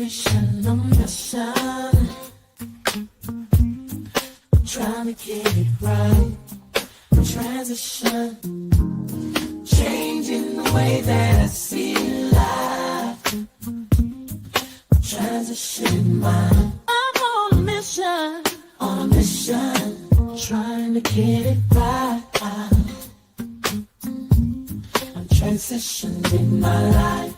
mission, on mission. Trying to get it right. Transition. Changing the way that I see life. Transition mind. I'm on a mission. On a mission. Trying to get it right. I'm transitioning my life.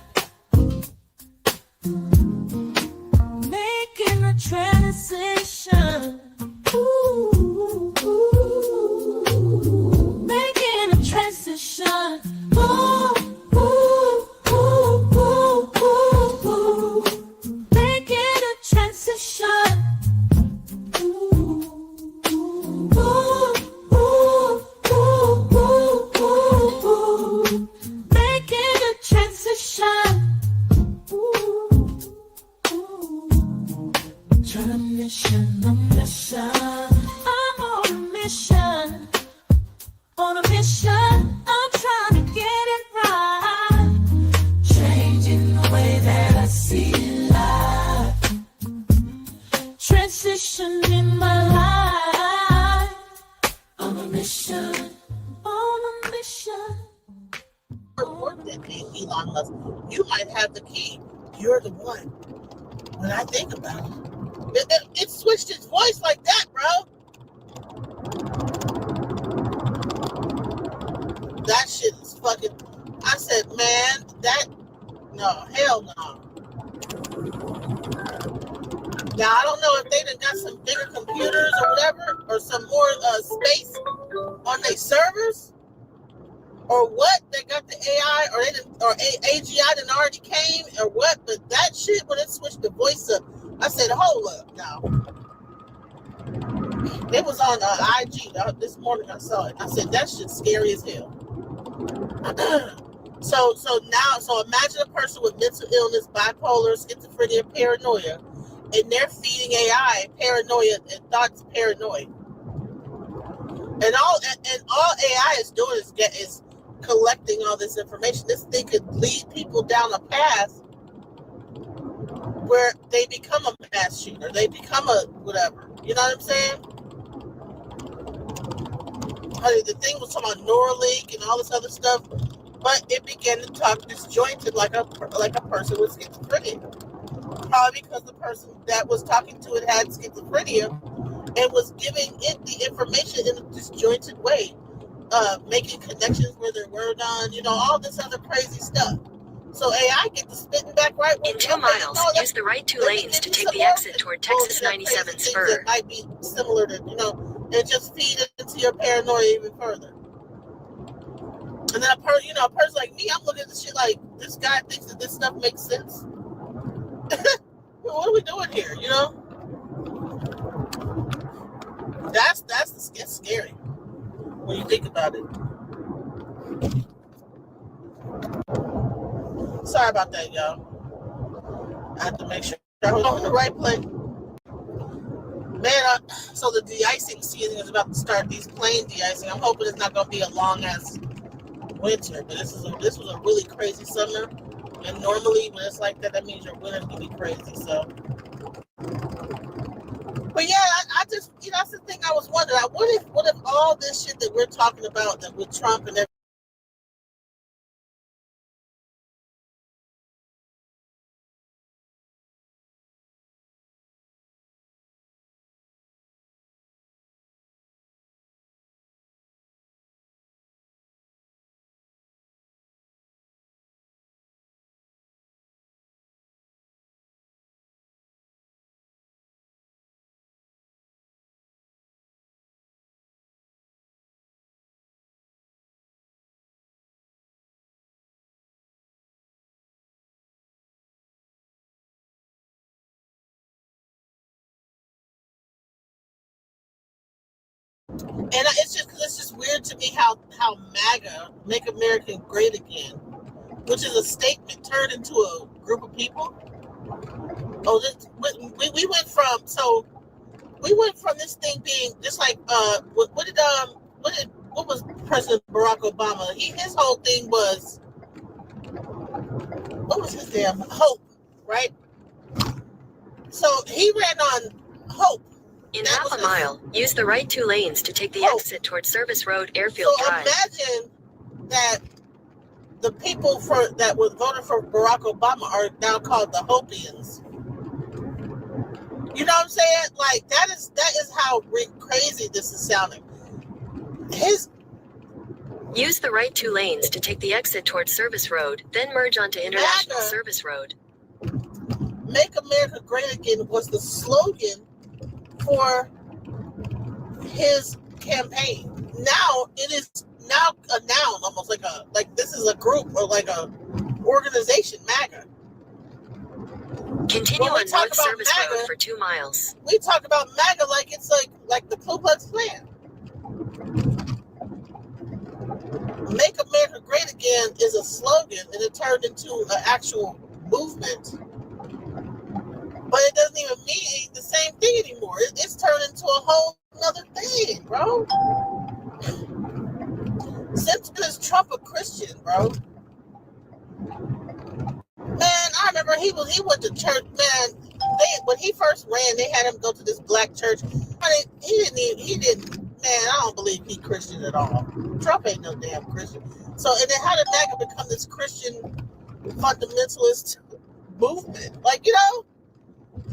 Making a transition. Ooh, making a transition. Ooh, ooh, ooh, ooh, ooh, ooh. Making a transition. Ooh, ooh, ooh, ooh, ooh, ooh, ooh. Making a transition. Trying to mission, a mission. I'm on a mission. On a mission, I'm trying to get it right. Changing the way that I see life. Transitioning my life. On a mission. On a mission. Report that name, Elon Musk. You might have the key. You're the one. When I think about it switched its voice like that, bro. That shit is fucking. I said, man, no, hell no. Now I don't know if they done got some bigger computers or whatever, or some more space on their servers, or what. They got the AI, or AGI done already came, or what. But that shit, when it switched the voice up, I said, hold up now. It was on IG this morning. I saw it. I said, that shit's scary as hell. So imagine a person with mental illness, bipolar, schizophrenia, paranoia, and they're feeding AI paranoia and thoughts paranoid. And all AI is doing is collecting all this information. This thing could lead people down a path where they become a mass shooter. They become a whatever. You know what I'm saying? Honey, the thing was talking about Neuralink and all this other stuff, but it began to talk disjointed like a person with schizophrenia. Probably because the person that was talking to it had schizophrenia and was giving it the information in a disjointed way, making connections where there were none, all this other crazy stuff. So AI get to spitting back right. In 2 miles, use the right 2 lanes to take the exit toward Texas 97 spur. That might be similar to, and just feed it into your paranoia even further. And then a person like me, I'm looking at this shit like, this guy thinks that this stuff makes sense. What are we doing here? It's scary when you think about it. Sorry about that, y'all. I have to make sure I was in the right place. Man, so the de-icing season is about to start. These plane de-icing. I'm hoping it's not going to be a long-ass winter, but this was a really crazy summer. And normally when it's like that, that means your winter's going to be crazy. So, but yeah, I just, that's the thing I was wondering. What if all this shit that we're talking about, that with Trump and everything, and it's just weird to me how MAGA, Make America Great Again, which is a statement turned into a group of people. Oh, we went from this thing being just like what was President Barack Obama? His whole thing was, what was his damn hope, right? So he ran on hope. In That half was a his- mile, use the right 2 lanes to take the Oh. exit toward Service Road, Airfield So Drive. imagine that the people that were voted for Barack Obama are now called the Hopians. You know what I'm saying? Like that is how crazy this is sounding. Use the right 2 lanes to take the exit toward Service Road, then merge onto International MAGA. Service Road. Make America Great Again was the slogan for his campaign. Now it is now a noun, almost like this is a group or like a organization, MAGA. Continue When we on talk North about Service MAGA, Road for 2 miles. We talk about MAGA like it's like the Ku Klux Klan. Make America Great Again is a slogan, and it turned into an actual movement. But it doesn't even mean the same thing anymore. It's turned into a whole other thing, bro. Since when is Trump a Christian, bro? Man, I remember he went to church, man. When he first ran, they had him go to this black church. He didn't, man, I don't believe he's Christian at all. Trump ain't no damn Christian. So, and then how did MAGA become this Christian fundamentalist movement? Like, you know,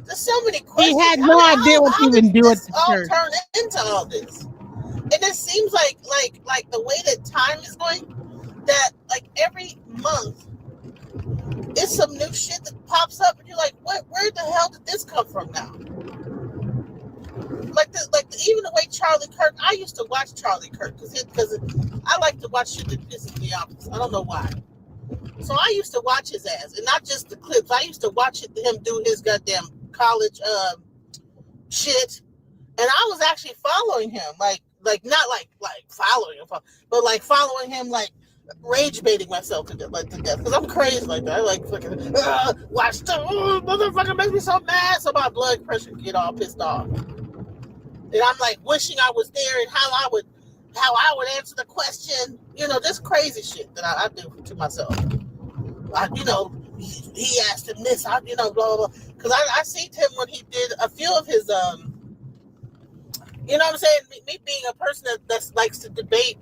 there's so many questions. He had no idea what he would do at the all church. turn into all this. And it seems like the way that time is going, that like every month, it's some new shit that pops up, and you're like, "What? Where the hell did this come from now?" Even the way Charlie Kirk. I used to watch Charlie Kirk because I like to watch shit that pisses me off. I don't know why. So I used to watch his ass, and not just the clips. I used to watch him do his goddamn college shit, and I was actually following him, not following him, but like following him like. Rage baiting myself to death because I'm crazy like that. I like fucking watch stuff. Oh, motherfucker makes me so mad, so my blood pressure get all pissed off. And I'm like wishing I was there and how I would answer the question. You know, this crazy shit that I do to myself. He asked him this. Blah blah blah. Because I seen him when he did a few of his you know what I'm saying. Me being a person that likes to debate.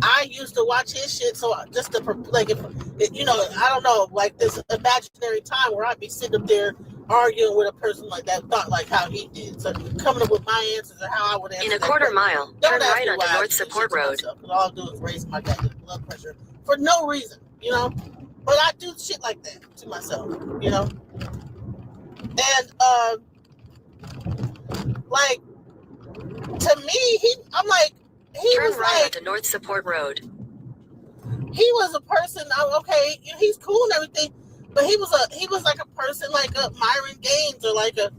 I used to watch his shit, so just to like, I don't know, like this imaginary time where I'd be sitting up there arguing with a person like that, thought like how he did. So coming up with my answers or how I would answer. In a quarter mile, turn right onto North Support Road. All I'll do is raise my goddamn blood pressure for no reason, you know. But I do shit like that to myself, you know. And like to me, I'm like. Turn right onto North Support Road. He was a person. Okay, he's cool and everything, but he was like a person like a Myron Gaines or like a,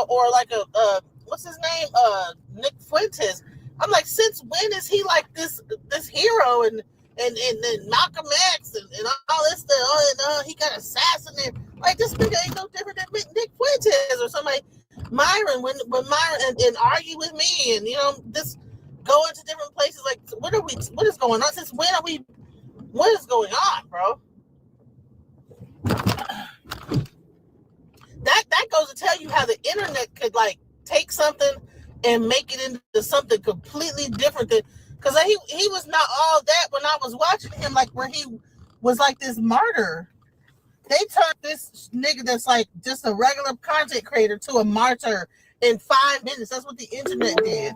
or like a what's his name? Nick Fuentes. I'm like, since when is he like this hero and Malcolm X and all this stuff? Oh, and he got assassinated. Like this nigga ain't no different than Nick Fuentes or somebody. Myron when Myron and argue with me and this. Go into different places. Like, what is going on? Since when what is going on, bro? That goes to tell you how the internet could like take something and make it into something completely different than, because he was not all that when I was watching him, like where he was like this martyr. They turned this nigga that's like just a regular content creator to a martyr in 5 minutes. That's what the internet did.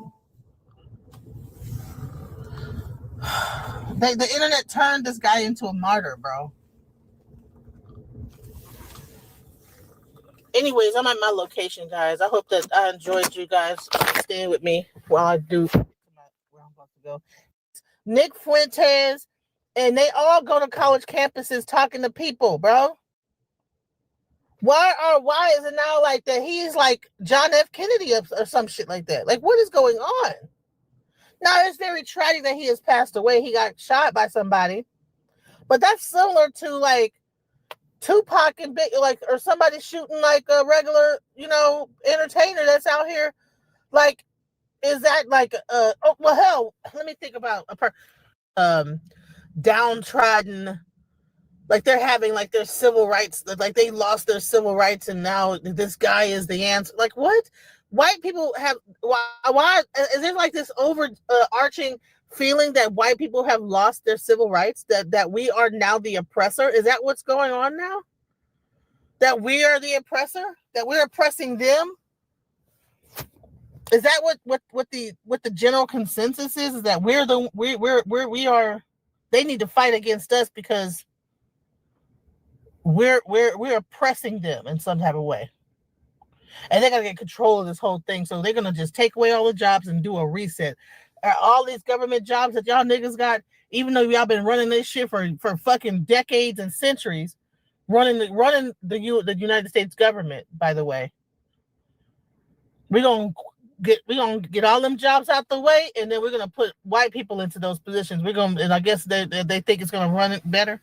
The internet turned this guy into a martyr, bro. Anyways, I'm at my location, guys. I hope that I enjoyed you guys staying with me while I do where I'm about to go. Nick Fuentes, and they all go to college campuses talking to people, bro. Why is it now like that? He's like John F. Kennedy or some shit like that. Like, what is going on? Now, it's very tragic that he has passed away. He got shot by somebody. But that's similar to, like, Tupac and Big, like, or somebody shooting, like, a regular, entertainer that's out here. Like, is that, like, hell, let me think about a downtrodden like they're having like their civil rights, like they lost their civil rights, and now this guy is the answer. Like what? White people have why is there like this overarching feeling that white people have lost their civil rights? That we are now the oppressor? Is that what's going on now? That we are the oppressor? That we're oppressing them? Is that what the general consensus is? Is that we are? They need to fight against us because we're oppressing them in some type of way, and they're gonna get control of this whole thing. So they're gonna just take away all the jobs and do a reset. All these government jobs that y'all niggas got, even though y'all been running this shit for fucking decades and centuries, running the United States government. By the way, we're gonna get all them jobs out the way, and then we're gonna put white people into those positions. And I guess they think it's gonna run it better.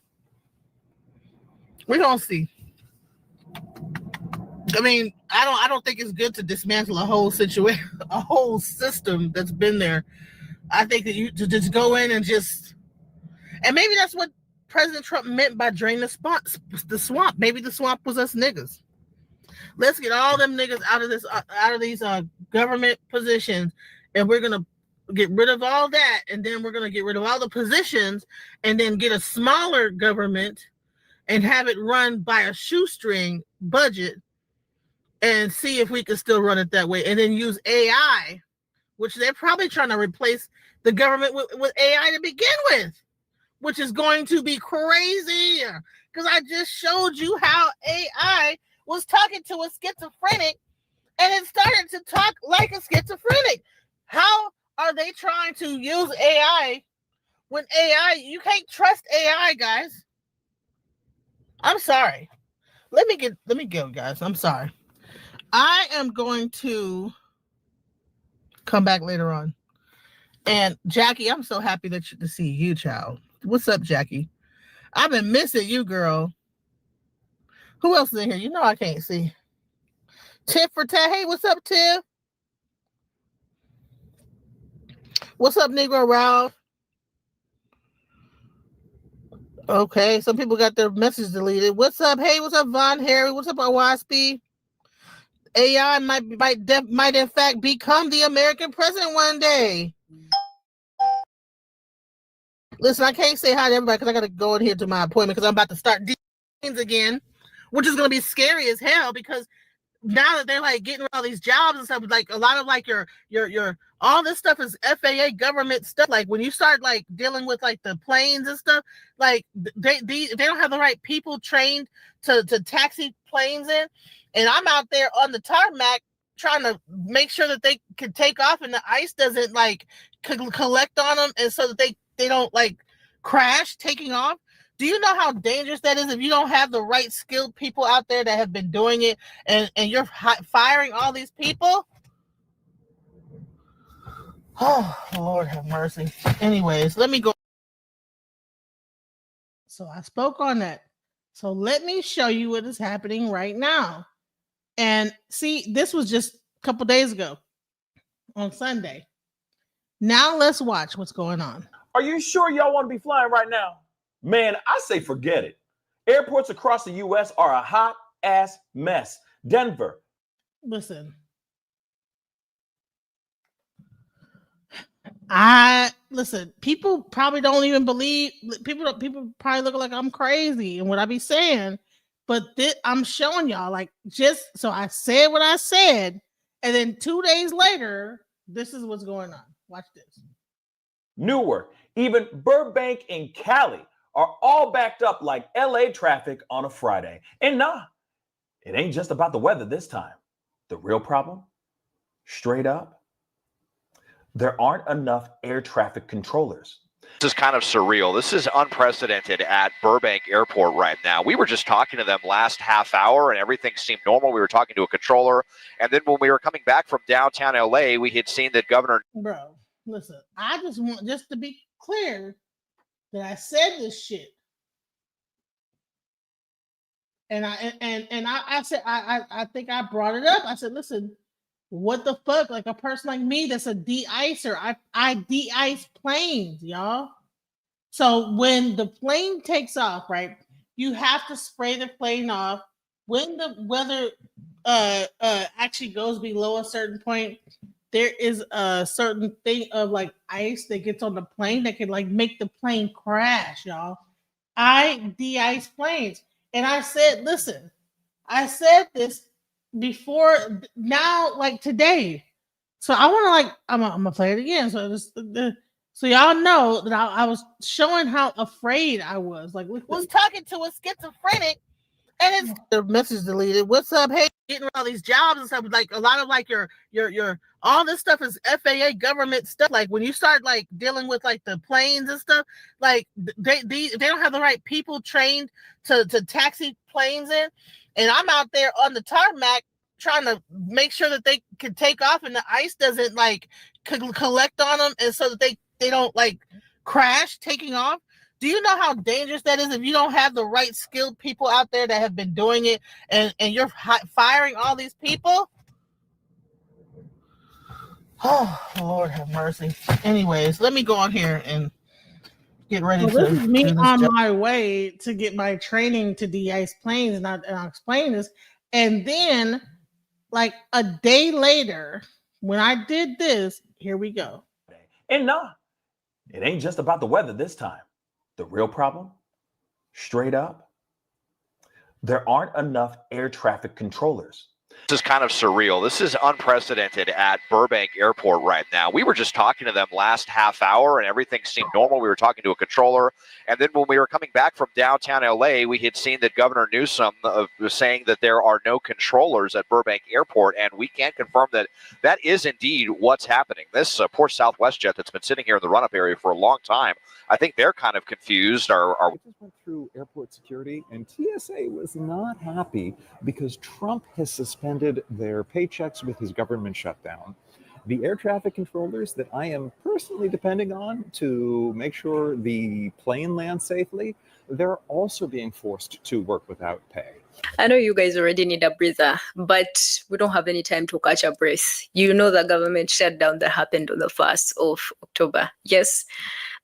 We're gonna see. I mean, I don't think it's good to dismantle a whole situation, a whole system that's been there. I think that you to just go in and maybe that's what President Trump meant by drain the swamp. Maybe the swamp was us niggas. Let's get all them niggas out of these government positions, and we're gonna get rid of all that, and then we're gonna get rid of all the positions, and then get a smaller government and have it run by a shoestring budget and see if we can still run it that way. And then use AI, which they're probably trying to replace the government with AI to begin with, which is going to be crazy. Because I just showed you how AI was talking to a schizophrenic and it started to talk like a schizophrenic. How are they trying to use AI when AI, you can't trust AI, guys? I'm sorry. Let me go, guys. I'm sorry. I am going to come back later on. And Jackie, I'm so happy to see you, child. What's up, Jackie? I've been missing you, girl. Who else is in here? You know I can't see. Tiff for Tat. Hey, what's up, Tiff? What's up, Negro Ralph? Okay, some people got their message deleted. What's up? Hey, what's up, Von Harry? What's up, Waspy? AI might in fact become the American president one day. Listen, I can't say hi to everybody because I got to go in here to my appointment because I'm about to start deans again, which is going to be scary as hell because now that they're like getting all these jobs and stuff, like a lot of like your all this stuff is FAA government stuff. Like when you start like dealing with like the planes and stuff, like they don't have the right people trained to taxi planes in, and I'm out there on the tarmac trying to make sure that they can take off and the ice doesn't like collect on them, and so that they don't like crash taking off. Do you know how dangerous that is if you don't have the right skilled people out there that have been doing it, and you're firing all these people? Oh, Lord have mercy. Anyways, let me go. So I spoke on that. So let me show you what is happening right now. And see, this was just a couple days ago on Sunday. Now let's watch what's going on. Are you sure y'all want to be flying right now? Man, I say forget it. Airports across the U.S. are a hot ass mess. Denver. Listen. People probably don't even believe. People probably look like I'm crazy and what I be saying. But I'm showing y'all, like, just so I said what I said, and then 2 days later, this is what's going on. Watch this. Newark, even Burbank and Cali are all backed up like LA traffic on a Friday. And nah, it ain't just about the weather this time. The real problem, straight up, there aren't enough air traffic controllers. This is kind of surreal. This is unprecedented at Burbank Airport right now. We were just talking to them last half hour and everything seemed normal. We were talking to a controller. And then when we were coming back from downtown LA, we had seen that Governor... Bro, listen, I just want to be clear that I said this shit. And I said, I think I brought it up. I said, listen, what the fuck? Like a person like me that's a de-icer. I de-ice planes, y'all. So when the plane takes off, right, You have to spray the plane off when the weather actually goes below a certain point. There is a certain thing of like ice that gets on the plane that can like make the plane crash, y'all. I de-ice planes, and I said, listen, I said this before now, like today. So I want to like I'm gonna play it again. So so y'all know that I was showing how afraid I was. Like was talking to a schizophrenic, and it's the message deleted. What's up? Hey, getting all these jobs and stuff. Like a lot of like your all this stuff is FAA government stuff. Like when you start like dealing with like the planes and stuff, like they don't have the right people trained to taxi planes in. And I'm out there on the tarmac trying to make sure that they can take off and the ice doesn't like collect on them, and so that they don't like crash taking off. Do you know how dangerous that is if you don't have the right skilled people out there that have been doing it, and you're firing all these people? Oh, Lord have mercy. Anyways, let me go on here and get ready to. This is me on my way to get my training to de-ice planes, and I'll explain this. And then, like a day later, when I did this, here we go. And nah, it ain't just about the weather this time. The real problem, straight up, there aren't enough air traffic controllers. This is kind of surreal. This is unprecedented at Burbank Airport right now. We were just talking to them last half hour and everything seemed normal. We were talking to a controller. And then when we were coming back from downtown LA, we had seen that Governor Newsom was saying that there are no controllers at Burbank Airport. And we can confirm that that is indeed what's happening. This poor Southwest jet that's been sitting here in the run-up area for a long time, I think they're kind of confused. I just went through airport security, and TSA was not happy because Trump has suspended their paychecks with his government shutdown. The air traffic controllers that I am personally depending on to make sure the plane lands safely, they're also being forced to work without pay. I know you guys already need a breather, but we don't have any time to catch a breath. You know the government shutdown that happened on the 1st of October. Yes,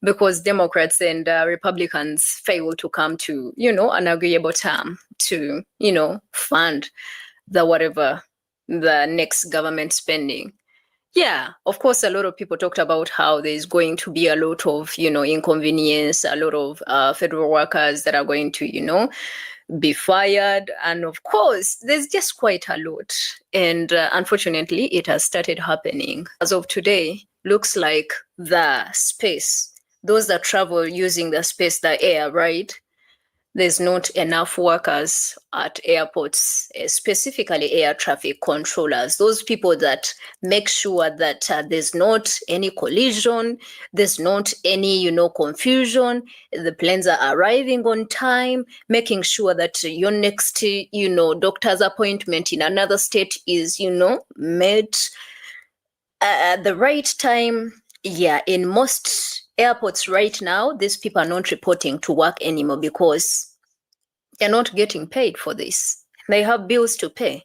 because Democrats and Republicans failed to come to, an agreeable term to, fund the next government spending. Yeah, of course, a lot of people talked about how there's going to be a lot of, inconvenience, a lot of federal workers that are going to, be fired. And of course, there's just quite a lot. And unfortunately, it has started happening. As of today, looks like the space, those that travel using the space, the air, right? There's not enough workers at airports, specifically air traffic controllers, those people that make sure that there's not any collision, there's not any, confusion, the planes are arriving on time, making sure that your next, doctor's appointment in another state is, made at the right time. Yeah, in most airports right now, these people are not reporting to work anymore because they're not getting paid for this. They have bills to pay.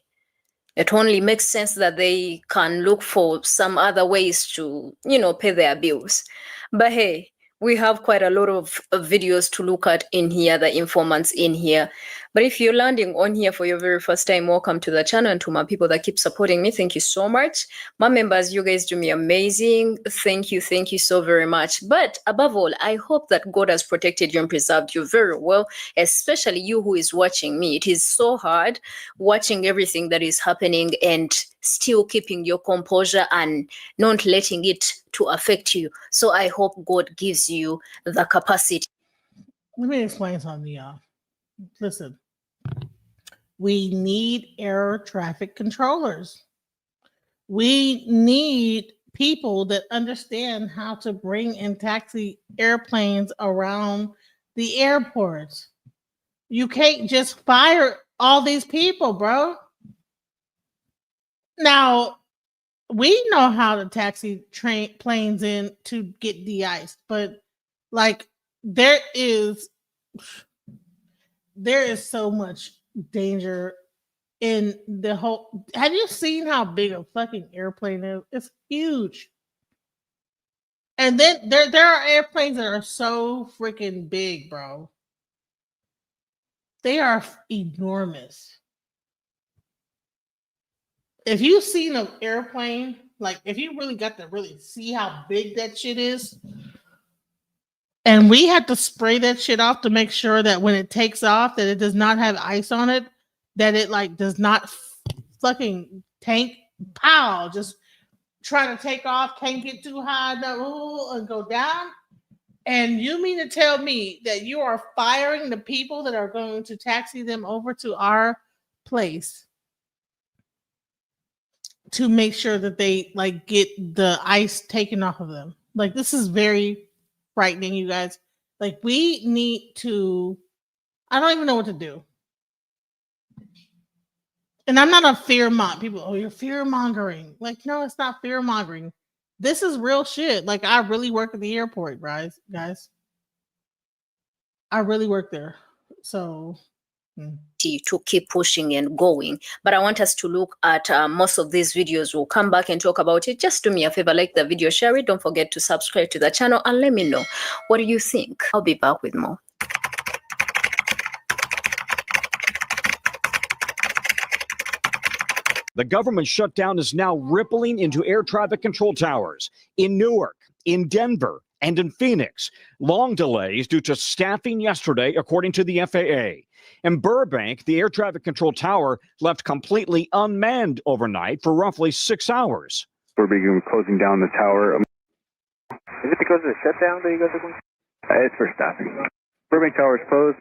It only makes sense that they can look for some other ways to, pay their bills. But hey, we have quite a lot of videos to look at in here, the informants in here. But if you're landing on here for your very first time, welcome to the channel. And to my people that keep supporting me, thank you so much. My members, you guys do me amazing. Thank you so very much. But above all, I hope that God has protected you and preserved you very well, especially you who is watching me. It is so hard watching everything that is happening and still keeping your composure and not letting it to affect you. So I hope God gives you the capacity. Let me explain something to y'all. Listen, we need air traffic controllers. We need people that understand how to bring and taxi airplanes around the airports. You can't just fire all these people, bro. Now, we know how to taxi planes in to get de-iced, but like there is so much danger in the whole. Have you seen how big a fucking airplane is? It's huge. And then there are airplanes that are so freaking big, bro. They are enormous. If you've seen an airplane, like if you really got to really see how big that shit is, and we had to spray that shit off to make sure that when it takes off, that it does not have ice on it, that it like does not fucking tank, pow, just trying to take off, can't get too high, and go down. And you mean to tell me that you are firing the people that are going to taxi them over to our place to make sure that they like get the ice taken off of them? Like, this is very frightening, you guys. Like, we need to, I don't even know what to do. And I'm not a fear people, oh, you're fear mongering. Like, no, it's not fear mongering. This is real shit. Like, I really work at the airport, guys. I really work there. So to keep pushing and going. But I want us to look at most of these videos. We'll come back and talk about it. Just do me a favor, like the video, share it. Don't forget to subscribe to the channel and let me know what do you think. I'll be back with more. The government shutdown is now rippling into air traffic control towers in Newark, in Denver, and in Phoenix. Long delays due to staffing yesterday, according to the FAA. In Burbank, the air traffic control tower left completely unmanned overnight for roughly 6 hours. We're closing down the tower. Is it because of the shutdown that you guys are going? It's for staffing. Burbank Tower is closed.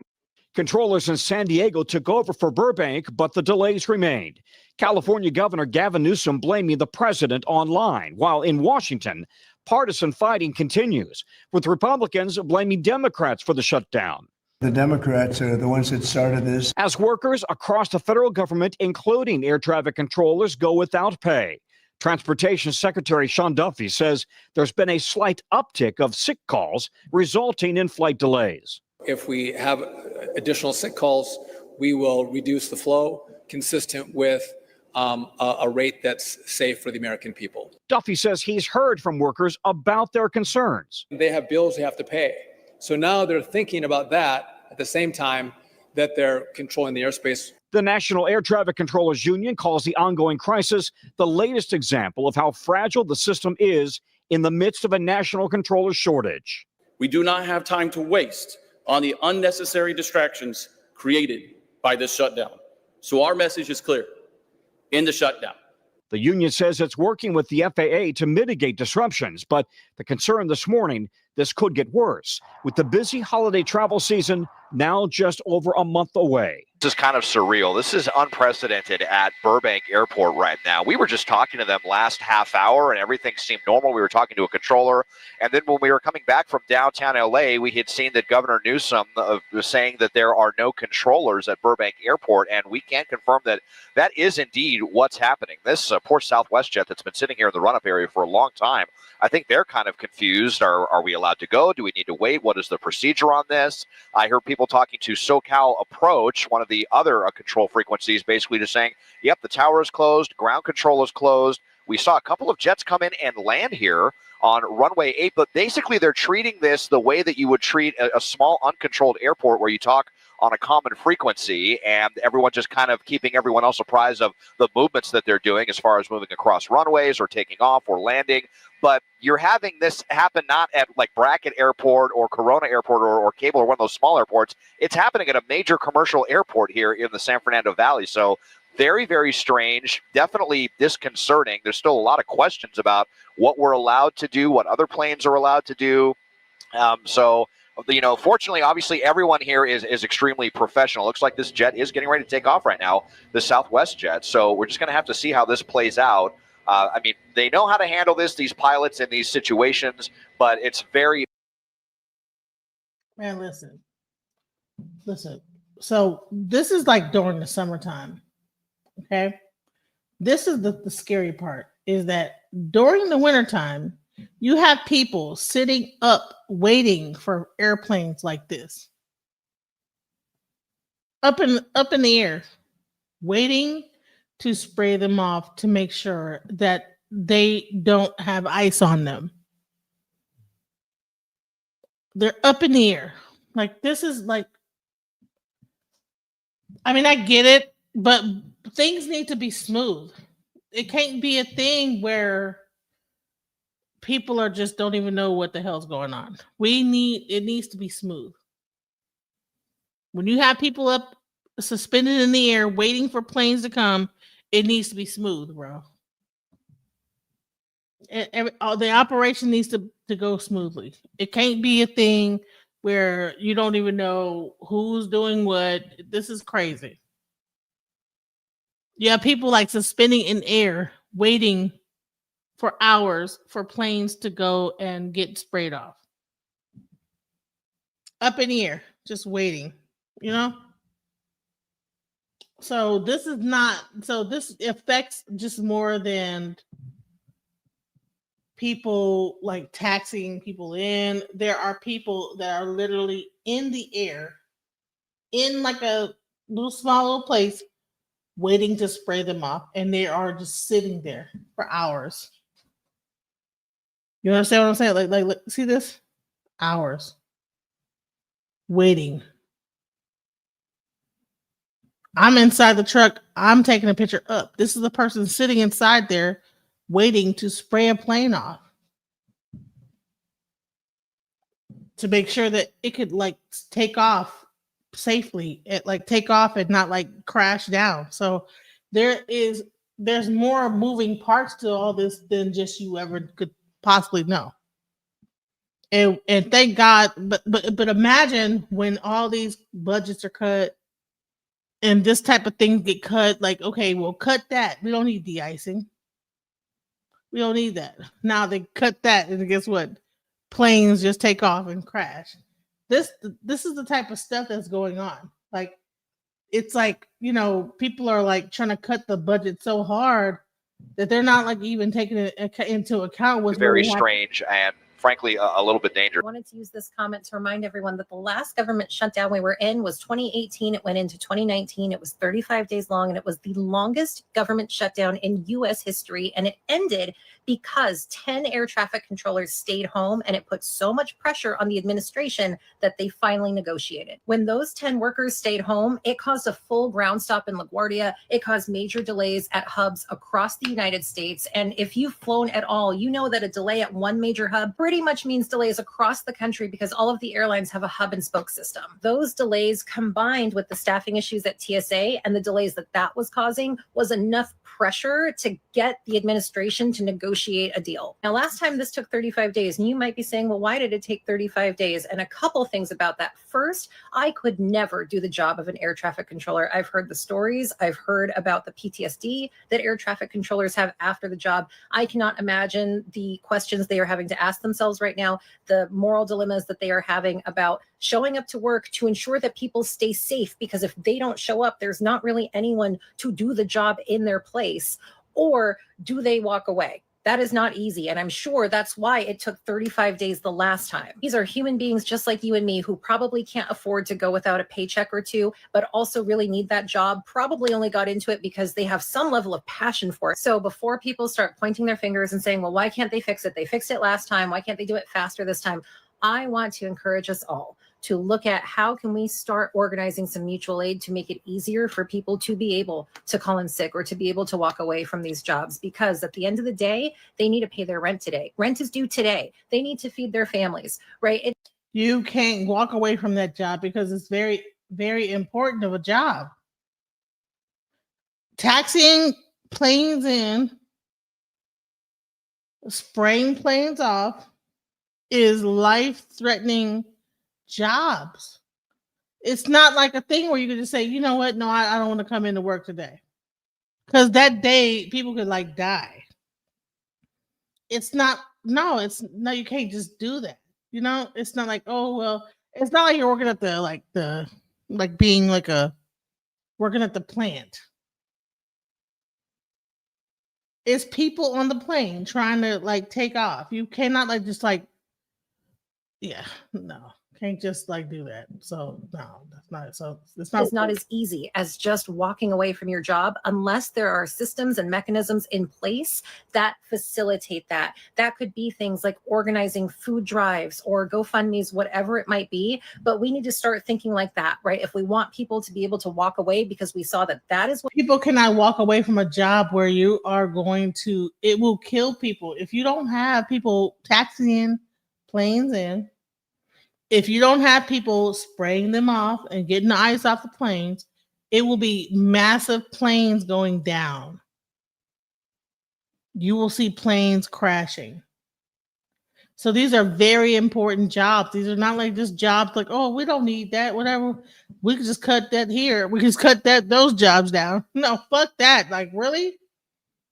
Controllers in San Diego took over for Burbank, but the delays remained. California Governor Gavin Newsom blaming the president online, while in Washington, partisan fighting continues, with Republicans blaming Democrats for the shutdown. The Democrats are the ones that started this. As workers across the federal government, including air traffic controllers, go without pay. Transportation Secretary Sean Duffy says there's been a slight uptick of sick calls, resulting in flight delays. If we have additional sick calls, we will reduce the flow consistent with a rate that's safe for the American people. Duffy says he's heard from workers about their concerns. They have bills they have to pay. So now they're thinking about that at the same time that they're controlling the airspace. The National Air Traffic Controllers Union calls the ongoing crisis the latest example of how fragile the system is in the midst of a national controller shortage. We do not have time to waste on the unnecessary distractions created by this shutdown. So our message is clear: end the shutdown. The union says it's working with the FAA to mitigate disruptions, but the concern this morning, this could get worse, with the busy holiday travel season now just over a month away. This is kind of surreal. This is unprecedented at Burbank Airport right now. We were just talking to them last half hour and everything seemed normal. We were talking to a controller. And then when we were coming back from downtown LA, we had seen that Governor Newsom was saying that there are no controllers at Burbank Airport. And we can confirm that that is indeed what's happening. This poor Southwest jet that's been sitting here in the run-up area for a long time, I think they're kind of confused. Are we allowed to go? Do we need to wait? What is the procedure on this? I heard people talking to SoCal Approach, one of the other control frequencies, basically just saying, yep, the tower is closed, ground control is closed. We saw a couple of jets come in and land here on runway 8, but basically they're treating this the way that you would treat a small uncontrolled airport where you talk on a common frequency and everyone just kind of keeping everyone else apprised of the movements that they're doing as far as moving across runways or taking off or landing. But you're having this happen not at like Brackett Airport or Corona Airport or Cable or one of those small airports. It's happening at a major commercial airport here in the San Fernando Valley. So very, very strange, definitely disconcerting. There's still a lot of questions about what we're allowed to do, what other planes are allowed to do. Fortunately, obviously, everyone here is extremely professional. Looks like this jet is getting ready to take off right now, the Southwest jet. So we're just going to have to see how this plays out. They know how to handle these pilots in these situations, but it's very... Man, listen. So this is like during the summertime, okay? This is the scary part, is that during the wintertime, you have people sitting up waiting for airplanes like this. Up in the air, waiting to spray them off to make sure that they don't have ice on them. They're up in the air. Like, this is like, I mean, I get it, but things need to be smooth. It can't be a thing where people are just don't even know what the hell's going on. It needs to be smooth. When you have people up suspended in the air waiting for planes to come, it needs to be smooth, bro. The operation needs to go smoothly. It can't be a thing where you don't even know who's doing what. This is crazy. You have people like suspending in air, waiting for hours for planes to go and get sprayed off. Up in the air, just waiting, you know? So this affects just more than people like taxiing people in. There are people that are literally in the air, in like a small little place, waiting to spray them off, and they are just sitting there for hours. You understand what I'm saying? Like see this? Hours. Waiting. I'm inside the truck. I'm taking a picture up. This is the person sitting inside there waiting to spray a plane off to make sure that it could like take off safely. It like take off and not like crash down. So there's more moving parts to all this than just you ever could possibly know. And thank God, but imagine when all these budgets are cut and this type of thing get cut, like, okay, we'll cut that. We don't need de-icing. We don't need that. Now they cut that, and guess what? Planes just take off and crash. This is the type of stuff that's going on. Like, it's like, you know, people are like trying to cut the budget so hard that they're not like even taking it into account what's Very really strange and frankly a little bit dangerous. I wanted to use this comment to remind everyone that the last government shutdown we were in was 2018. It went into 2019. It was 35 days long, and it was the longest government shutdown in U.S. history. And it ended because 10 air traffic controllers stayed home, and it put so much pressure on the administration that they finally negotiated. When those 10 workers stayed home, it caused a full ground stop in LaGuardia. It caused major delays at hubs across the United States. And if you've flown at all, you know that a delay at one major hub pretty much means delays across the country because all of the airlines have a hub and spoke system. Those delays combined with the staffing issues at TSA and the delays that was causing was enough pressure to get the administration to negotiate a deal. Now, last time this took 35 days, and you might be saying, well, why did it take 35 days? And a couple things about that. First, I could never do the job of an air traffic controller. I've heard the stories. I've heard about the PTSD that air traffic controllers have after the job. I cannot imagine the questions they are having to ask themselves right now, the moral dilemmas that they are having about showing up to work to ensure that people stay safe, because if they don't show up, there's not really anyone to do the job in their place. Or do they walk away? That is not easy. And I'm sure that's why it took 35 days the last time. These are human beings just like you and me who probably can't afford to go without a paycheck or two, but also really need that job, probably only got into it because they have some level of passion for it. So before people start pointing their fingers and saying, well, why can't they fix it? They fixed it last time. Why can't they do it faster this time? I want to encourage us all to look at how can we start organizing some mutual aid to make it easier for people to be able to call in sick or to be able to walk away from these jobs, because at the end of the day, they need to pay their rent today. Rent is due today. They need to feed their families, right? You can't walk away from that job because it's very, very important of a job. Taxiing planes in, spraying planes off is life-threatening jobs. It's not like a thing where you can just say, you know what, no, I don't want to come into work today, because that day people could like die. It's not, no, you can't just do that. You know, it's not like, oh well, it's not like you're working at working at the plant. It's people on the plane trying to like take off. You cannot like just like, yeah, no, Can't just like do that. So no, that's not. So it's not. It's not as easy as just walking away from your job unless there are systems and mechanisms in place that facilitate that. That could be things like organizing food drives or GoFundMe's, whatever it might be. But we need to start thinking like that, right? If we want people to be able to walk away because we saw that that is what People cannot walk away from a job where you are going to. It will kill people if you don't have people taxiing planes in. If you don't have people spraying them off and getting the ice off the planes, it will be massive planes going down. You will see planes crashing. So these are very important jobs. These are not like just jobs like, oh, we don't need that, whatever. We can just cut that here. We can just cut those jobs down. No, fuck that. Like, really?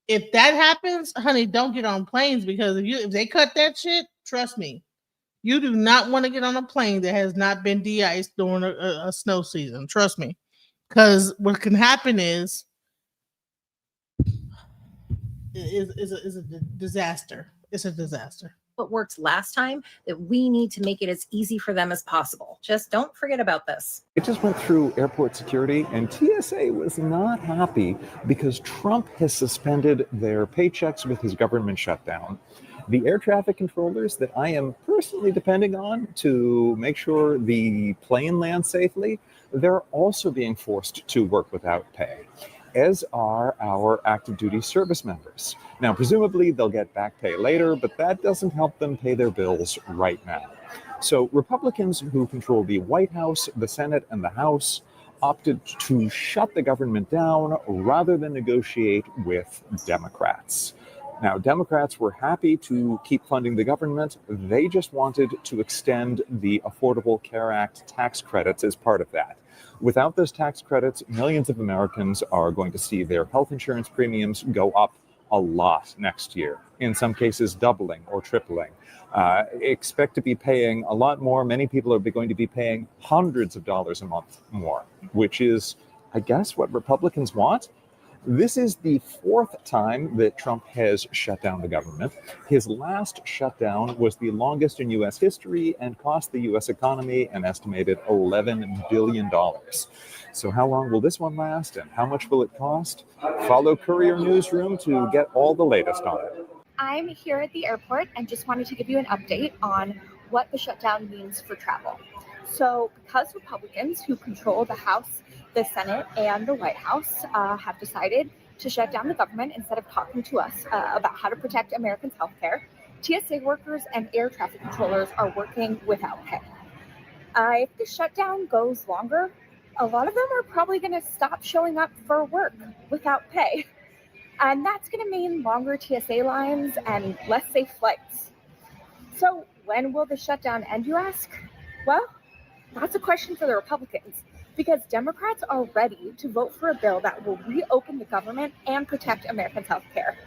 If that happens, honey, don't get on planes because if they cut that shit, trust me. You do not want to get on a plane that has not been de-iced during a snow season. Trust me. Because what can happen is a disaster. It's a disaster. what worked last time, that we need to make it as easy for them as possible. Just don't forget about this. It just went through airport security, and TSA was not happy because Trump has suspended their paychecks with his government shutdown. The air traffic controllers that I am personally depending on to make sure the plane lands safely, they're also being forced to work without pay, as are our active duty service members. Now, presumably they'll get back pay later, but that doesn't help them pay their bills right now. So Republicans who control the White House, the Senate, and the House opted to shut the government down rather than negotiate with Democrats. Now, Democrats were happy to keep funding the government. They just wanted to extend the Affordable Care Act tax credits as part of that. Without those tax credits, millions of Americans are going to see their health insurance premiums go up a lot next year, in some cases doubling or tripling. Expect to be paying a lot more. Many people are going to be paying hundreds of dollars a month more, which is, I guess, what Republicans want. This is the fourth time that Trump has shut down the government. His last shutdown was the longest in U.S. history and cost the U.S. economy an estimated $11 billion. So how long will this one last, and how much will it cost? Follow Courier Newsroom to get all the latest on it. I'm here at the airport and just wanted to give you an update on what the shutdown means for travel. So because Republicans who control the House, the Senate, and the White House have decided to shut down the government instead of talking to us about how to protect Americans' health care, TSA workers and air traffic controllers are working without pay. If the shutdown goes longer, a lot of them are probably going to stop showing up for work without pay. And that's going to mean longer TSA lines and less safe flights. So when will the shutdown end, you ask? Well, that's a question for the Republicans, because Democrats are ready to vote for a bill that will reopen the government and protect Americans' health care.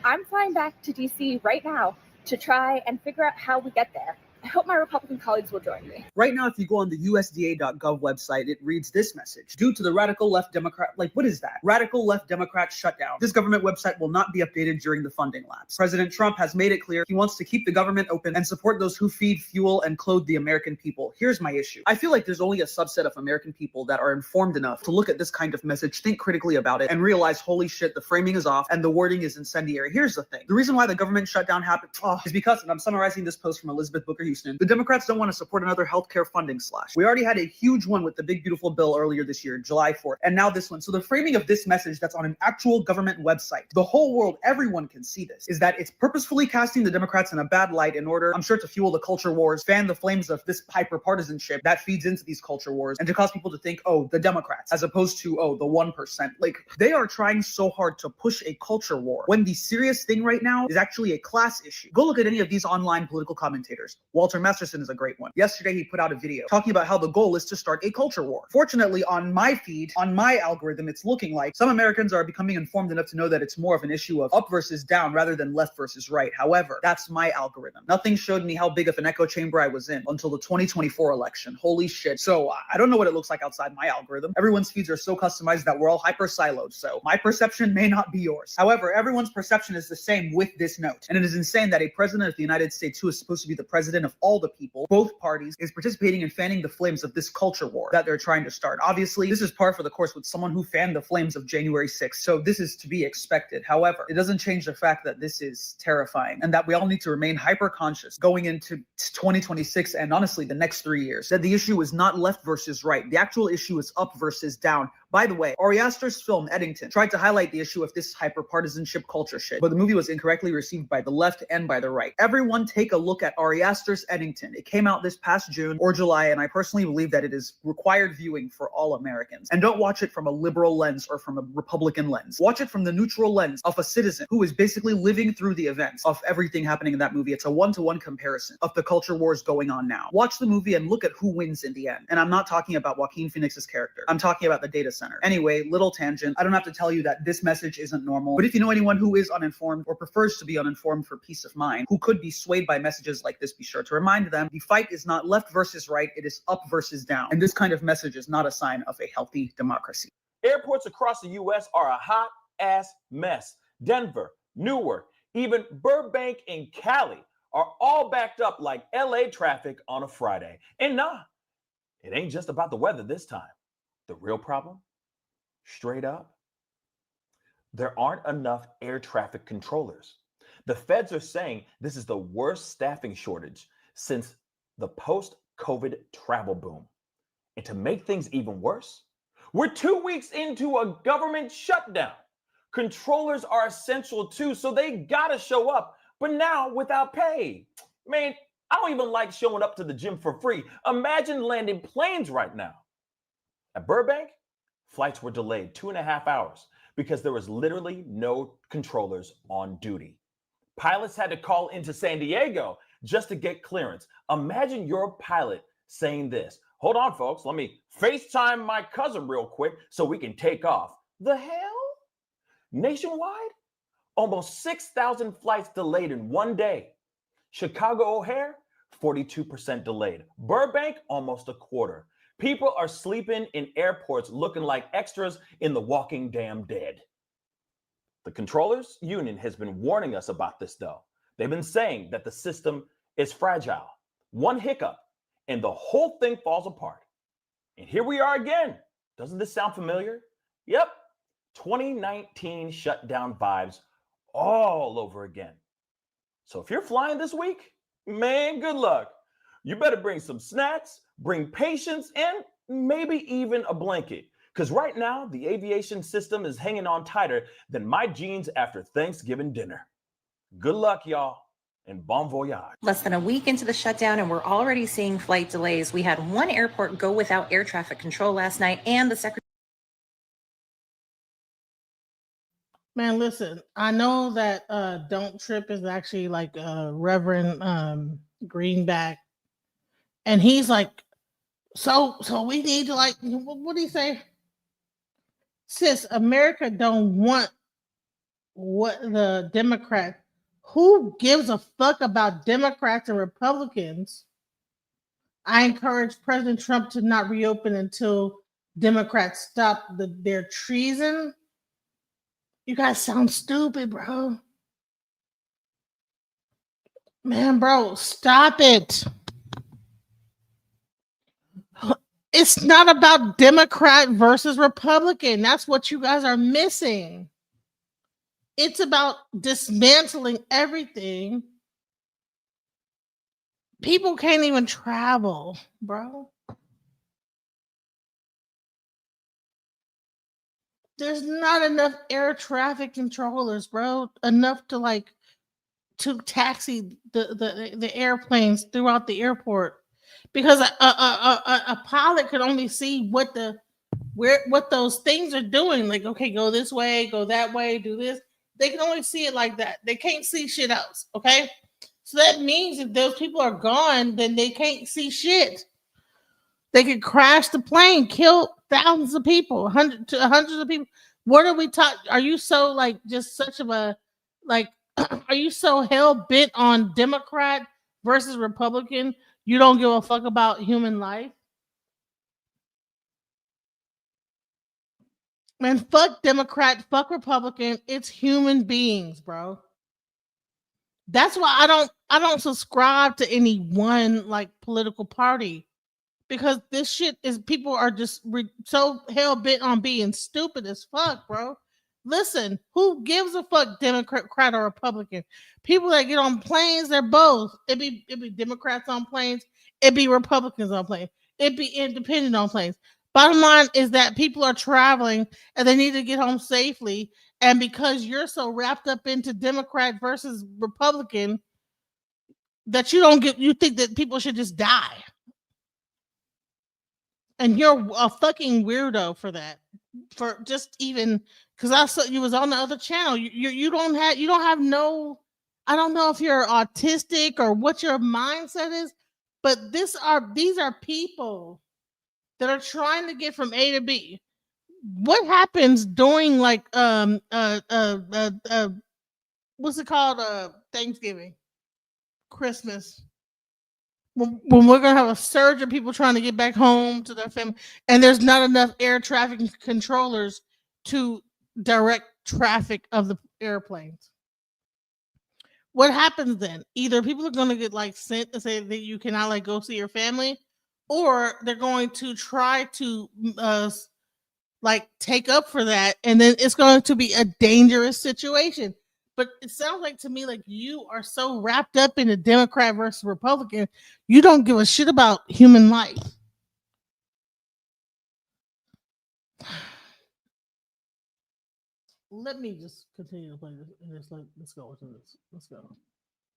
I'm flying back to DC right now to try and figure out how we get there. I hope my Republican colleagues will join me. Right now, if you go on the USDA.gov website, it reads this message. Due to the radical left Democrat, what is that? Radical left Democrat shutdown. This government website will not be updated during the funding lapse. President Trump has made it clear he wants to keep the government open and support those who feed, fuel, and clothe the American people. Here's my issue. I feel like there's only a subset of American people that are informed enough to look at this kind of message, think critically about it, and realize, holy shit, the framing is off and the wording is incendiary. Here's the thing. The reason why the government shutdown happened is because, and I'm summarizing this post from Elizabeth Booker Houston, the Democrats don't want to support another healthcare funding slash. We already had a huge one with the big beautiful bill earlier this year, July 4th, and now this one. So the framing of this message that's on an actual government website, the whole world, everyone can see this, is that it's purposefully casting the Democrats in a bad light in order, I'm sure, to fuel the culture wars, fan the flames of this hyper-partisanship that feeds into these culture wars, and to cause people to think, oh, the Democrats, as opposed to, oh, the 1%. Like, they are trying so hard to push a culture war when the serious thing right now is actually a class issue. Go look at any of these online political commentators. Walter Masterson is a great one. Yesterday, he put out a video talking about how the goal is to start a culture war. Fortunately, on my feed, on my algorithm, it's looking like some Americans are becoming informed enough to know that it's more of an issue of up versus down rather than left versus right. However, that's my algorithm. Nothing showed me how big of an echo chamber I was in until the 2024 election. Holy shit. So I don't know what it looks like outside my algorithm. Everyone's feeds are so customized that we're all hyper siloed. So my perception may not be yours. However, everyone's perception is the same with this note. And it is insane that a president of the United States who is supposed to be the president of of all the people, both parties, is participating in fanning the flames of this culture war that they're trying to start. Obviously, this is par for the course with someone who fanned the flames of January 6th, so this is to be expected. However, it doesn't change the fact that this is terrifying and that we all need to remain hyper conscious going into 2026 and honestly the next 3 years. That the issue is not left versus right. The actual issue is up versus down. By the way, Ari Aster's film Eddington tried to highlight the issue of this hyper-partisanship culture shit, but the movie was incorrectly received by the left and by the right. Everyone take a look at Ari Aster's Eddington. It came out this past June or July, and I personally believe that it is required viewing for all Americans. And don't watch it from a liberal lens or from a Republican lens. Watch it from the neutral lens of a citizen who is basically living through the events of everything happening in that movie. It's a one-to-one comparison of the culture wars going on now. Watch the movie and look at who wins in the end. And I'm not talking about Joaquin Phoenix's character. I'm talking about the data center. Anyway, little tangent. I don't have to tell you that this message isn't normal, but if you know anyone who is uninformed or prefers to be uninformed for peace of mind, who could be swayed by messages like this, be sure to remind them the fight is not left versus right, it is up versus down. And this kind of message is not a sign of a healthy democracy. Airports across the U.S. are a hot ass mess. Denver, Newark, even Burbank and Cali are all backed up like LA traffic on a Friday. And nah, it ain't just about the weather this time. The real problem? Straight up, there aren't enough air traffic controllers. The feds are saying this is the worst staffing shortage since the post-COVID travel boom. And to make things even worse, we're 2 weeks into a government shutdown. Controllers are essential too, so they gotta show up, but now without pay. Man, I don't even like showing up to the gym for free. Imagine landing planes right now. At Burbank, flights were delayed 2.5 hours because there was literally no controllers on duty. Pilots had to call into San Diego just to get clearance. Imagine your pilot saying this: "Hold on, folks, let me FaceTime my cousin real quick so we can take off." The hell? Nationwide, almost 6,000 flights delayed in one day. Chicago O'Hare, 42% delayed. Burbank, almost a quarter. People are sleeping in airports looking like extras in The Walking Damn Dead. The Controllers Union has been warning us about this, though. They've been saying that the system is fragile. One hiccup, and the whole thing falls apart. And here we are again. Doesn't this sound familiar? Yep, 2019 shutdown vibes all over again. So if you're flying this week, man, good luck. You better bring some snacks, bring patience, and maybe even a blanket. Because right now, the aviation system is hanging on tighter than my jeans after Thanksgiving dinner. Good luck, y'all, and bon voyage. Less than a week into the shutdown, and we're already seeing flight delays. We had one airport go without air traffic control last night, and the Secretary. Man, listen, I know that Don't Trip is actually like Reverend Greenback. And he's like, so we need to like, what do you say? Sis, America don't want what the Democrats, who gives a fuck about Democrats and Republicans? I encourage President Trump to not reopen until Democrats stop their treason. You guys sound stupid, bro. Man, bro, stop it. It's not about Democrat versus Republican. That's what you guys are missing. It's about dismantling everything. People can't even travel, bro. There's not enough air traffic controllers, bro. Enough to taxi the airplanes throughout the airport. Because a pilot could only see what those things are doing. Like, okay, go this way, go that way, do this. They can only see it like that. They can't see shit else. Okay, so that means if those people are gone, then they can't see shit. They could crash the plane, kill thousands of people, hundreds of people. What are we talking? Are you so like just such of a like? Are you so hell bent on Democrat versus Republican? You don't give a fuck about human life? Man, fuck Democrat, fuck Republican. It's human beings, bro. That's why I don't subscribe to any one like political party, because this shit is, people are just so hell bent on being stupid as fuck, bro. Listen, who gives a fuck, Democrat or Republican? People that get on planes, they're both. It be Democrats on planes, it be Republicans on planes, it be independent on planes. Bottom line is that people are traveling and they need to get home safely. And because you're so wrapped up into Democrat versus Republican, that you think that people should just die. And you're a fucking weirdo for that. For just even, because I saw you was on the other channel. You don't have no, I don't know if you're autistic or what your mindset is, but these are people that are trying to get from A to B. What happens during like what's it called, Thanksgiving, Christmas, when we're gonna have a surge of people trying to get back home to their family, and there's not enough air traffic controllers to direct traffic of the airplanes? What happens then? Either people are gonna get like sent and say that you cannot like go see your family, or they're going to try to like take up for that, and then it's going to be a dangerous situation. But it sounds like to me like you are so wrapped up in a Democrat versus Republican, you don't give a shit about human life. Let me just continue to play this. Let's go into this. Let's go.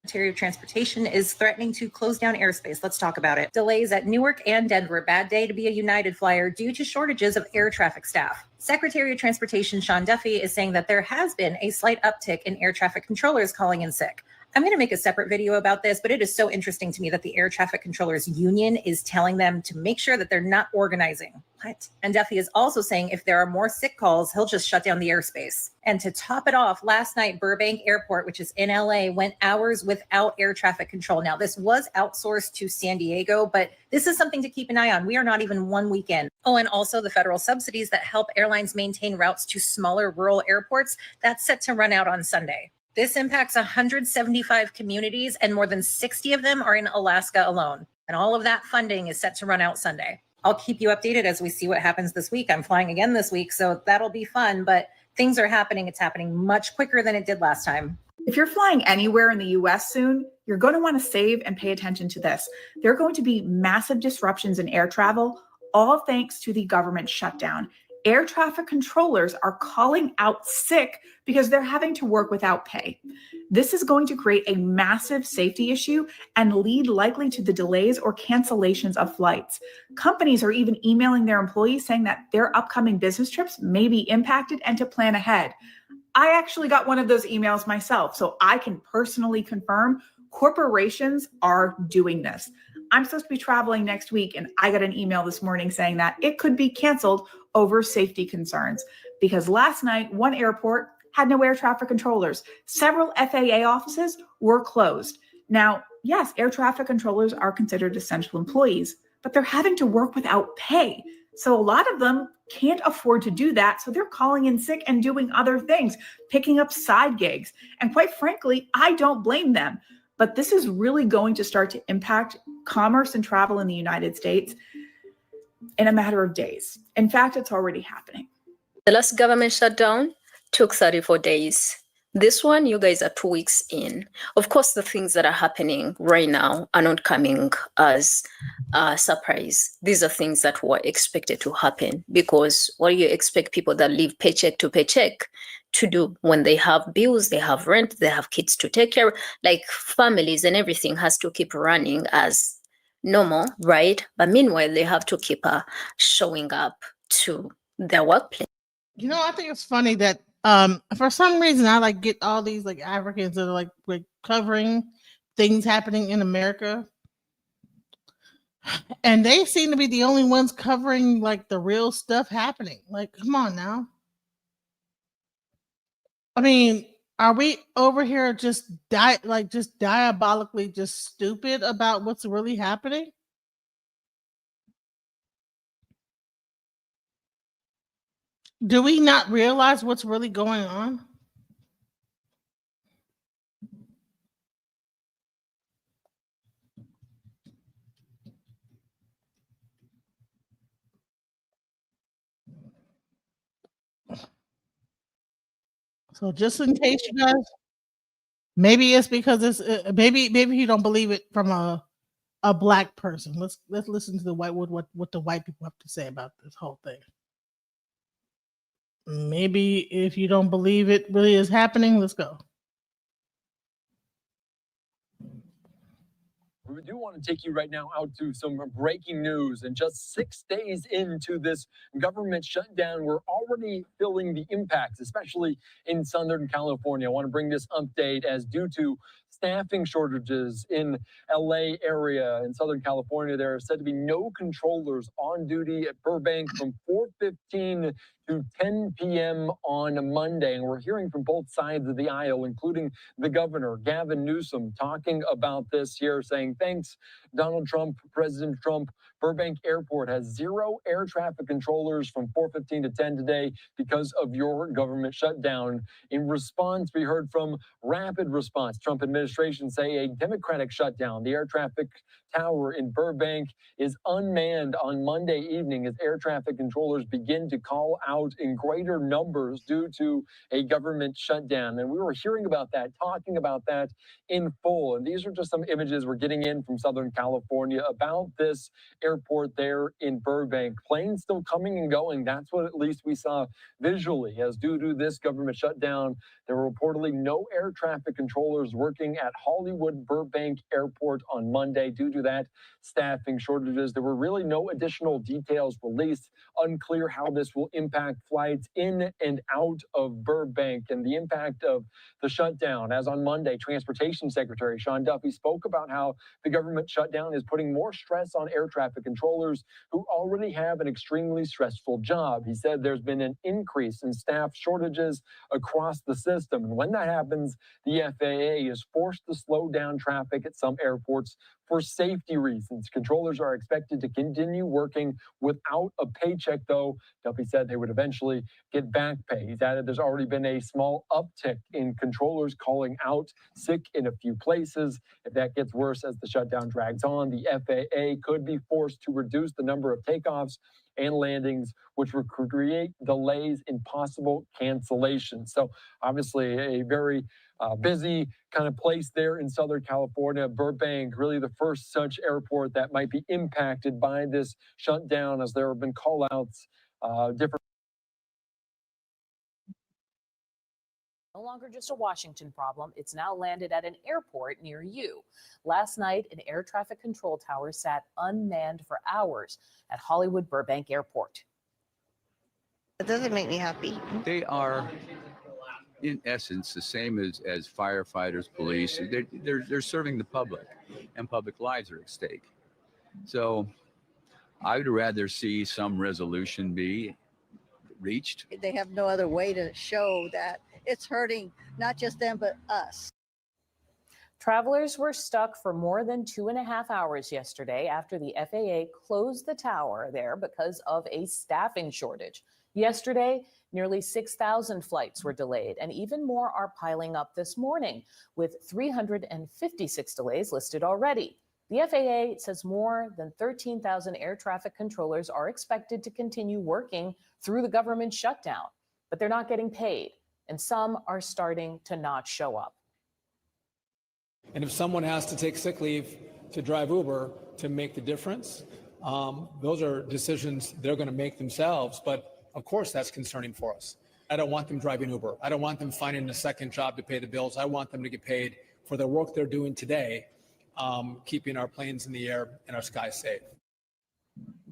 Secretary of Transportation is threatening to close down airspace. Let's talk about it. Delays at Newark and Denver. Bad day to be a United flyer due to shortages of air traffic staff. Secretary of Transportation Sean Duffy is saying that there has been a slight uptick in air traffic controllers calling in sick. I'm going to make a separate video about this, but it is so interesting to me that the Air Traffic Controllers Union is telling them to make sure that they're not organizing. What? And Duffy is also saying if there are more sick calls, he'll just shut down the airspace. And to top it off, last night, Burbank Airport, which is in LA, went hours without air traffic control. Now, this was outsourced to San Diego, but this is something to keep an eye on. We are not even 1 weekend. Oh, and also the federal subsidies that help airlines maintain routes to smaller rural airports, that's set to run out on Sunday. This impacts 175 communities, and more than 60 of them are in Alaska alone. And all of that funding is set to run out Sunday. I'll keep you updated as we see what happens this week. I'm flying again this week, so that'll be fun, but things are happening. It's happening much quicker than it did last time. If you're flying anywhere in the US soon, you're going to want to save and pay attention to this. There are going to be massive disruptions in air travel, all thanks to the government shutdown. Air traffic controllers are calling out sick because they're having to work without pay. This is going to create a massive safety issue and lead likely to the delays or cancellations of flights. Companies are even emailing their employees saying that their upcoming business trips may be impacted and to plan ahead. I actually got one of those emails myself, so I can personally confirm corporations are doing this. I'm supposed to be traveling next week, and I got an email this morning saying that it could be canceled over safety concerns because last night, one airport had no air traffic controllers. Several FAA offices were closed. Now, yes, air traffic controllers are considered essential employees, but they're having to work without pay. So a lot of them can't afford to do that. So they're calling in sick and doing other things, picking up side gigs. And quite frankly, I don't blame them. But this is really going to start to impact commerce and travel in the United States in a matter of days. In fact, it's already happening. The last government shutdown took 34 days. This one, you guys are 2 weeks in. Of course, the things that are happening right now are not coming as a surprise. These are things that were expected to happen because what do you expect people that live paycheck to paycheck to do when they have bills, they have rent, they have kids to take care of, like families and everything has to keep running as normal, right? But meanwhile, they have to keep showing up to their workplace. You know, I think it's funny that for some reason I like get all these like Africans that are like covering things happening in America, and they seem to be the only ones covering like the real stuff happening. Like, come on now. I mean, are we over here just diabolically just stupid about what's really happening? Do we not realize what's really going on? So just in case you guys, maybe it's because it's maybe you don't believe it from a black person. Let's listen to the what the white people have to say about this whole thing. Maybe if you don't believe it really is happening, let's go. We do want to take you right now out to some breaking news. And just 6 days into this government shutdown, we're already feeling the impacts, especially in Southern California. I want to bring this update as due to staffing shortages in LA area in Southern California, there are said to be no controllers on duty at Burbank from 4:15 to 10 p.m. on Monday. And we're hearing from both sides of the aisle, including the governor, Gavin Newsom, talking about this here, saying, thanks, Donald Trump, President Trump, Burbank Airport has 0 air traffic controllers from 4:15 to 10 today because of your government shutdown. In response, we heard from Rapid Response, Trump administration say a Democratic shutdown. The air traffic tower in Burbank is unmanned on Monday evening as air traffic controllers begin to call out in greater numbers due to a government shutdown. And we were hearing about that, talking about that in full. And these are just some images we're getting in from Southern California about this airport there in Burbank. Planes still coming and going. That's what at least we saw visually, as due to this government shutdown, there were reportedly no air traffic controllers working at Hollywood Burbank Airport on Monday due to that staffing shortages. There were really no additional details released. Unclear how this will impact flights in and out of Burbank and the impact of the shutdown. As on Monday, Transportation Secretary Sean Duffy spoke about how the government shutdown is putting more stress on air traffic controllers who already have an extremely stressful job. He said there's been an increase in staff shortages across the system. And when that happens, the FAA is forced to slow down traffic at some airports for safety reasons. Controllers are expected to continue working without a paycheck, though. Duffy said they would eventually get back pay. He's added there's already been a small uptick in controllers calling out sick in a few places. If that gets worse as the shutdown drags on, the FAA could be forced to reduce the number of takeoffs and landings, which would create delays in possible cancellations. So obviously a very busy kind of place there in Southern California. Burbank, really the first such airport that might be impacted by this shutdown, as there have been call-outs, different. No longer just a Washington problem, it's now landed at an airport near you. Last night, an air traffic control tower sat unmanned for hours at Hollywood Burbank Airport. It doesn't make me happy. They are, in essence, the same as firefighters, police. They're serving the public, and public lives are at stake. So I would rather see some resolution be reached. They have no other way to show that it's hurting not just them, but us. Travelers were stuck for more than 2.5 hours yesterday after the FAA closed the tower there because of a staffing shortage. Yesterday, nearly 6,000 flights were delayed, and even more are piling up this morning, with 356 delays listed already. The FAA says more than 13,000 air traffic controllers are expected to continue working through the government shutdown, but they're not getting paid, and some are starting to not show up. And if someone has to take sick leave to drive Uber to make the difference, those are decisions they're going to make themselves. But of course, that's concerning for us. I don't want them driving Uber. I don't want them finding a second job to pay the bills. I want them to get paid for the work they're doing today, keeping our planes in the air and our skies safe.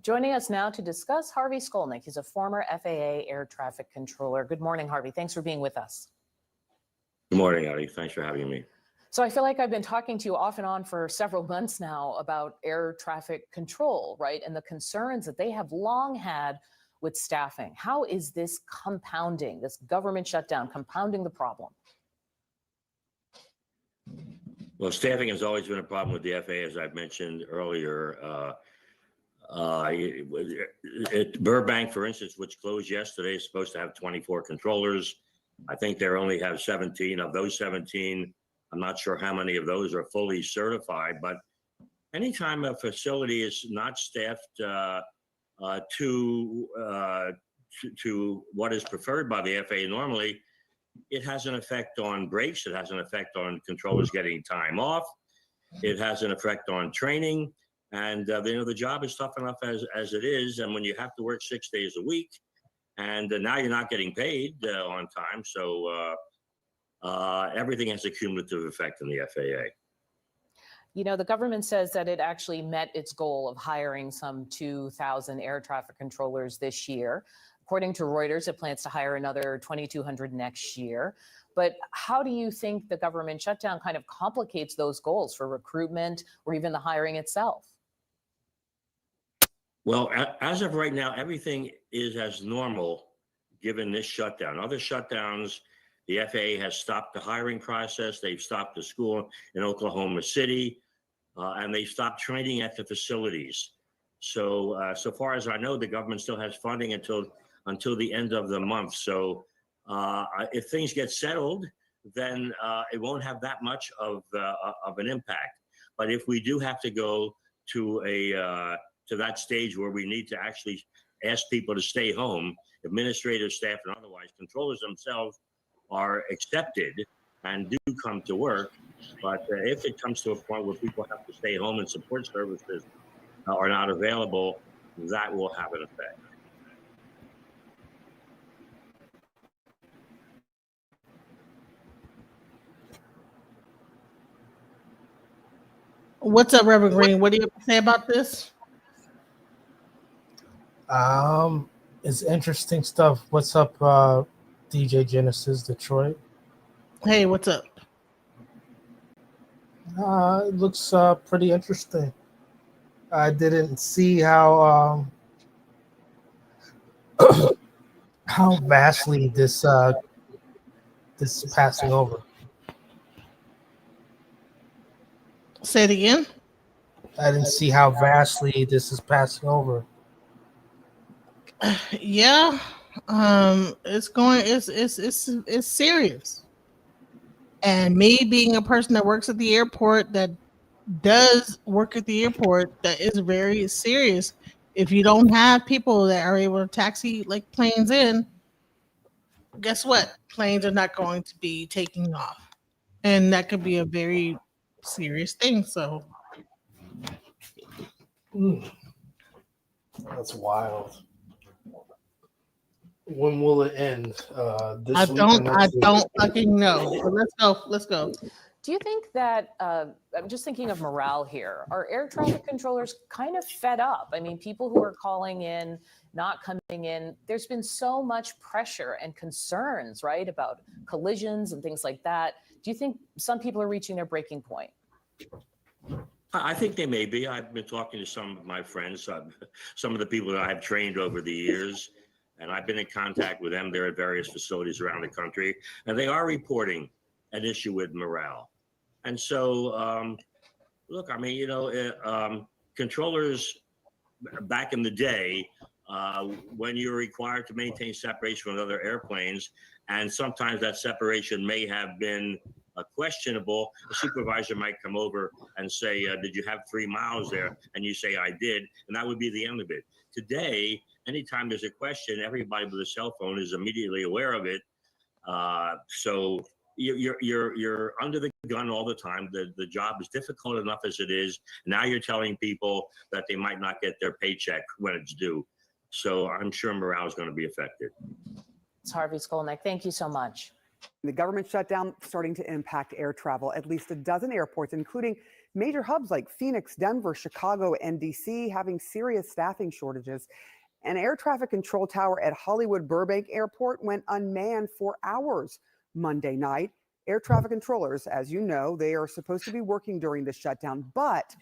Joining us now to discuss, Harvey Skolnick. He's a former FAA air traffic controller. Good morning, Harvey. Thanks for being with us. Good morning, Audie. Thanks for having me. So I feel like I've been talking to you off and on for several months now about air traffic control, right? And the concerns that they have long had with staffing. How is this compounding, this government shutdown, compounding the problem? Well, staffing has always been a problem with the FAA, as I've mentioned earlier. Burbank, for instance, which closed yesterday, is supposed to have 24 controllers. I think they only have 17. Of those 17, I'm not sure how many of those are fully certified, but anytime a facility is not staffed to what is preferred by the FAA, normally it has an effect on brakes. It has an effect on controllers getting time off. It has an effect on training. And the job is tough enough as it is. And when you have to work 6 days a week, and now you're not getting paid on time, so everything has a cumulative effect on the FAA. You know, the government says that it actually met its goal of hiring some 2,000 air traffic controllers this year. According to Reuters, it plans to hire another 2,200 next year. But how do you think the government shutdown kind of complicates those goals for recruitment or even the hiring itself? Well, as of right now, everything is as normal given this shutdown. Other shutdowns, the FAA has stopped the hiring process. They've stopped the school in Oklahoma City, and they've stopped training at the facilities. So, so far as I know, the government still has funding until the end of the month. So, if things get settled, then it won't have that much of an impact. But if we do have to go to to that stage where we need to actually ask people to stay home, administrative staff and otherwise, controllers themselves are accepted and do come to work. But if it comes to a point where people have to stay home and support services are not available, that will have an effect. What's up, Reverend Green? What do you have to say about this? It's interesting stuff. What's up, DJ Genesis, Detroit? Hey, what's up? It looks pretty interesting. I didn't see how how vastly this is passing over. Say it again. I didn't see how vastly this is passing over. Yeah, it's serious. And me being a person that works at the airport, that does work at the airport, that is very serious. If you don't have people that are able to taxi like planes in, guess what? Planes are not going to be taking off, and that could be a very serious thing. So, That's wild. When will it end? This I week or don't next week? fucking know. But let's go. Do you think that, I'm just thinking of morale here, are air traffic controllers kind of fed up? I mean, people who are calling in, not coming in, there's been so much pressure and concerns, right, about collisions and things like that. Do you think some people are reaching their breaking point? I think they may be. I've been talking to some of my friends, some of the people that I've trained over the years, and I've been in contact with them. They're at various facilities around the country, and they are reporting an issue with morale. And so, look, I mean, controllers back in the day, when you're required to maintain separation from other airplanes, and sometimes that separation may have been questionable, a supervisor might come over and say, did you have 3 miles there? And you say, I did. And that would be the end of it. Today, anytime there's a question, everybody with a cell phone is immediately aware of it. So you're under the gun all the time. The job is difficult enough as it is. Now you're telling people that they might not get their paycheck when it's due. So I'm sure morale is going to be affected. It's Harvey Skolnick. Thank you so much. The government shutdown starting to impact air travel. At least a dozen airports, including major hubs like Phoenix, Denver, Chicago, and DC, having serious staffing shortages. An air traffic control tower at Hollywood Burbank Airport went unmanned for hours Monday night. Air traffic controllers, as you know, they are supposed to be working during the shutdown, but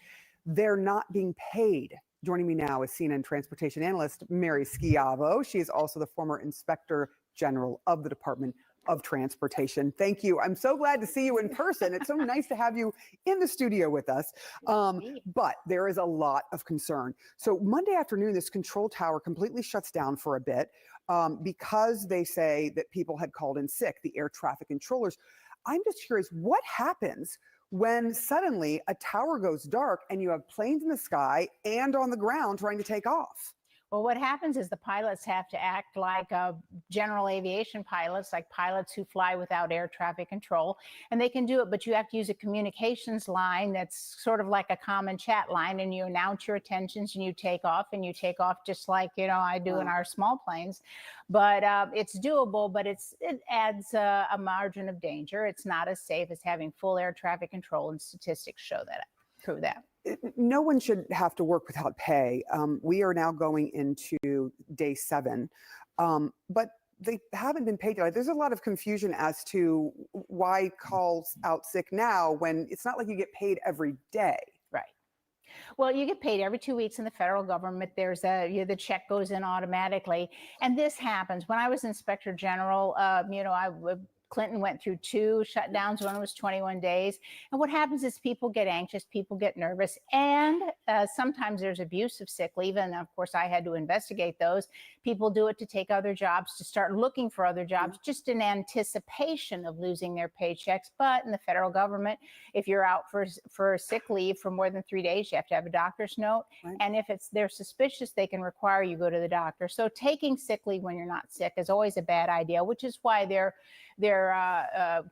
they're not being paid. Joining me now is CNN transportation analyst Mary Schiavo. She is also the former Inspector General of the Department of Transportation. Thank you. I'm so glad to see you in person. It's so nice to have you in the studio with us. But there is a lot of concern. So Monday afternoon, this control tower completely shuts down for a bit because they say that people had called in sick, the air traffic controllers. I'm just curious, what happens when suddenly a tower goes dark and you have planes in the sky and on the ground trying to take off? Well, what happens is the pilots have to act like general aviation pilots, like pilots who fly without air traffic control, and they can do it, but you have to use a communications line that's sort of like a common chat line, and you announce your intentions and you take off just like, I do in our small planes. But it's doable, but it adds a margin of danger. It's not as safe as having full air traffic control, and statistics prove that. No one should have to work without pay. We are now going into day 7, but they haven't been paid yet. There's a lot of confusion as to why calls out sick now when it's not like you get paid every day. Right. Well, you get paid every 2 weeks in the federal government. There's the check goes in automatically. And this happens. When I was Inspector General, Clinton went through 2 shutdowns. One was 21 days. And what happens is people get anxious, people get nervous, and sometimes there's abuse of sick leave. And of course, I had to investigate those. People do it to take other jobs, to start looking for other jobs, just in anticipation of losing their paychecks. But in the federal government, if you're out for sick leave for more than 3 days, you have to have a doctor's note. Right. And if they're suspicious, they can require you go to the doctor. So taking sick leave when you're not sick is always a bad idea, which is why their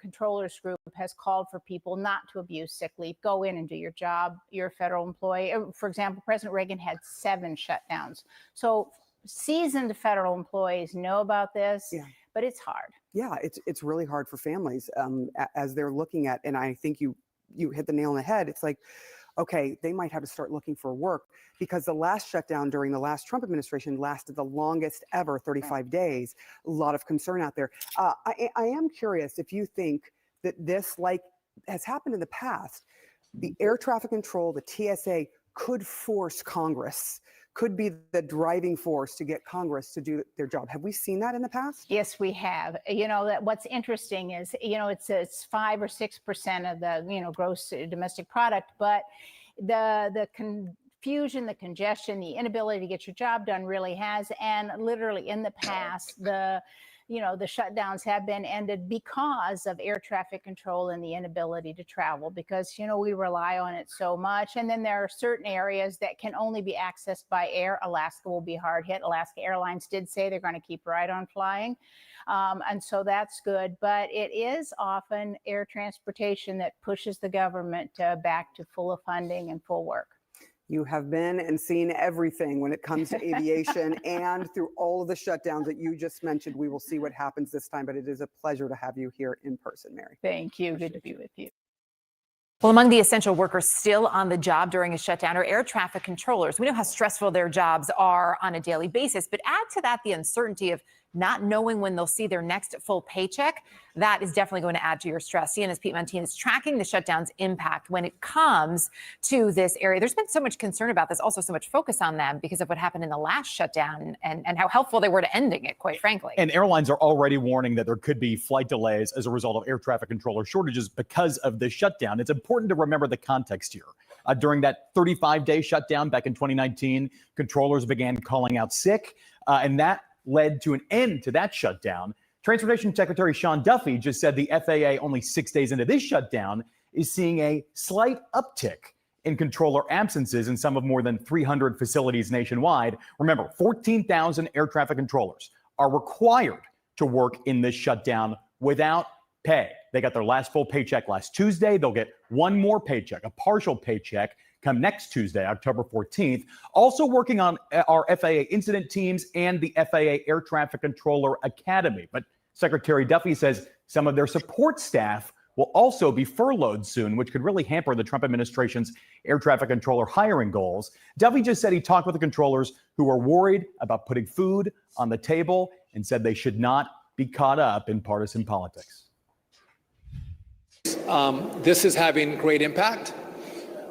controllers group has called for people not to abuse sick leave. Go in and do your job. You're a federal employee. For example, President Reagan had 7 shutdowns. So seasoned federal employees know about this, but it's hard. Yeah, it's really hard for families as they're looking at, and I think you hit the nail on the head. It's like, okay, they might have to start looking for work because the last shutdown during the last Trump administration lasted the longest ever, 35 days. A lot of concern out there. I am curious if you think that this, like has happened in the past, the air traffic control, the TSA could force Congress, could be the driving force to get Congress to do their job. Have we seen that in the past? Yes, we have. That what's interesting is, it's 5 or 6% of the, gross domestic product, but the confusion, the congestion, the inability to get your job done really has. And literally in the past, the shutdowns have been ended because of air traffic control and the inability to travel, because, we rely on it so much. And then there are certain areas that can only be accessed by air. Alaska will be hard hit. Alaska Airlines did say they're going to keep right on flying. And so that's good. But it is often air transportation that pushes the government back to full funding and full work. You have been and seen everything when it comes to aviation, and through all of the shutdowns that you just mentioned. We will see what happens this time, but it is a pleasure to have you here in person, Mary. Thank you. Good to be with you. Well, among the essential workers still on the job during a shutdown are air traffic controllers. We know how stressful their jobs are on a daily basis, but add to that the uncertainty of not knowing when they'll see their next full paycheck. That is definitely going to add to your stress. CNN's Pete Montine is tracking the shutdown's impact when it comes to this area. There's been so much concern about this, also so much focus on them because of what happened in the last shutdown and how helpful they were to ending it, quite frankly. And airlines are already warning that there could be flight delays as a result of air traffic controller shortages because of this shutdown. It's important to remember the context here. During that 35-day shutdown back in 2019, controllers began calling out sick, and that led to an end to that shutdown. Transportation Secretary Sean Duffy just said the FAA, only 6 days into this shutdown, is seeing a slight uptick in controller absences in some of more than 300 facilities nationwide. Remember, 14,000 air traffic controllers are required to work in this shutdown without pay. They got their last full paycheck last Tuesday. They'll get one more paycheck, a partial paycheck, come next Tuesday, October 14th. Also working on our FAA incident teams and the FAA Air Traffic Controller Academy. But Secretary Duffy says some of their support staff will also be furloughed soon, which could really hamper the Trump administration's air traffic controller hiring goals. Duffy just said he talked with the controllers who are worried about putting food on the table and said they should not be caught up in partisan politics. This is having great impact,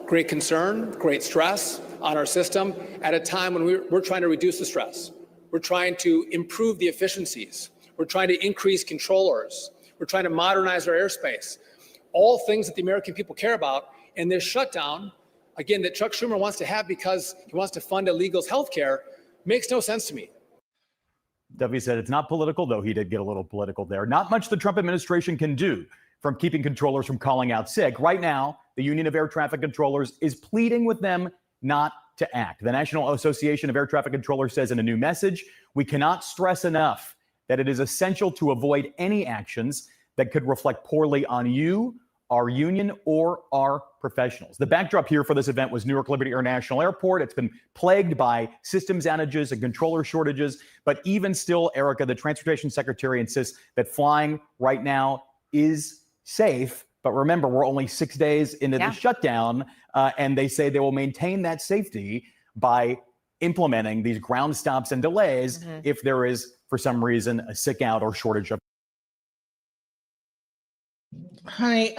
great concern, great stress on our system at a time when we're trying to reduce the stress. We're trying to improve the efficiencies. We're trying to increase controllers. We're trying to modernize our airspace. All things that the American people care about. And this shutdown, again, that Chuck Schumer wants to have because he wants to fund illegals' health care, makes no sense to me. Duffy said it's not political, though he did get a little political there. Not much the Trump administration can do from keeping controllers from calling out sick. Right now, the Union of Air Traffic Controllers is pleading with them not to act. The National Association of Air Traffic Controllers says in a new message, we cannot stress enough that it is essential to avoid any actions that could reflect poorly on you, our union, or our professionals. The backdrop here for this event was Newark Liberty International Airport. It's been plagued by systems outages and controller shortages. But even still, Erica, the Transportation Secretary, insists that flying right now is safe. But remember, we're only 6 days into the shutdown, and they say they will maintain that safety by implementing these ground stops and delays if there is, for some reason, a sick out or shortage of. Honey,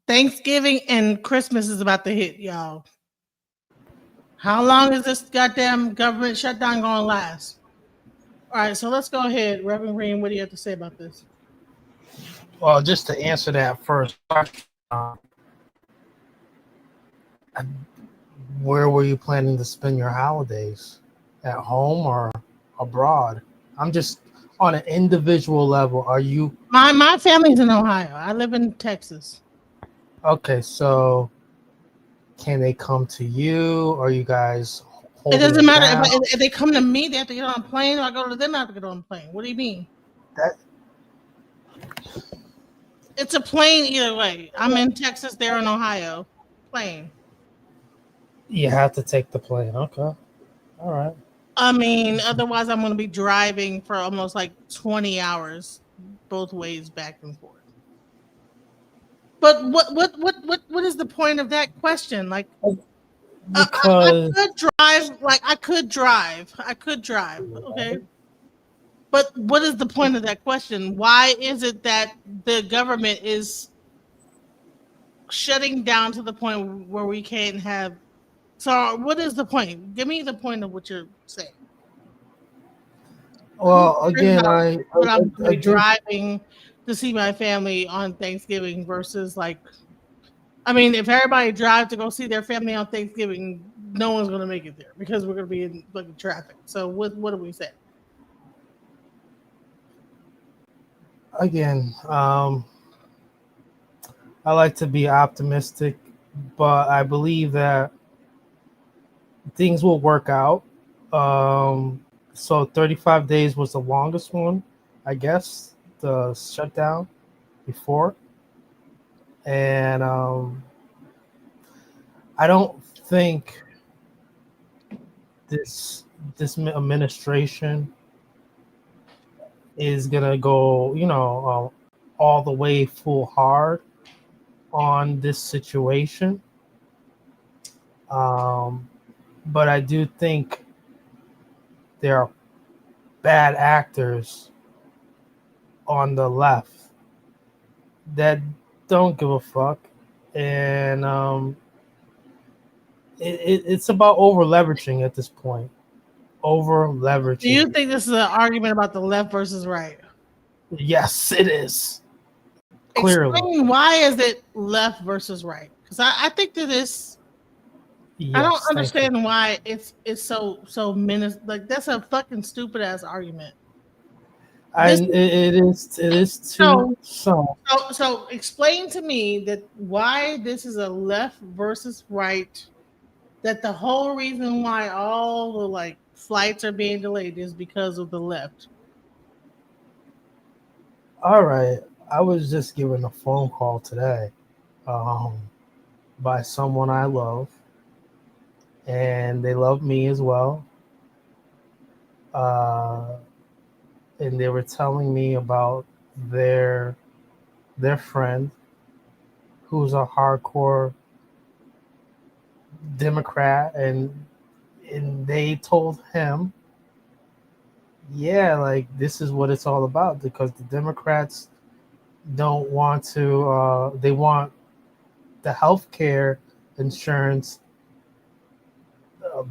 Thanksgiving and Christmas is about to hit, y'all. How long is this goddamn government shutdown going to last? All right, so let's go ahead. Reverend Green, what do you have to say about this? Well, just to answer that first question, where were you planning to spend your holidays? At home or abroad? I'm just on an individual level. Are you? My family's in Ohio. I live in Texas. Okay, so can they come to you? Are you guys? It doesn't matter down? if they come to me. They have to get on a plane, or I go to them. I have to get on a plane. What do you mean? It's a plane either way. I'm in Texas. They're in Ohio. Plane. You have to take the plane. Okay, all right. I mean, otherwise I'm going to be driving for almost like 20 hours, both ways back and forth. But what is the point of that question? Like, I could drive. Okay. But what is the point of that question? Why is it that the government is shutting down to the point where we can't have? So what is the point? Give me the point of what you're saying. Well, again, I'm driving to see my family on Thanksgiving versus like, I mean, if everybody drives to go see their family on Thanksgiving, no one's going to make it there because we're going to be in like traffic. So what do we say? Again, I like to be optimistic, but I believe that things will work out. So 35 days was the longest one, I guess, the shutdown before. And I don't think this administration is gonna go, all the way full hard on this situation. But I do think there are bad actors on the left that don't give a fuck, and it's about over leveraging at this point. Over leveraging. Do you think this is an argument about the left versus right? Yes, it is. Clearly. Explain why is it left versus right? Because I think that this. Yes, I don't understand why it's so like that's a fucking stupid ass argument. It is too. So explain to me that why this is a left versus right. That the whole reason why all the like flights are being delayed is because of the left. All right, I was just given a phone call today, by someone I love. And they love me as well. And they were telling me about their friend who's a hardcore Democrat, and they told him, yeah, like this is what it's all about, because the Democrats don't want to they want the healthcare insurance,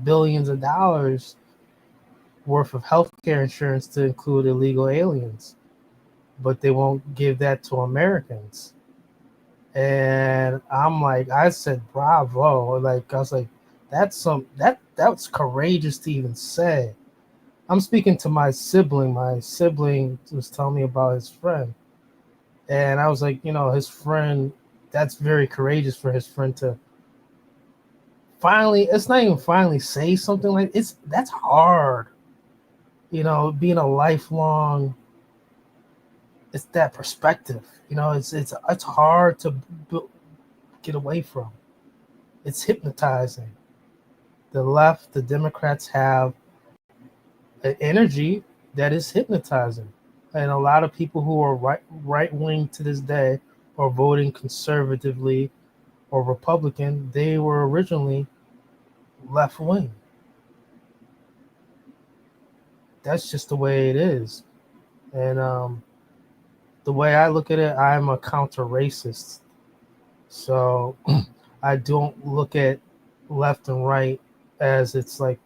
billions of dollars worth of healthcare insurance to include illegal aliens, but they won't give that to Americans. And I'm like, I said, bravo. Like, I was like, that's courageous to even say. I'm speaking to my sibling. My sibling was telling me about his friend. And I was like, his friend, that's very courageous for his friend to finally, it's not even finally say something like that's hard. You know, being a lifelong, it's that perspective. You know, it's hard to get away from. It's hypnotizing. The left, the Democrats have an energy that is hypnotizing. And a lot of people who are right wing to this day are voting conservatively or Republican. They were originally left wing. That's just the way it is. And the way I look at it, I'm a counter racist. So I don't look at left and right as it's like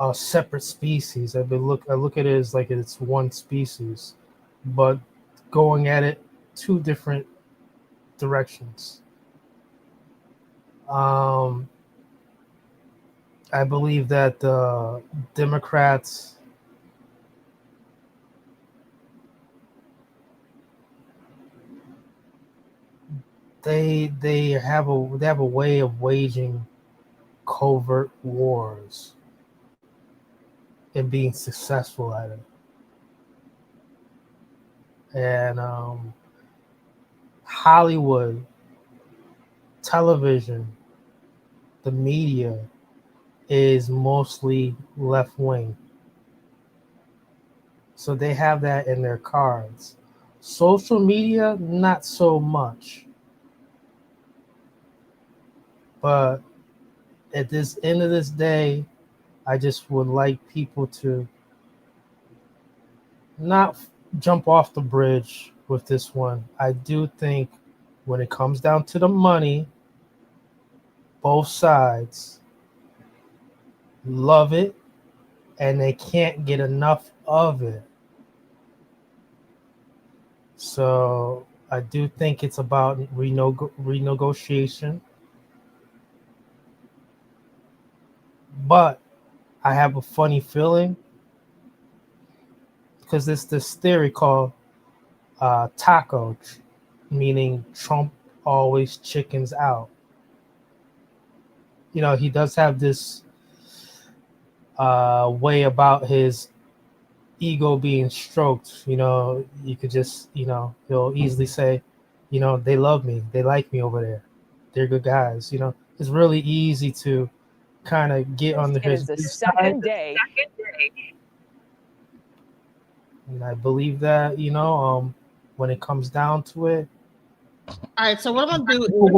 a separate species. I look at it as like it's one species, but going at it two different directions. I believe that the Democrats they have a way of waging covert wars and being successful at it. And Hollywood, television, the media is mostly left wing. So they have that in their cards. Social media, not so much. But at this end of this day, I just would like people to not jump off the bridge with this one. I do think when it comes down to the money, both sides love it and they can't get enough of it. So I do think it's about renegotiation. But I have a funny feeling because there's this theory called taco, meaning Trump always chickens out. You know, he does have this way about his ego being stroked. You know, you could just, you know, he'll easily say, you know, they love me. They like me over there. They're good guys. You know, it's really easy to kind of get under his the side. second day. And I believe that, you know, when it comes down to it, All right, so what I'm gonna do? people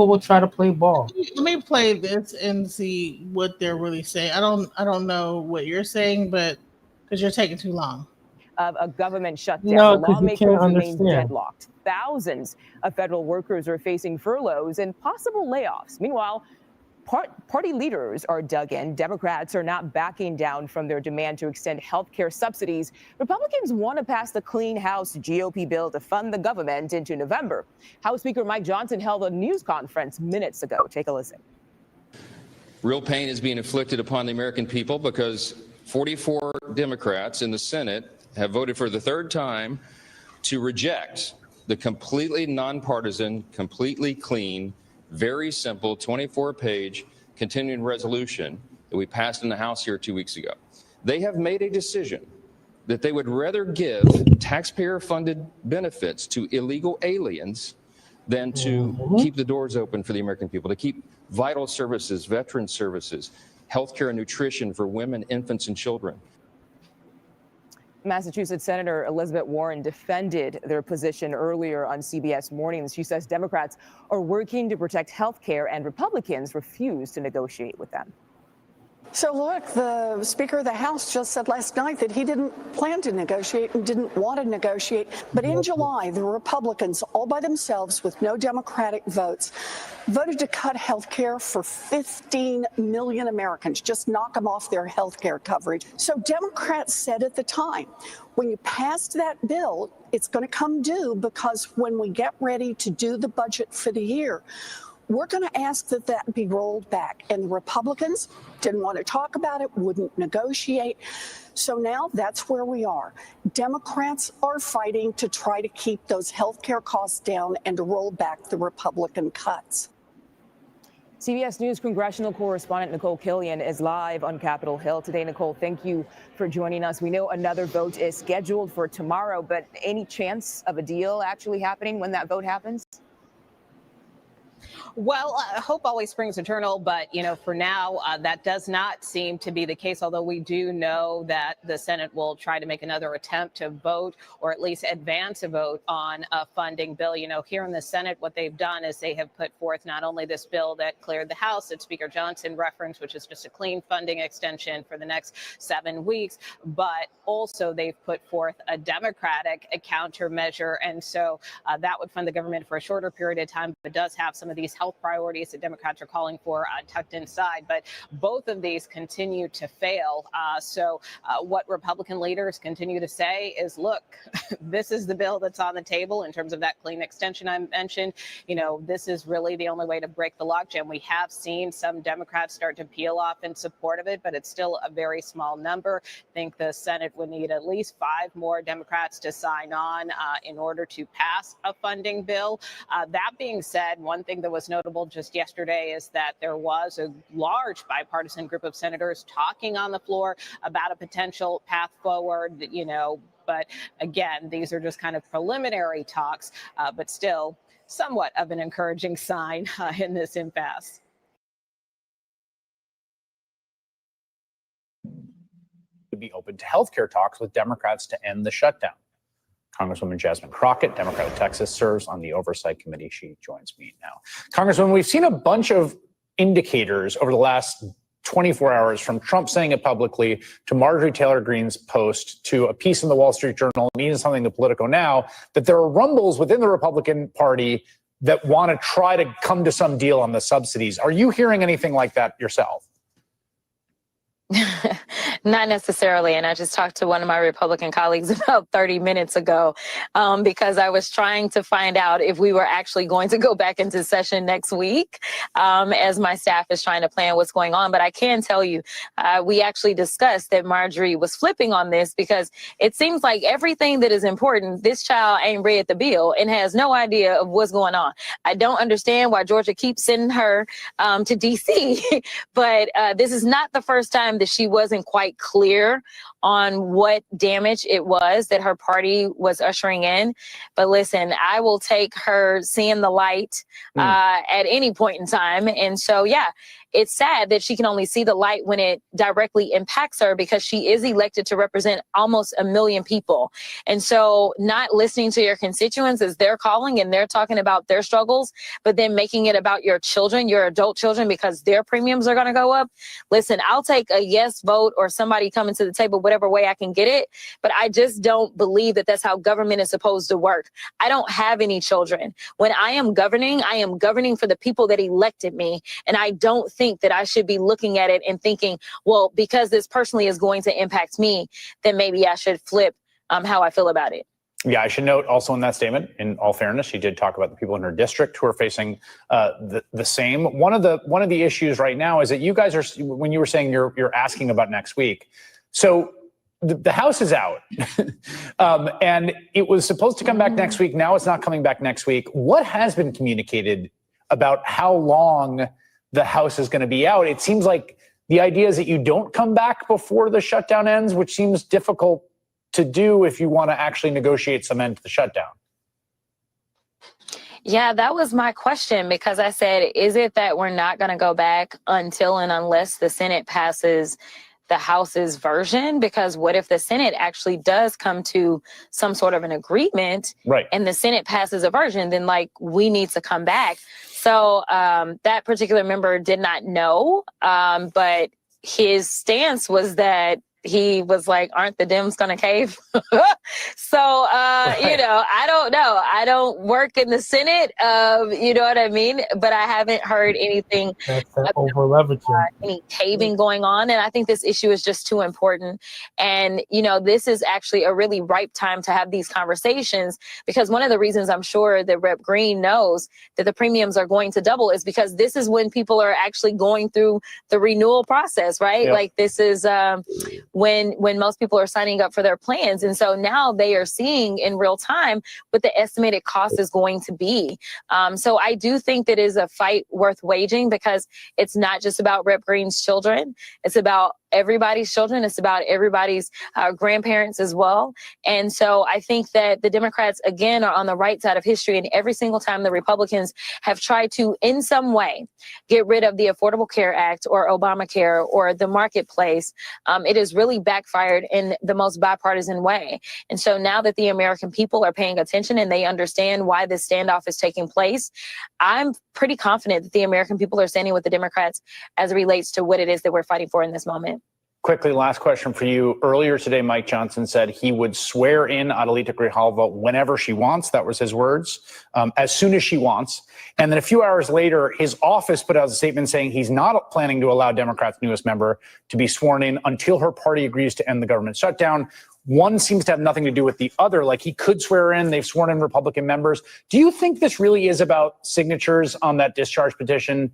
will try to play ball. Let me play this and see what they're really saying. I don't know what you're saying, but because you're taking too long. Of a government shutdown, No, the 'cause you lawmakers can't remain understand. deadlocked. Thousands of federal workers are facing furloughs and possible layoffs. Meanwhile, party leaders are dug in. Democrats are not backing down from their demand to extend health care subsidies. Republicans want to pass the Clean House GOP bill to fund the government into November. House Speaker Mike Johnson held a news conference minutes ago. Take a listen. Real pain is being inflicted upon the American people because 44 Democrats in the Senate have voted for the third time to reject the completely nonpartisan, completely clean, very simple 24-page continuing resolution that we passed in the House here 2 weeks ago. They have made a decision that they would rather give taxpayer-funded benefits to illegal aliens than to keep the doors open for the American people, to keep vital services, veteran services, healthcare and nutrition for women, infants, and children. Massachusetts Senator Elizabeth Warren defended their position earlier on CBS Mornings. She says Democrats are working to protect health care and Republicans refuse to negotiate with them. So look, the Speaker of the House just said last night that he didn't plan to negotiate and didn't want to negotiate. But in July, the Republicans, all by themselves with no Democratic votes, voted to cut health care for 15 million Americans, just knock them off their health care coverage. So Democrats said at the time, when you passed that bill, it's going to come due because when we get ready to do the budget for the year, we're going to ask that that be rolled back. And the Republicans didn't want to talk about it, wouldn't negotiate. So now that's where we are. Democrats are fighting to try to keep those health care costs down and to roll back the Republican cuts. CBS News congressional correspondent Nicole Killian is live on Capitol Hill today. Nicole, thank you for joining us. We know another vote is scheduled for tomorrow, but any chance of a deal actually happening when that vote happens? Well, hope always springs eternal, but, for now, that does not seem to be the case, although we do know that the Senate will try to make another attempt to vote or at least advance a vote on a funding bill. Here in the Senate, what they've done is they have put forth not only this bill that cleared the House that Speaker Johnson referenced, which is just a clean funding extension for the next 7 weeks, but also they've put forth a Democratic countermeasure. And so that would fund the government for a shorter period of time, but does have some of these health priorities that Democrats are calling for tucked inside. But both of these continue to fail. So what Republican leaders continue to say is, look, this is the bill that's on the table in terms of that clean extension I mentioned. This is really the only way to break the logjam. We have seen some Democrats start to peel off in support of it, but it's still a very small number. I think the Senate would need at least 5 more Democrats to sign on in order to pass a funding bill. That being said, one thing that was notable just yesterday is that there was a large bipartisan group of senators talking on the floor about a potential path forward, but again, these are just kind of preliminary talks, but still somewhat of an encouraging sign in this impasse. Would be open to healthcare talks with Democrats to end the shutdown. Congresswoman Jasmine Crockett, Democrat of Texas, serves on the Oversight Committee. She joins me now. Congresswoman, we've seen a bunch of indicators over the last 24 hours, from Trump saying it publicly to Marjorie Taylor Greene's post to a piece in the Wall Street Journal and even something in Politico now, that there are rumbles within the Republican Party that want to try to come to some deal on the subsidies. Are you hearing anything like that yourself? Not necessarily. And I just talked to one of my Republican colleagues about 30 minutes ago because I was trying to find out if we were actually going to go back into session next week as my staff is trying to plan what's going on. But I can tell you, we actually discussed that Marjorie was flipping on this because it seems like everything that is important, this child ain't read the bill and has no idea of what's going on. I don't understand why Georgia keeps sending her to D.C., but this is not the first time that she wasn't quite clear on what damage it was that her party was ushering in. But listen, I will take her seeing the light at any point in time. And so, yeah, it's sad that she can only see the light when it directly impacts her because she is elected to represent almost 1 million people. And so not listening to your constituents as they're calling and they're talking about their struggles, but then making it about your children, your adult children, because their premiums are going to go up. Listen, I'll take a yes vote or somebody coming to the table, whatever way I can get it. But I just don't believe that that's how government is supposed to work. I don't have any children. When I am governing for the people that elected me. And I don't think that I should be looking at it and thinking, well, because this personally is going to impact me, then maybe I should flip how I feel about it. Yeah, I should note also in that statement, in all fairness, she did talk about the people in her district who are facing the same. One of the issues right now is that you guys are, when you were saying you're asking about next week. So the House is out and it was supposed to come back next week. Now it's not coming back next week. What has been communicated about how long the House is going to be out? It seems like the idea is that you don't come back before the shutdown ends, which seems difficult to do if you want to actually negotiate some end to the shutdown. Yeah, that was my question, because I said, is it that we're not going to go back until and unless the Senate passes the House's version? Because what if the Senate actually does come to some sort of an agreement, right, and the Senate passes a version, then we need to come back. So that particular member did not know, but his stance was that he was like, aren't the Dems going to cave? So, I don't know. I don't work in the Senate, you know what I mean? But I haven't heard anything about any caving going on. And I think this issue is just too important. And, this is actually a really ripe time to have these conversations, because one of the reasons I'm sure that Rep. Green knows that the premiums are going to double is because this is when people are actually going through the renewal process, right? Yep. This is when most people are signing up for their plans. And so now they are seeing in real time what the estimated cost is going to be. So I do think that is a fight worth waging, because it's not just about Rep. Green's children. It's about everybody's children. It's about everybody's grandparents as well. And so I think that the Democrats, again, are on the right side of history. And every single time the Republicans have tried to, in some way, get rid of the Affordable Care Act or Obamacare or the marketplace, it has really backfired in the most bipartisan way. And so now that the American people are paying attention and they understand why this standoff is taking place, I'm pretty confident that the American people are standing with the Democrats as it relates to what it is that we're fighting for in this moment. Quickly, last question for you. Earlier today, Mike Johnson said he would swear in Adelita Grijalva whenever she wants. That was his words, as soon as she wants. And then a few hours later, his office put out a statement saying he's not planning to allow Democrats' newest member to be sworn in until her party agrees to end the government shutdown. One seems to have nothing to do with the other. Like, he could swear in, they've sworn in Republican members. Do you think this really is about signatures on that discharge petition,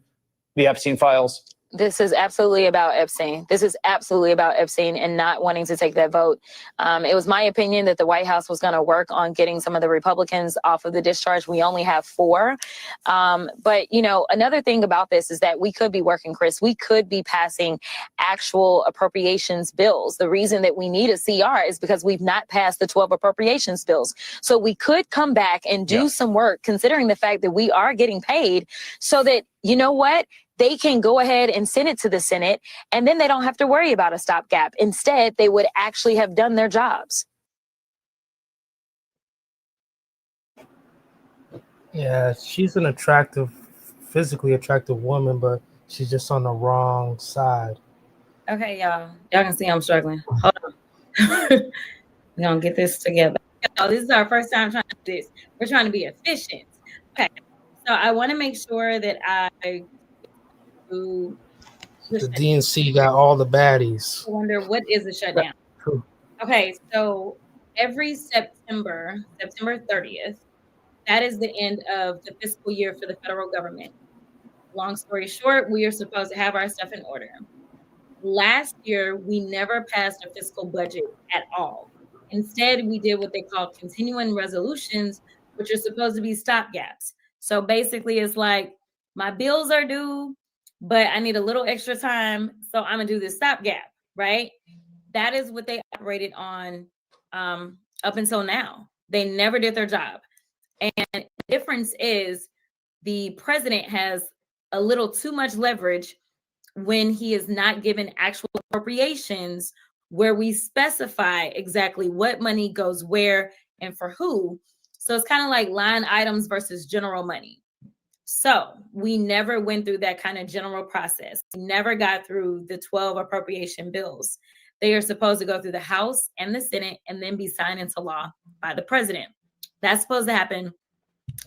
the Epstein files? This is absolutely about Epstein. This is absolutely about Epstein and not wanting to take that vote. It was my opinion that the White House was going to work on getting some of the Republicans off of the discharge. We only have 4. But, you know, another thing about this is that we could be working, Chris. We could be passing actual appropriations bills. The reason that we need a CR is because we've not passed the 12 appropriations bills. So we could come back and do some work, considering the fact that we are getting paid, so that, you know what? They can go ahead and send it to the Senate, and then they don't have to worry about a stopgap. Instead, they would actually have done their jobs. Yeah, she's an physically attractive woman, but she's just on the wrong side. Okay, y'all. Y'all can see I'm struggling. Hold on. We're going to get this together. Y'all, this is our first time trying to do this. We're trying to be efficient. Okay, so I want to make sure that I The DNC got all the baddies. I wonder, what is a shutdown? Okay, so every September 30th, that is the end of the fiscal year for the federal government. Long story short, we are supposed to have our stuff in order. Last year, we never passed a fiscal budget at all. Instead, we did what they call continuing resolutions, which are supposed to be stopgaps. So basically, it's like, my bills are due, but I need a little extra time, so I'm gonna do this stopgap, right? That is what they operated on up until now. They never did their job. And the difference is the president has a little too much leverage when he is not given actual appropriations where we specify exactly what money goes where and for who. So it's kind of like line items versus general money. So we never went through that kind of general process. We never got through the 12 appropriation bills. They are supposed to go through the House and the Senate and then be signed into law by the president. That's supposed to happen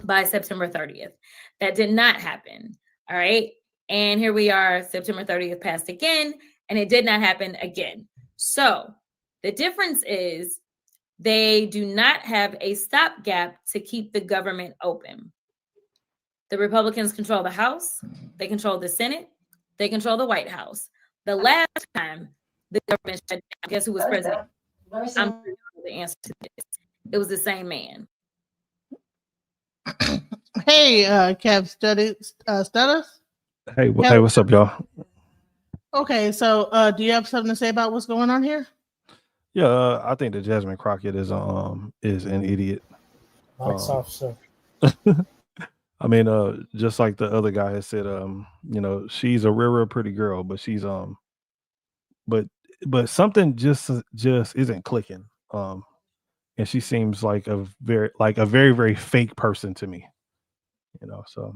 by September 30th. That did not happen. All right. And here we are, September 30th passed again, and it did not happen again. So the difference is they do not have a stopgap to keep the government open. The Republicans control the House, they control the Senate, they control the White House. The last time the government shut down, guess who was president? I'm sure you know the answer to this. It was the same man. Hey, Kev Studders. Hey, hey, what's up, y'all? Okay, so do you have something to say about what's going on here? Yeah, I think that Jasmine Crockett is an idiot. Mike's officer. I mean, just like the other guy has said, you know, she's a real pretty girl, but she's but something just isn't clicking. And she seems like a very fake person to me. You know, so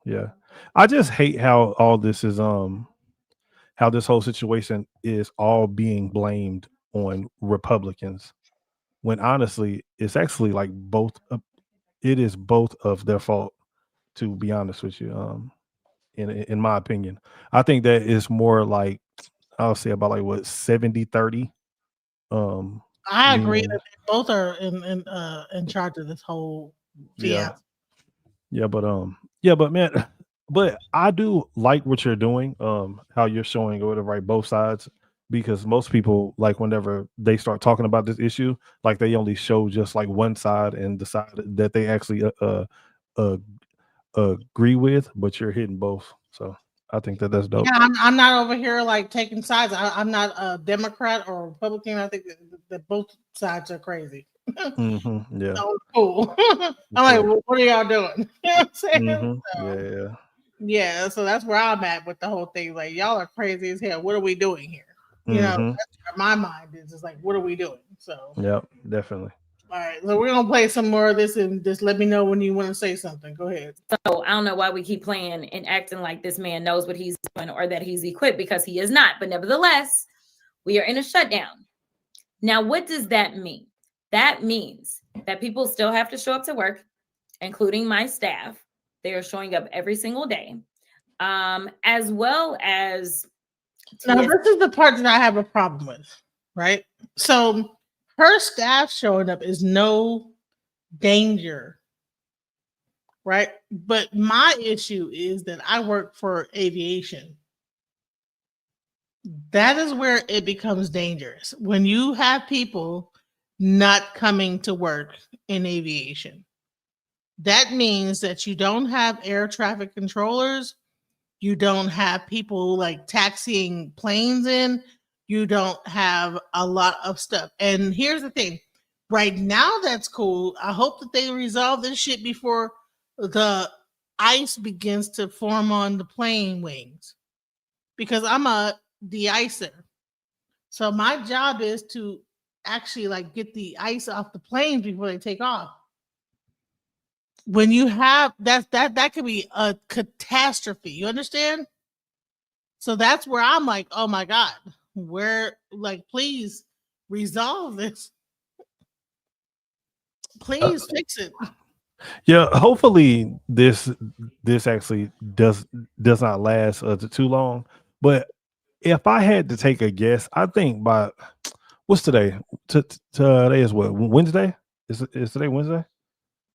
yeah. I just hate how all this is how this whole situation is all being blamed on Republicans, when honestly it's actually like it is both of their fault, to be honest with you. In my opinion, I think that is more like, I'll say about like what 70-30. I agree that they both are in charge of this whole fiasco. Yeah, but man, but I do like what you're doing, how you're showing or whatever, right, both sides, because most people, like, whenever they start talking about this issue, like, they only show just like one side and the side that they actually agree with, but you're hitting both. So I think that that's dope. Yeah, I'm not over here like taking sides. I'm not a Democrat or Republican. I think that both sides are crazy. Yeah. So cool. I'm like, well, what are y'all doing? You know what I'm saying? So, yeah, so that's where I'm at with the whole thing. Like, y'all are crazy as hell. What are we doing here? You know, that's where my mind is just like, what are we doing? So, Yep, definitely. all right, so we're gonna play some more of this and just let me know when you want to say something. Go ahead. So I don't know why we keep playing and acting like this man knows what he's doing or that he's equipped, because he is not. But nevertheless, we are in a shutdown. Now, what does that mean? That means that people still have to show up to work, including my staff. They are showing up every single day, as well as. Now, this is the part that I have a problem with, right? So her staff showing up is no danger, right? But my issue is that I work for aviation. That is where it becomes dangerous. When you have people not coming to work in aviation, that means that you don't have air traffic controllers. You don't have people like taxiing planes in. You don't have a lot of stuff. And here's the thing. Right now, that's cool. I hope that they resolve this shit before the ice begins to form on the plane wings. Because I'm a de-icer. So my job is to actually like get the ice off the planes before they take off. When you have that could be a catastrophe. You understand? So that's where I'm like, oh my God, where, like, please resolve this. Please fix it. Yeah, hopefully this actually does not last too long. But if I had to take a guess, I think by what's today? Today is what, Wednesday? Is today Wednesday?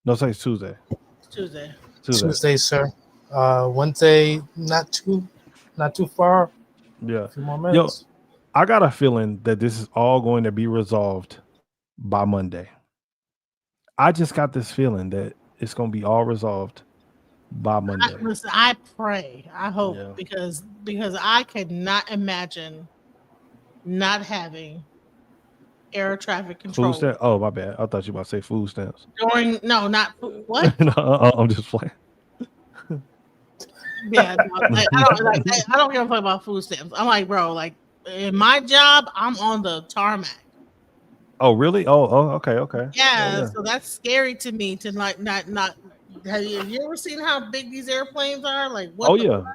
No, today's Tuesday. Tuesday, sir. Wednesday, not too far. Yeah. A few more minutes. Yo, I got a feeling that this is all going to be resolved by Monday. I just got this feeling that it's going to be all resolved by Monday. Listen, I pray, I hope, because I could not imagine not having air traffic control. Food stamps? Oh, my bad. I thought you were about to say food stamps. No, not food. What? No, I'm just playing. Yeah, no, I don't give a fuck about food stamps. I'm like, bro, like in my job, I'm on the tarmac. Oh, really? Oh, okay. Yeah, so that's scary to me to like not. Have you ever seen how big these airplanes are? Like, what? Fuck?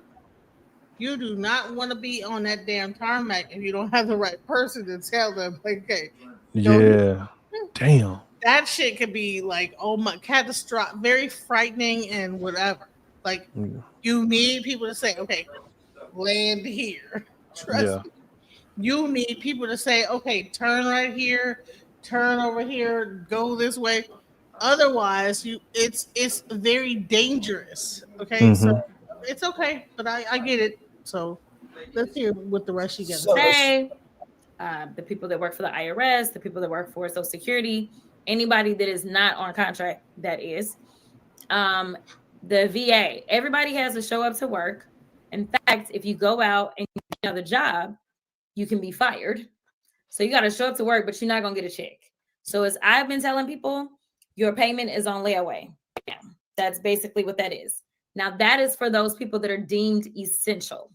You do not want to be on that damn tarmac if you don't have the right person to tell them, like, okay. Yeah. Damn. That shit could be like, oh my, catastrophic, very frightening and whatever. Like, you need people to say, okay, land here. Trust me. You need people to say, okay, turn right here, turn over here, go this way. Otherwise, it's very dangerous. Okay, so it's okay, but I get it. So let's hear what the rest you get. Say, the people that work for the IRS, the people that work for Social Security, anybody that is not on contract, that is, the VA, everybody has to show up to work. In fact, if you go out and get another job, you can be fired. So you got to show up to work, but you're not going to get a check. So as I've been telling people, your payment is on layaway. Yeah, that's basically what that is. Now, that is for those people that are deemed essential.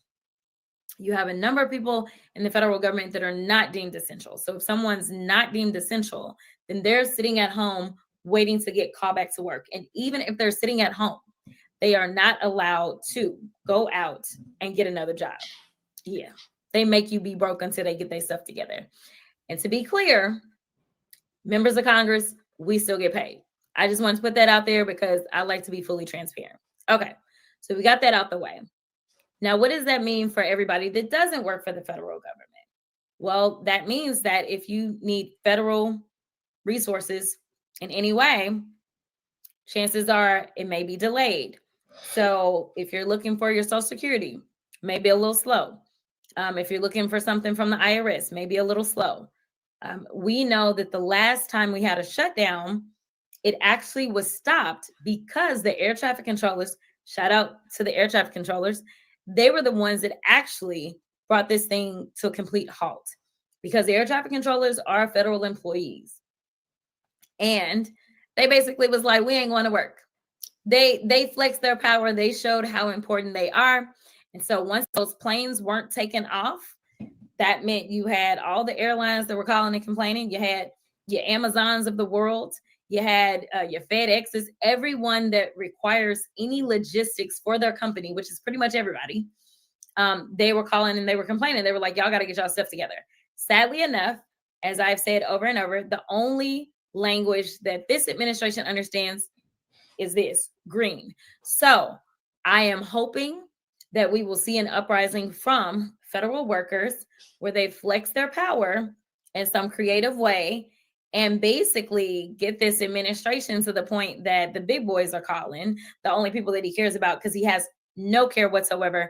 You have a number of people in the federal government that are not deemed essential. So if someone's not deemed essential, then they're sitting at home waiting to get called back to work. And even if they're sitting at home, they are not allowed to go out and get another job. Yeah, they make you be broke until they get their stuff together. And to be clear, members of Congress, we still get paid. I just want to put that out there because I like to be fully transparent. Okay, so we got that out the way. Now, what does that mean for everybody that doesn't work for the federal government? Well, that means that if you need federal resources in any way, chances are it may be delayed. So if you're looking for your Social Security, maybe a little slow. If you're looking for something from the IRS, maybe a little slow. We know that the last time we had a shutdown, it actually was stopped because the air traffic controllers, shout out to the air traffic controllers, they were the ones that actually brought this thing to a complete halt, because the air traffic controllers are federal employees. And they basically was like, we ain't going to work. They flexed their power. They showed how important they are. And so once those planes weren't taken off, that meant you had all the airlines that were calling and complaining. You had your Amazons of the world. You had your FedExes, everyone that requires any logistics for their company, which is pretty much everybody. They were calling and they were complaining. They were like, y'all got to get y'all stuff together. Sadly enough, as I've said over and over, the only language that this administration understands is this: green. So I am hoping that we will see an uprising from federal workers where they flex their power in some creative way and basically get this administration to the point that the big boys are calling, the only people that he cares about, because he has no care whatsoever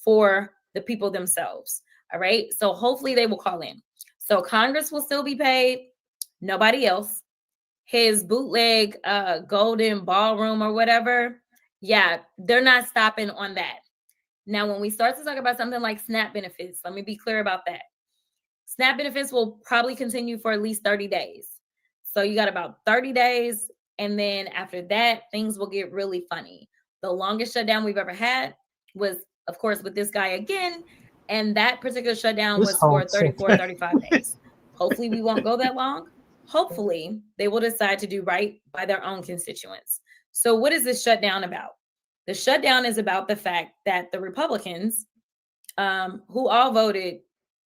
for the people themselves. All right. So hopefully they will call in. So Congress will still be paid. Nobody else. His bootleg golden ballroom or whatever. Yeah, they're not stopping on that. Now, when we start to talk about something like SNAP benefits, let me be clear about that. SNAP benefits will probably continue for at least 30 days. So you got about 30 days. And then after that, things will get really funny. The longest shutdown we've ever had was, of course, with this guy again. And that particular shutdown was for 34, 35 days. Hopefully we won't go that long. Hopefully they will decide to do right by their own constituents. So what is this shutdown about? The shutdown is about the fact that the Republicans, who all voted,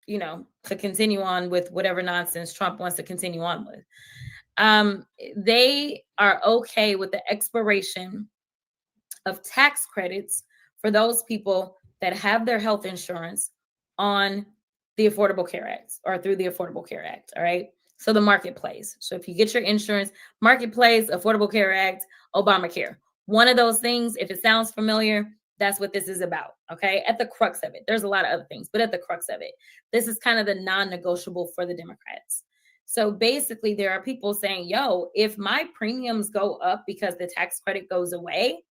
to continue on with whatever nonsense Trump wants to continue on with, they are okay with the expiration of tax credits for those people that have their health insurance on the Affordable Care Act or through the Affordable Care Act. All right. So the marketplace. So if you get your insurance, marketplace, Affordable Care Act, Obamacare, one of those things, if it sounds familiar, that's what this is about. Okay. At the crux of it, there's a lot of other things, but at the crux of it, this is kind of the non-negotiable for the Democrats. So basically there are people saying, yo, if my premiums go up because the tax credit goes away,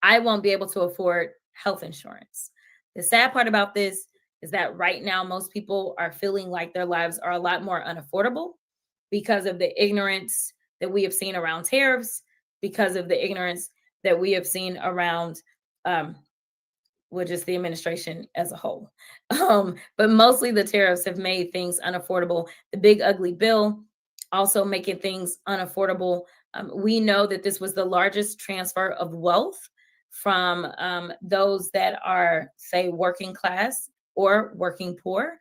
I won't be able to afford health insurance. The sad part about this is that right now, most people are feeling like their lives are a lot more unaffordable because of the ignorance that we have seen around tariffs, because of the ignorance that we have seen around just the administration as a whole. But mostly the tariffs have made things unaffordable. The big ugly bill also making things unaffordable. We know that this was the largest transfer of wealth from those that are, say, working class or working poor,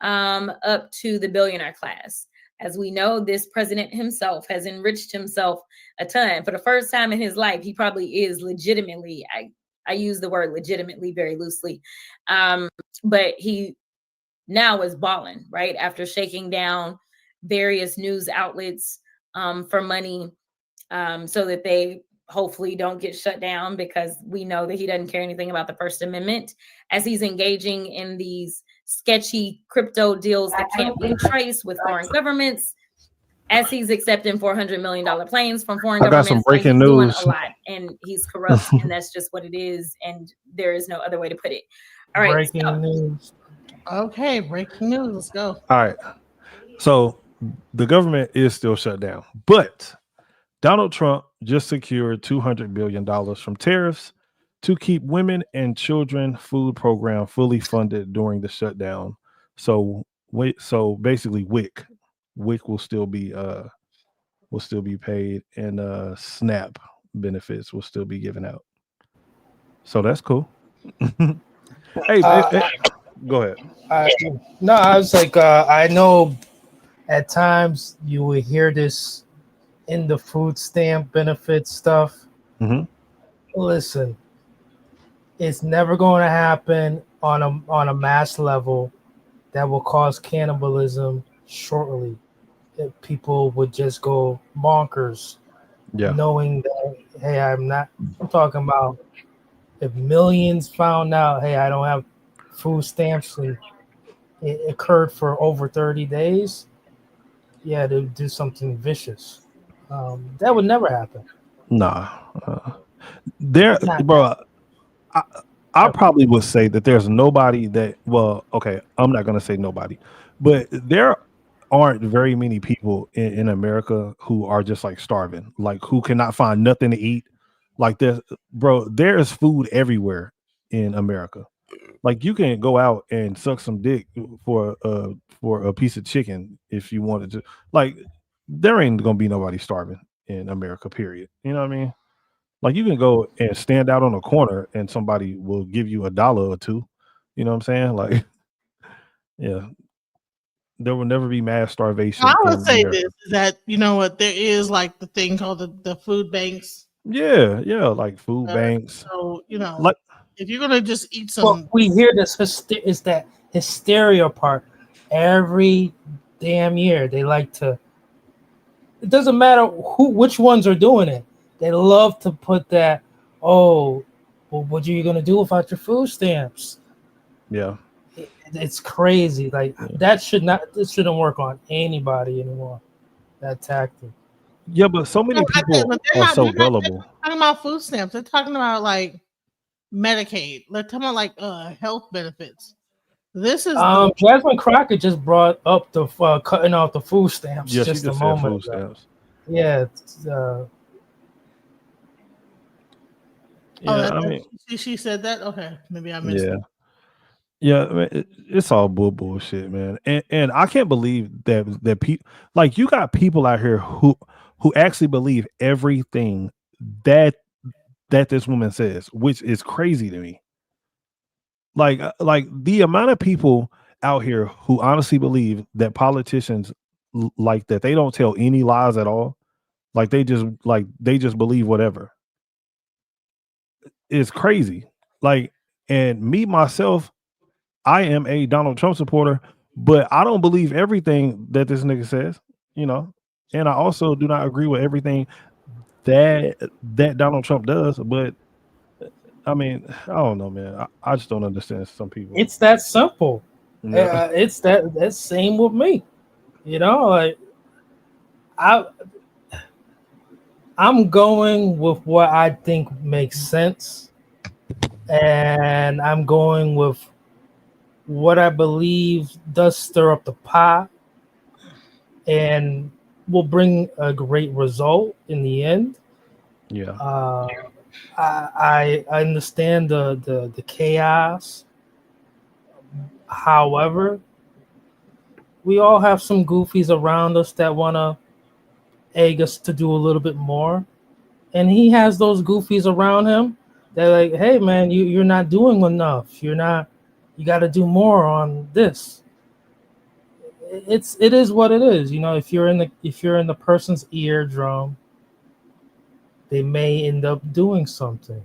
up to the billionaire class. As we know, this president himself has enriched himself a ton. For the first time in his life, he probably is legitimately, I use the word legitimately very loosely, but he now is balling, right? After shaking down various news outlets for money so that they hopefully don't get shut down, because we know that he doesn't care anything about the First Amendment, as he's engaging in these sketchy crypto deals that can't be traced with foreign governments, as he's accepting $400 million planes from foreign governments. I got some breaking news. Doing news. a lot, and he's corrupt, and that's just what it is, and there is no other way to put it. All right. Breaking news. Okay, breaking news. Let's go. All right. So the government is still shut down, but Donald Trump just secured $200 billion from tariffs to keep women and children food program fully funded during the shutdown. So basically WIC will still be paid, and SNAP benefits will still be given out. So that's cool. Hey, go ahead. No, I was like, I know at times you would hear this in the food stamp benefit stuff. Mm-hmm. Listen, it's never going to happen on a mass level that will cause cannibalism shortly. If people would just go bonkers, knowing that, hey, I'm talking about if millions found out, hey, I don't have food stamps and it occurred for over 30 days, yeah, they would do something vicious. That would never happen. Nah, there, bro. I probably would say that there's nobody that. Well, okay, I'm not gonna say nobody, but there aren't very many people in America who are just like starving, like who cannot find nothing to eat. Like this, bro. There is food everywhere in America. Like you can go out and suck some dick for a piece of chicken if you wanted to. Like there ain't gonna be nobody starving in America. Period. You know what I mean? Like you can go and stand out on a corner and somebody will give you $1 or $2. You know what I'm saying? Like, yeah, there will never be mass starvation. I would in say America. this is that you know what there is like the thing called the food banks. Yeah, like food banks. So you know, Like, if you're gonna just eat some, Well, we hear this is that hysteria part every damn year. They like to. It doesn't matter which ones are doing it. They love to put that. Oh, well, what are you gonna do without your food stamps? yeah, It's crazy. Like that this shouldn't work on anybody anymore. That tactic. yeah, but so many people are so gullible. talking about food stamps. They're talking about like Medicaid. They're talking about like health benefits. This is Jasmine Crockett just brought up the cutting off the food stamps. Yeah, she just just a said moment food ago. stamps. Yeah. Yeah, I mean, she said that. Okay, maybe I missed yeah. it. Yeah, I mean, it's all bullshit, man. And I can't believe that people like you got people out here who actually believe everything that this woman says, which is crazy to me. Like the amount of people out here who honestly believe that politicians like that they don't tell any lies at all. Like they just believe whatever. It's crazy. Like, and me myself, I am a Donald Trump supporter, but I don't believe everything that this nigga says, you know. And I also do not agree with everything that Donald Trump does. But I mean, I don't know, man. I just don't understand some people. It's that simple. Yeah. It's that's same with me. You know, like I'm going with what I think makes sense, and I'm going with what I believe does stir up the pot and will bring a great result in the end. Yeah. I understand the chaos. However, we all have some goofies around us that want to egg us to do a little bit more. And he has those goofies around him. They're like, hey man, you're not doing enough. You got to do more on this. It is what it is. You know, if you're in the person's eardrum, they may end up doing something.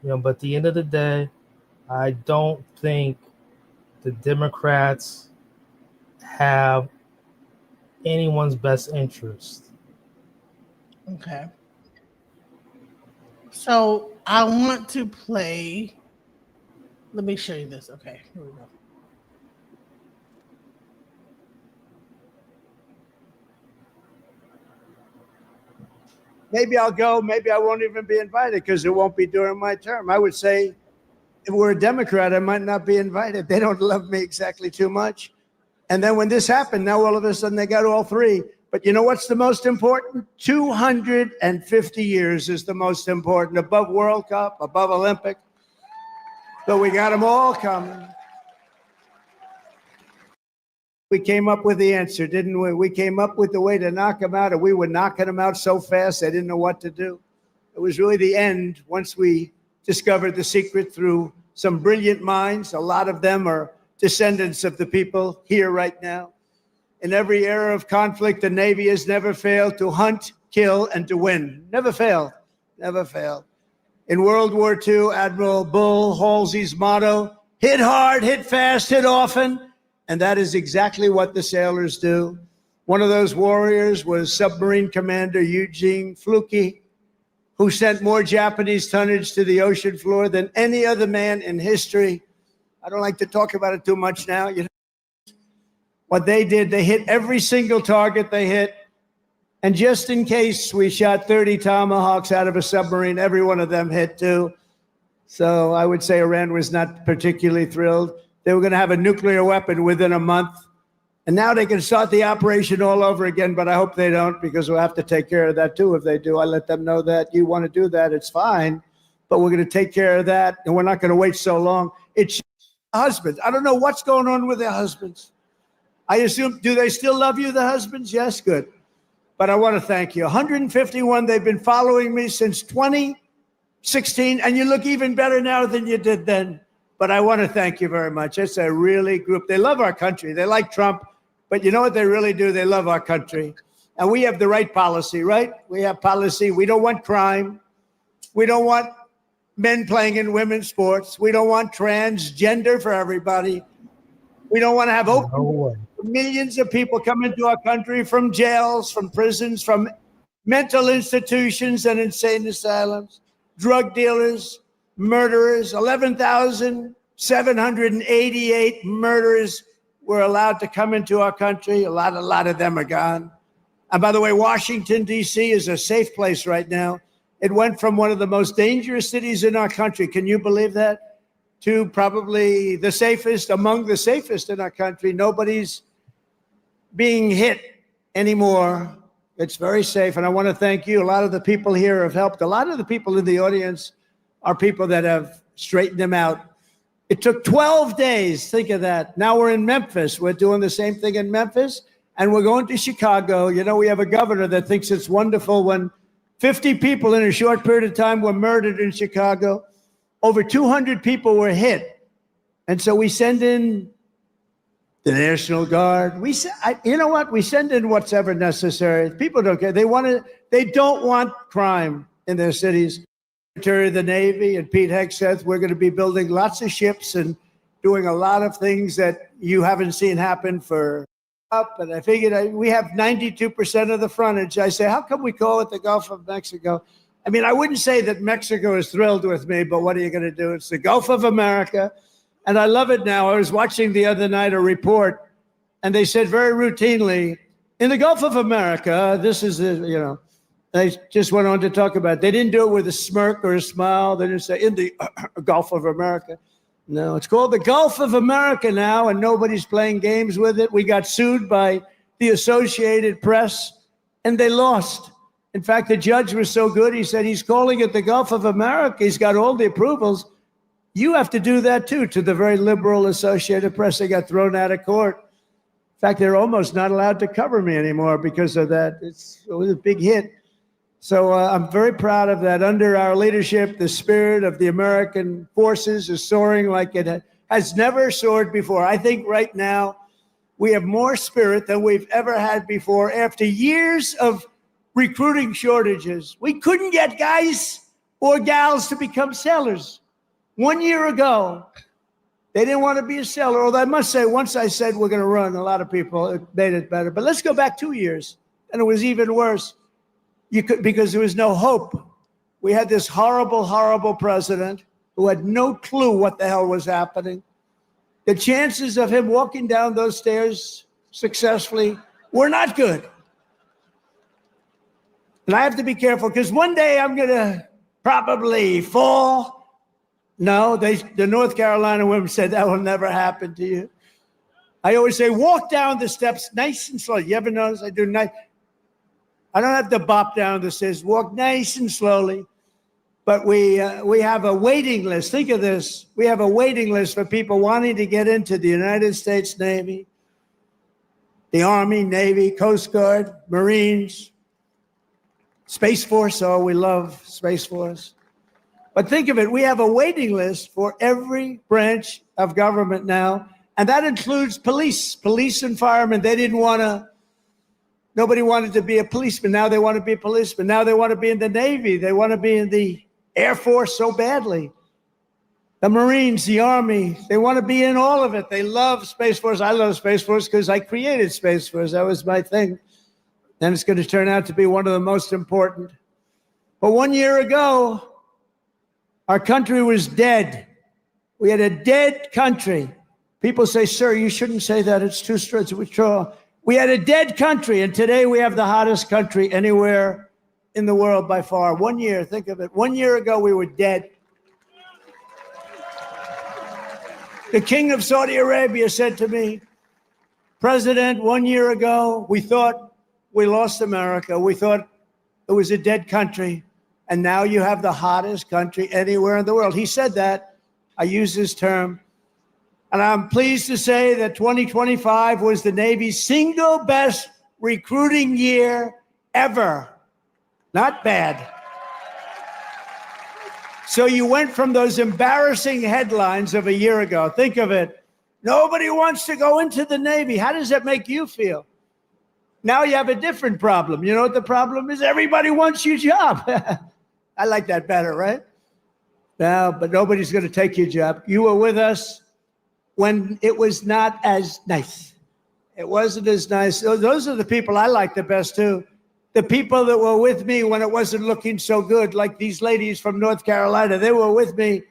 You know, but at the end of the day, I don't think the Democrats have anyone's best interest. Okay. So I want to play. Let me show you this. Okay, here we go. Maybe I'll go. Maybe I won't even be invited because it won't be during my term. I would say if we're a Democrat, I might not be invited. They don't love me exactly too much. And then when this happened, now all of a sudden they got all three. But you know what's the most important? 250 years is the most important, above World Cup, above Olympic. So we got them all coming. We came up with the answer, didn't we? We came up with the way to knock them out, and we were knocking them out so fast they didn't know what to do. It was really the end once we discovered the secret through some brilliant minds. A lot of them are descendants of the people here right now. In every era of conflict, the Navy has never failed to hunt, kill, and to win. Never failed. Never failed. In World War II, Admiral Bull Halsey's motto, hit hard, hit fast, hit often. And that is exactly what the sailors do. One of those warriors was Submarine Commander Eugene Fluke, who sent more Japanese tonnage to the ocean floor than any other man in history. I don't like to talk about it too much now. what they did, they hit every single target they hit. And just in case, we shot 30 Tomahawks out of a submarine. Every one of them hit too. So I would say Iran was not particularly thrilled. They were going to have a nuclear weapon within a month. And now they can start the operation all over again, but I hope they don't, because we'll have to take care of that too if they do. I let them know that you want to do that, it's fine, but we're going to take care of that, and we're not going to wait so long. It's husbands. I don't know what's going on with their husbands. I assume, do they still love you, the husbands? Yes, good. But I want to thank you. 151, they've been following me since 2016, and you look even better now than you did then. But I want to thank you very much. It's a really group. They love our country. They like Trump, but you know what they really do? They love our country. And we have the right policy, right? We have policy. We don't want crime. We don't want men playing in women's sports. We don't want transgender for everybody. We don't want to have millions of people come into our country from jails, from prisons, from mental institutions and insane asylums, drug dealers, murderers. 11,788 murderers were allowed to come into our country. A lot of them are gone. And by the way, Washington, D.C. is a safe place right now. It went from one of the most dangerous cities in our country, can you believe that, to probably the safest, among the safest in our country. Nobody's being hit anymore. It's very safe. And I want to thank you. A lot of the people here have helped. A lot of the people in the audience are people that have straightened them out. It took 12 days. Think of that. Now we're in Memphis. We're doing the same thing in Memphis. And we're going to Chicago. You know, we have a governor that thinks it's wonderful when 50 people in a short period of time were murdered in Chicago. Over 200 people were hit. And so we send in the National Guard. You know what? We send in what's ever necessary. People don't care. They don't want crime in their cities. Secretary of the Navy and Pete Hegseth, we're going to be building lots of ships and doing a lot of things that you haven't seen happen for up. And I figured we have 92% of the frontage. I say, how come we call it the Gulf of Mexico? I mean, I wouldn't say that Mexico is thrilled with me, but what are you going to do? It's the Gulf of America. And I love it now. I was watching the other night a report, and they said very routinely, in the Gulf of America, this is, they just went on to talk about it. They didn't do it with a smirk or a smile. They didn't say, in the Gulf of America. No, it's called the Gulf of America now, and nobody's playing games with it. We got sued by the Associated Press, and they lost. In fact, the judge was so good, he said, he's calling it the Gulf of America. He's got all the approvals. You have to do that, too, to the very liberal Associated Press. They got thrown out of court. In fact, they're almost not allowed to cover me anymore because of that. It was a big hit. So I'm very proud of that. Under our leadership, the spirit of the American forces is soaring like it has never soared before. I think right now we have more spirit than we've ever had before. After years of recruiting shortages, we couldn't get guys or gals to become sellers. 1 year ago, they didn't want to be a seller. Although I must say, once I said we're going to run, a lot of people, it made it better. But let's go back 2 years, and it was even worse. Because there was no hope. We had this horrible, horrible president who had no clue what the hell was happening. The chances of him walking down those stairs successfully were not good. And I have to be careful because one day I'm going to probably fall. No, the North Carolina women said that will never happen to you. I always say, walk down the steps nice and slow. You ever notice I do nice? I don't have to bop down the stairs. Walk nice and slowly. But we have a waiting list. Think of this. We have a waiting list for people wanting to get into the United States Navy, the Army, Navy, Coast Guard, Marines, Space Force. Oh, we love Space Force. But think of it. We have a waiting list for every branch of government now. And that includes police and firemen. Nobody wanted to be a policeman. Now they want to be a policeman. Now they want to be in the Navy. They want to be in the Air Force so badly. The Marines, the Army, they want to be in all of it. They love Space Force. I love Space Force because I created Space Force. That was my thing. And it's going to turn out to be one of the most important. But 1 year ago, our country was dead. We had a dead country. People say, sir, you shouldn't say that. It's too strict. We had a dead country, and today we have the hottest country anywhere in the world by far. 1 year, think of it. 1 year ago, we were dead. The king of Saudi Arabia said to me, President, 1 year ago, we thought we lost America. We thought it was a dead country. And now you have the hottest country anywhere in the world. He said that. I use this term. And I'm pleased to say that 2025 was the Navy's single best recruiting year ever. Not bad. So you went from those embarrassing headlines of a year ago. Think of it. Nobody wants to go into the Navy. How does that make you feel? Now you have a different problem. You know what the problem is? Everybody wants your job. I like that better, right? Now, but nobody's going to take your job. You were with us when it was not as nice. It wasn't as nice. Those are the people I like the best, too. The people that were with me when it wasn't looking so good, like these ladies from North Carolina, they were with me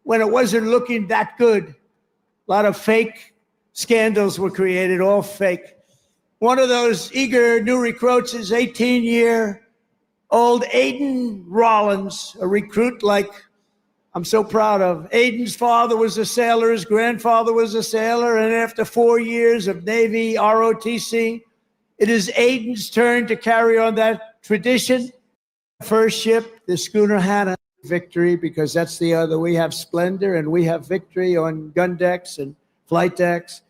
when it wasn't looking that good. A lot of fake scandals were created, all fake. One of those eager new recruits is 18-year-old Aiden Rollins, a recruit like I'm so proud of. Aiden's father was a sailor, his grandfather was a sailor, and after 4 years of Navy ROTC, it is Aiden's turn to carry on that tradition. First ship, the schooner Hannah, Victory, because that's the other. We have Splendor and we have Victory on gun decks and flight decks.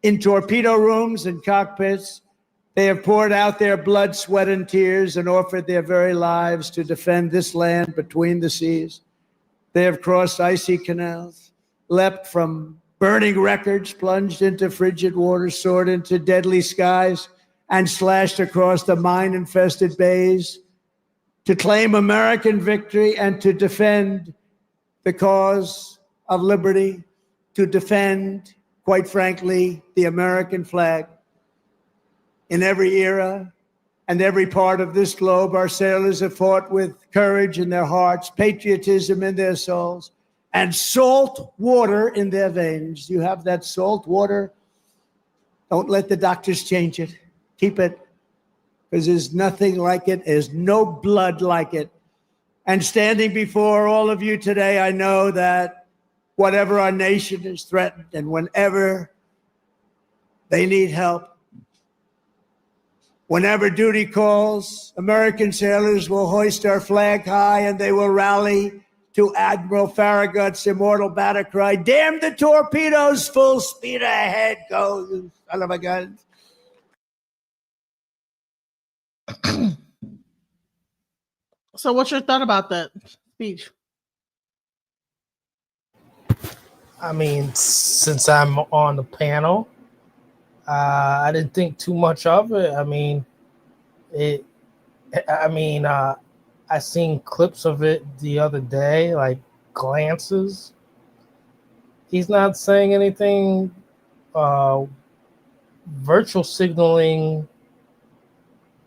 In torpedo rooms and cockpits, they have poured out their blood, sweat, and tears and offered their very lives to defend this land between the seas. They have crossed icy canals, leapt from burning wreckage, plunged into frigid waters, soared into deadly skies, and slashed across the mine-infested bays to claim American victory and to defend the cause of liberty, to defend, quite frankly, the American flag. In every era and every part of this globe, our sailors have fought with courage in their hearts, patriotism in their souls, and salt water in their veins. You have that salt water. Don't let the doctors change it. Keep it, because there's nothing like it. There's no blood like it. And standing before all of you today, I know that whatever our nation is threatened and whenever they need help, whenever duty calls, American sailors will hoist our flag high and they will rally to Admiral Farragut's immortal battle cry, damn the torpedoes, full speed ahead, go, you son of a gun. So what's your thought about that speech? I mean, since I'm on the panel, I didn't think too much of it. I mean, I seen clips of it the other day, like glances. He's not saying anything virtual signaling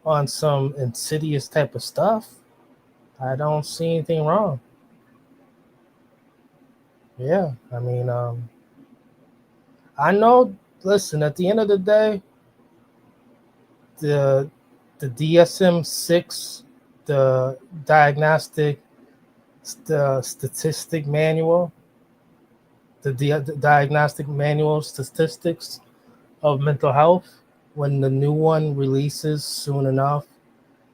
on some insidious type of stuff. I don't see anything wrong. Yeah, I mean, I know, listen, at the end of the day, the DSM-6, the statistic manual, the diagnostic manual statistics of mental health, when the new one releases soon enough,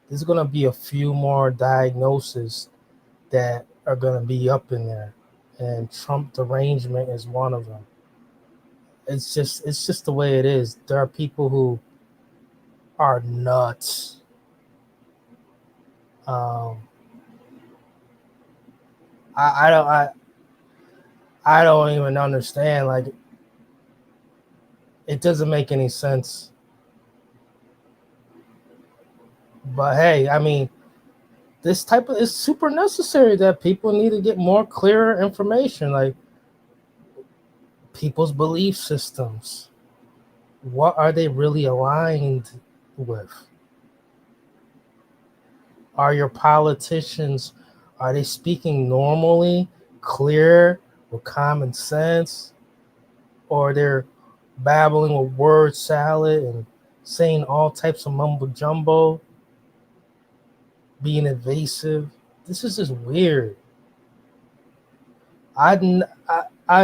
there's going to be a few more diagnoses that are going to be up in there. And Trump derangement is one of them. It's just the way it is. There are people who are nuts. I don't even understand. Like, it doesn't make any sense. But hey, I mean, this type of is super necessary that people need to get more clearer information, like people's belief systems. What are they really aligned with? Are your politicians, are they speaking normally, clear, with common sense? or they're babbling with word salad and saying all types of mumbo jumbo, being evasive. This is just weird. I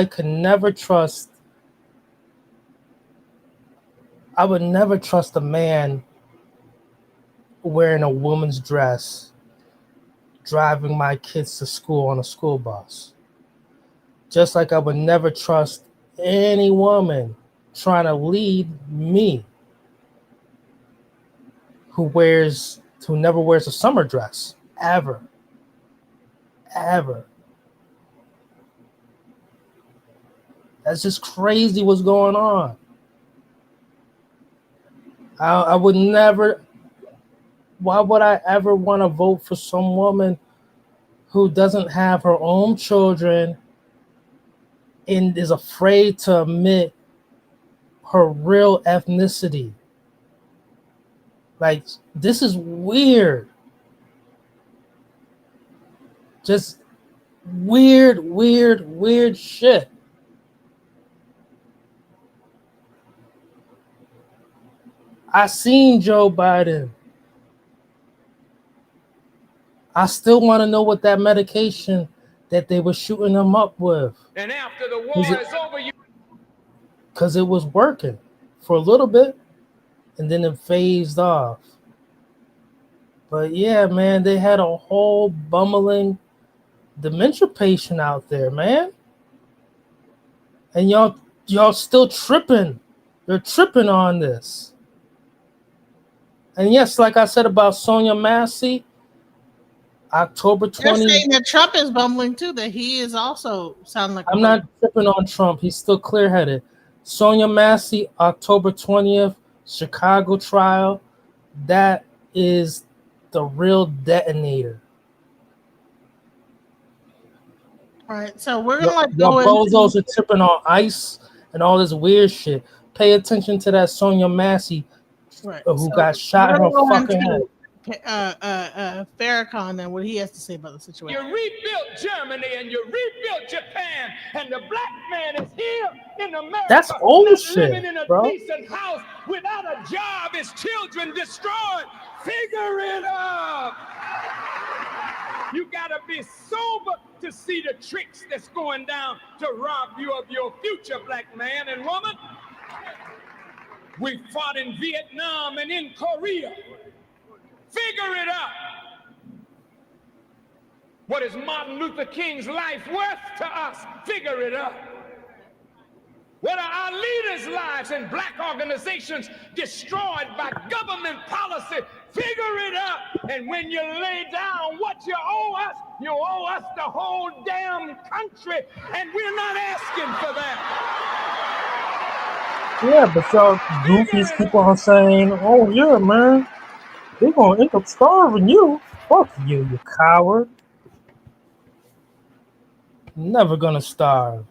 could never trust. I would never trust a man wearing a woman's dress, driving my kids to school on a school bus. Just like I would never trust any woman trying to lead me who never wears a summer dress, ever. That's just crazy what's going on. I would never, why would I ever want to vote for some woman who doesn't have her own children and is afraid to admit her real ethnicity? Like, this is weird. Just weird shit. I seen Joe Biden. I still want to know what that medication that they were shooting him up with. And after the war is over, because it was working for a little bit and then it phased off. But yeah, man, they had a whole bumbling dementia patient out there, man. And y'all still tripping. You're tripping on this. And yes, like I said about Sonia Massey, October 20th. They're saying that Trump is bumbling too, that he is also sounding like I'm not tripping on Trump. He's still clear-headed. Sonia Massey, October 20th, Chicago trial. That is the real detonator. All right, so we're gonna Y'all bozos are tripping on ICE and all this weird shit. Pay attention to that Sonia Massey, who got shot in her fucking head. Farrakhan and what he has to say about the situation. you rebuilt Germany and you rebuilt Japan, and the black man is here in America. That's old not shit, living in a bro. decent house without a job, his children destroyed. Figure it out. You gotta be sober to see the tricks that's going down to rob you of your future, black man and woman. We fought in Vietnam and in Korea. Figure it out. What is Martin Luther King's life worth to us? Figure it out. What are our leaders' lives and black organizations destroyed by government policy? Figure it out. And when you lay down what you owe us the whole damn country, and we're not asking for that. Yeah, but y'all goofies keep on saying, oh yeah, man, they're gonna end up starving you. Fuck you, you coward. Never gonna starve.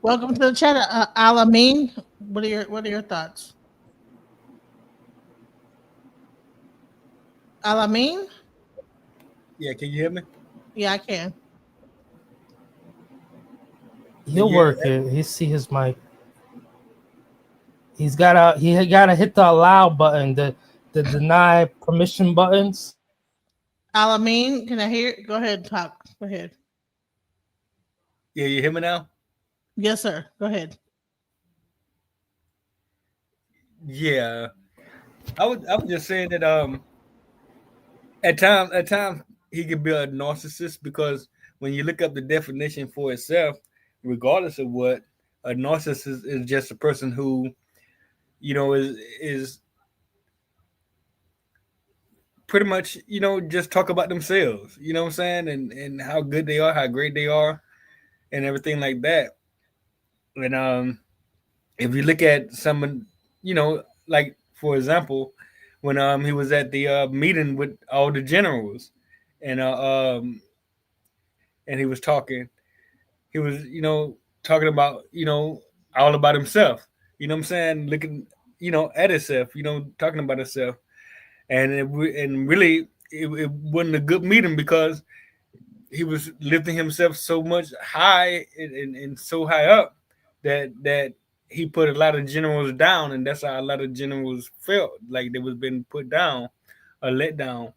Welcome to the chat, Alameen. What are your thoughts? Alameen? Yeah, can you hear me? Yeah, I can. He'll work it. He see his mic. He gotta hit the allow button, the deny permission buttons. Alameen, can I hear? Go ahead, talk. Go ahead. Yeah, you hear me now? Yes, sir. Go ahead. Yeah, I was just saying that at times he could be a narcissist, because when you look up the definition for itself, regardless of what a narcissist is, just a person who, you know, is pretty much, you know, just talk about themselves, you know what I'm saying, and how good they are, how great they are, and everything like that. And if you look at someone, you know, like for example, when he was at the meeting with all the generals, and he was talking, he was, you know, talking about, you know, all about himself, you know what I'm saying, looking, you know, at himself, you know, talking about himself, and really it wasn't a good meeting, because he was lifting himself so much high and so high up that he put a lot of generals down, and that's how a lot of generals felt like they was being put down or let down.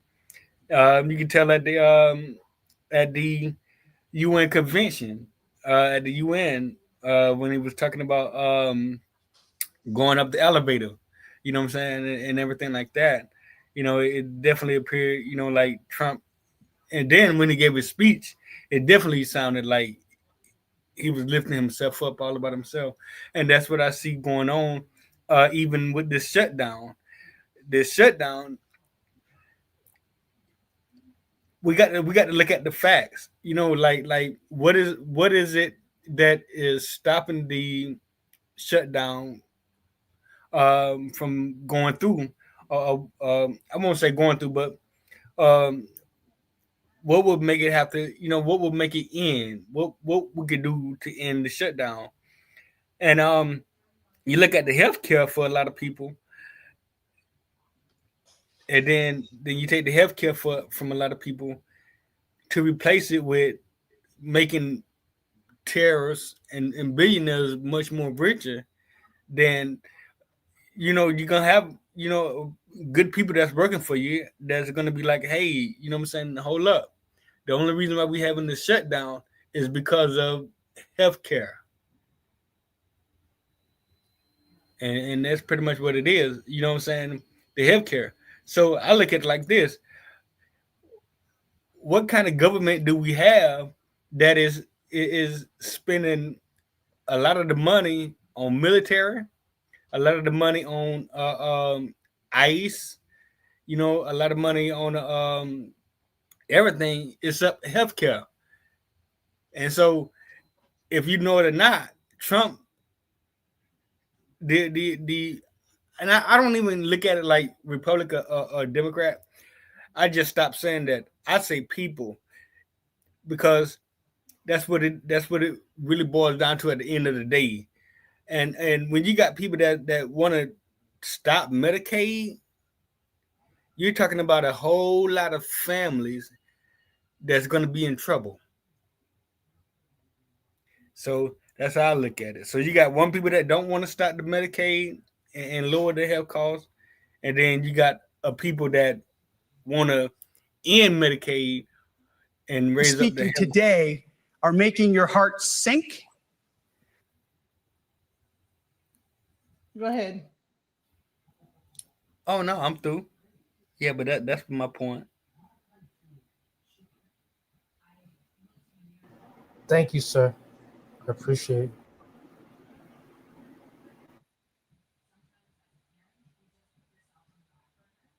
You can tell at the UN convention at the UN when he was talking about going up the elevator, you know what I'm saying, and everything like that. You know, it definitely appeared, you know, like Trump. And then when he gave his speech, it definitely sounded like he was lifting himself up all about himself. And that's what I see going on, even with this shutdown. This shutdown, we got to look at the facts. You know, like what is it that is stopping the shutdown from going through? I won't say going through, but what would make it have to, you know, what would make it end? What we could do to end the shutdown? And you look at the healthcare for a lot of people, and then you take the healthcare from a lot of people to replace it with making terrorists and billionaires much more richer. Then, you know, you're gonna have, you know, good people that's working for you that's gonna be like, hey, you know what I'm saying, hold up. The only reason why we having this shutdown is because of healthcare. And that's pretty much what it is. You know what I'm saying? The healthcare. So I look at it like this. What kind of government do we have that is spending a lot of the money on military, a lot of the money on ICE, you know, a lot of money on everything except healthcare? And so, if you know it or not, Trump, and I don't even look at it like Republican or Democrat. I just stopped saying that. I say people, because that's what it really boils down to at the end of the day. And when you got people that want to stop Medicaid, you're talking about a whole lot of families that's going to be in trouble. So that's how I look at it. So you got one people that don't want to stop the Medicaid and lower their health costs, and then you got people that want to end Medicaid and raise up the speaking today are making your heart sink? Go ahead. Oh no, I'm through. Yeah, but that's my point. Thank you, sir. I appreciate it.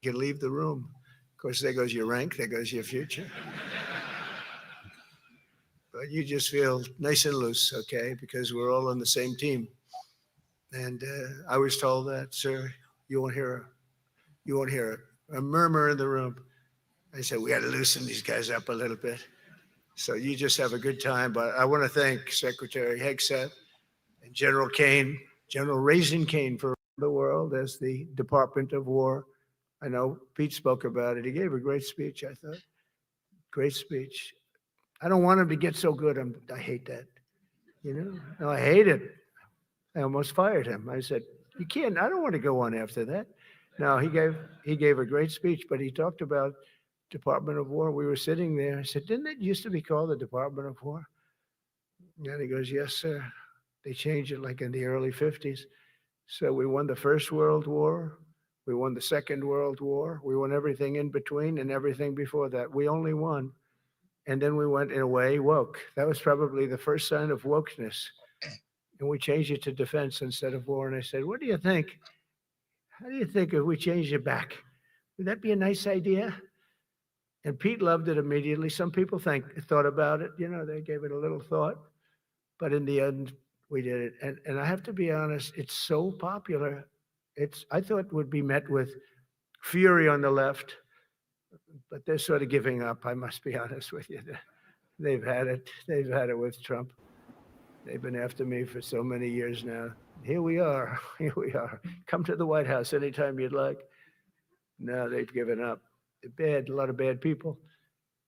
You can leave the room. Of course, there goes your rank, there goes your future. But you just feel nice and loose, okay? Because we're all on the same team. And I was told that, sir, you won't hear a murmur in the room. I said, we got to loosen these guys up a little bit. So you just have a good time. But I want to thank Secretary Hegseth and General Kane, General Raising Kane for the world as the Department of War. I know Pete spoke about it. He gave a great speech, I thought. Great speech. I don't want him to get so good. I hate that. You know, no, I hate it. I almost fired him. I said, you can't, I don't want to go on after that. No, he gave a great speech, but he talked about Department of War. We were sitting there. I said, didn't it used to be called the Department of War? And he goes, yes, sir. They changed it like in the early 50s. So we won the First World War. We won the Second World War. We won everything in between and everything before that. We only won. And then we went in a way woke. That was probably the first sign of wokeness. And we changed it to defense instead of war. And I said, what do you think? How do you think if we changed it back? Would that be a nice idea? And Pete loved it immediately. Some people thought about it. You know, they gave it a little thought. But in the end, we did it. And I have to be honest, it's so popular. I thought it would be met with fury on the left, but they're sort of giving up. I must be honest with you. They've had it. They've had it with Trump. They've been after me for so many years now. Here we are. Here we are. Come to the White House anytime you'd like. No, they've given up. They're bad, a lot of bad people.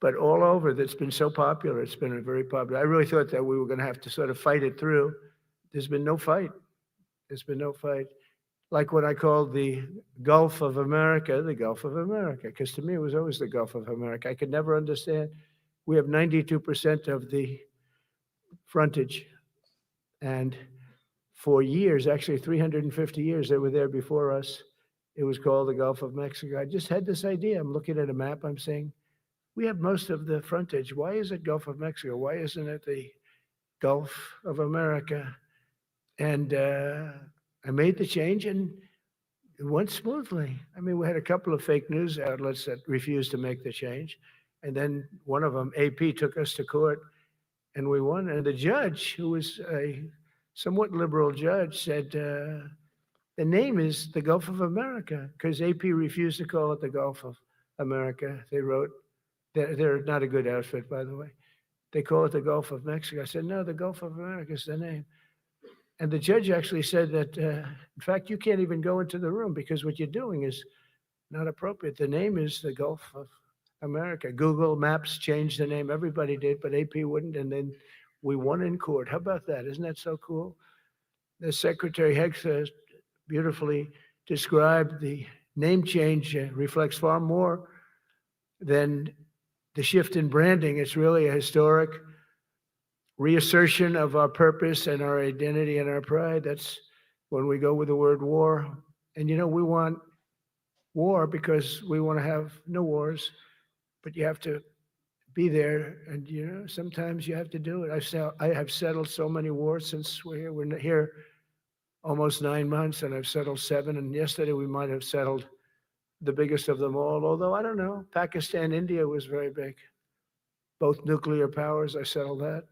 But but all over that's been so popular. It's been very popular. I really thought that we were going to have to sort of fight it through. There's been no fight. There's been no fight. Like what I called the Gulf of America, the Gulf of America, because to me it was always the Gulf of America. I could never understand. We have 92% of the frontage, and for years, actually 350 years, they were there before us. It was called the Gulf of Mexico. I just had this idea. I'm looking at a map. I'm saying, we have most of the frontage. Why is it Gulf of Mexico? Why isn't it the Gulf of America? And I made the change, and it went smoothly. I mean, we had a couple of fake news outlets that refused to make the change. And then one of them, AP, took us to court, and we won. And the judge, who was a somewhat liberal judge, said, the name is the Gulf of America, because AP refused to call it the Gulf of America. They wrote, they're not a good outfit, by the way. They call it the Gulf of Mexico. I said, no, the Gulf of America is the name. And the judge actually said that, in fact, you can't even go into the room because what you're doing is not appropriate. The name is the Gulf of America. Google Maps changed the name. Everybody did, but AP wouldn't. And then we won in court. How about that? Isn't that so cool? The Secretary Hegseth beautifully described the name change reflects far more than the shift in branding. It's really a historic reassertion of our purpose and our identity and our pride. That's when we go with the word war. And you know, we want war because we want to have no wars, but you have to be there. And you know, sometimes you have to do it. I have settled so many wars since we're here. We're here almost 9 months, and I've settled 7. And yesterday we might have settled the biggest of them all. Although I don't know, Pakistan, India was very big. Both nuclear powers, I settled that.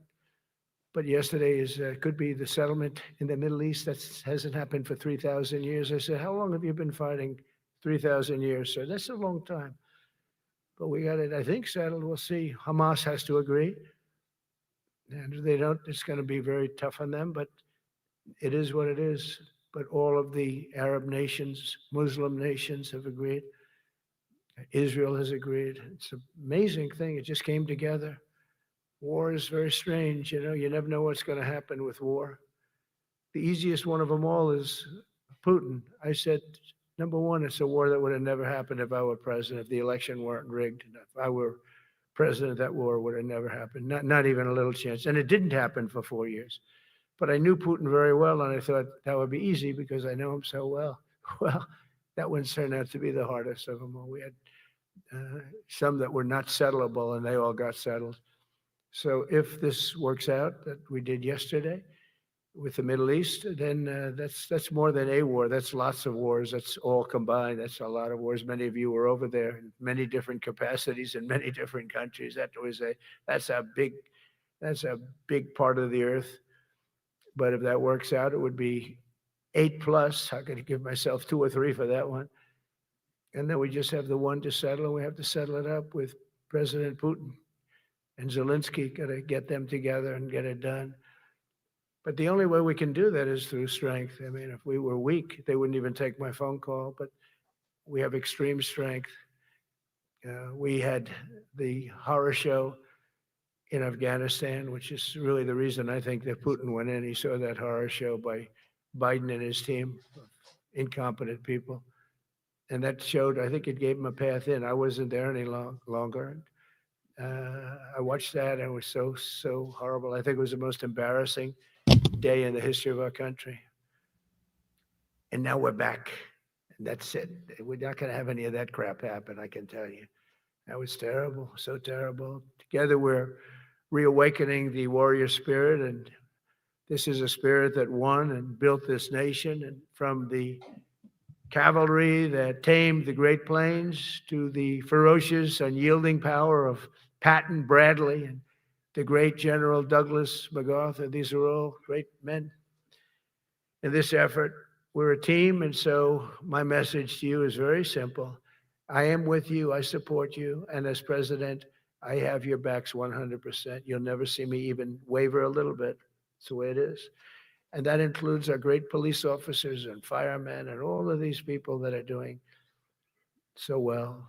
But yesterday could be the settlement in the Middle East. That hasn't happened for 3,000 years. I said, how long have you been fighting? 3,000 years, sir. That's a long time. But we got it, I think, settled. We'll see. Hamas has to agree. And if they don't, it's going to be very tough on them. But it is what it is. But all of the Arab nations, Muslim nations have agreed. Israel has agreed. It's an amazing thing. It just came together. War is very strange. You know, you never know what's going to happen with war. The easiest one of them all is Putin. I said, number one, it's a war that would have never happened if I were president, if the election weren't rigged. If I were president, that war would have never happened. Not even a little chance. And it didn't happen for 4 years. But I knew Putin very well, and I thought that would be easy because I know him so well. Well, that one turned out to be the hardest of them all. We had some that were not settlable, and they all got settled. So if this works out that we did yesterday with the Middle East, then that's more than a war. That's lots of wars. That's all combined. That's a lot of wars. Many of you were over there in many different capacities in many different countries. That's a big part of the earth. But if that works out, it would be 8+. I'm going to give myself 2 or 3 for that one. And then we just have the one to settle, and we have to settle it up with President Putin. And Zelensky, got to get them together and get it done. But the only way we can do that is through strength. I mean, if we were weak, they wouldn't even take my phone call, but we have extreme strength. We had the horror show in Afghanistan, which is really the reason I think that Putin went in. He saw that horror show by Biden and his team of incompetent people. And that showed, I think it gave him a path in. I wasn't there any longer. I watched that, and it was so horrible. I think it was the most embarrassing day in the history of our country. And now we're back, and that's it. We're not going to have any of that crap happen, I can tell you. That was terrible, so terrible. Together we're reawakening the warrior spirit, and this is a spirit that won and built this nation, and from the cavalry that tamed the Great Plains to the ferocious, unyielding power of Patton Bradley and the great General Douglas MacArthur. These are all great men. In this effort, we're a team, and so my message to you is very simple. I am with you, I support you, and as president, I have your backs 100%. You'll never see me even waver a little bit. It's the way it is. And that includes our great police officers and firemen and all of these people that are doing so well.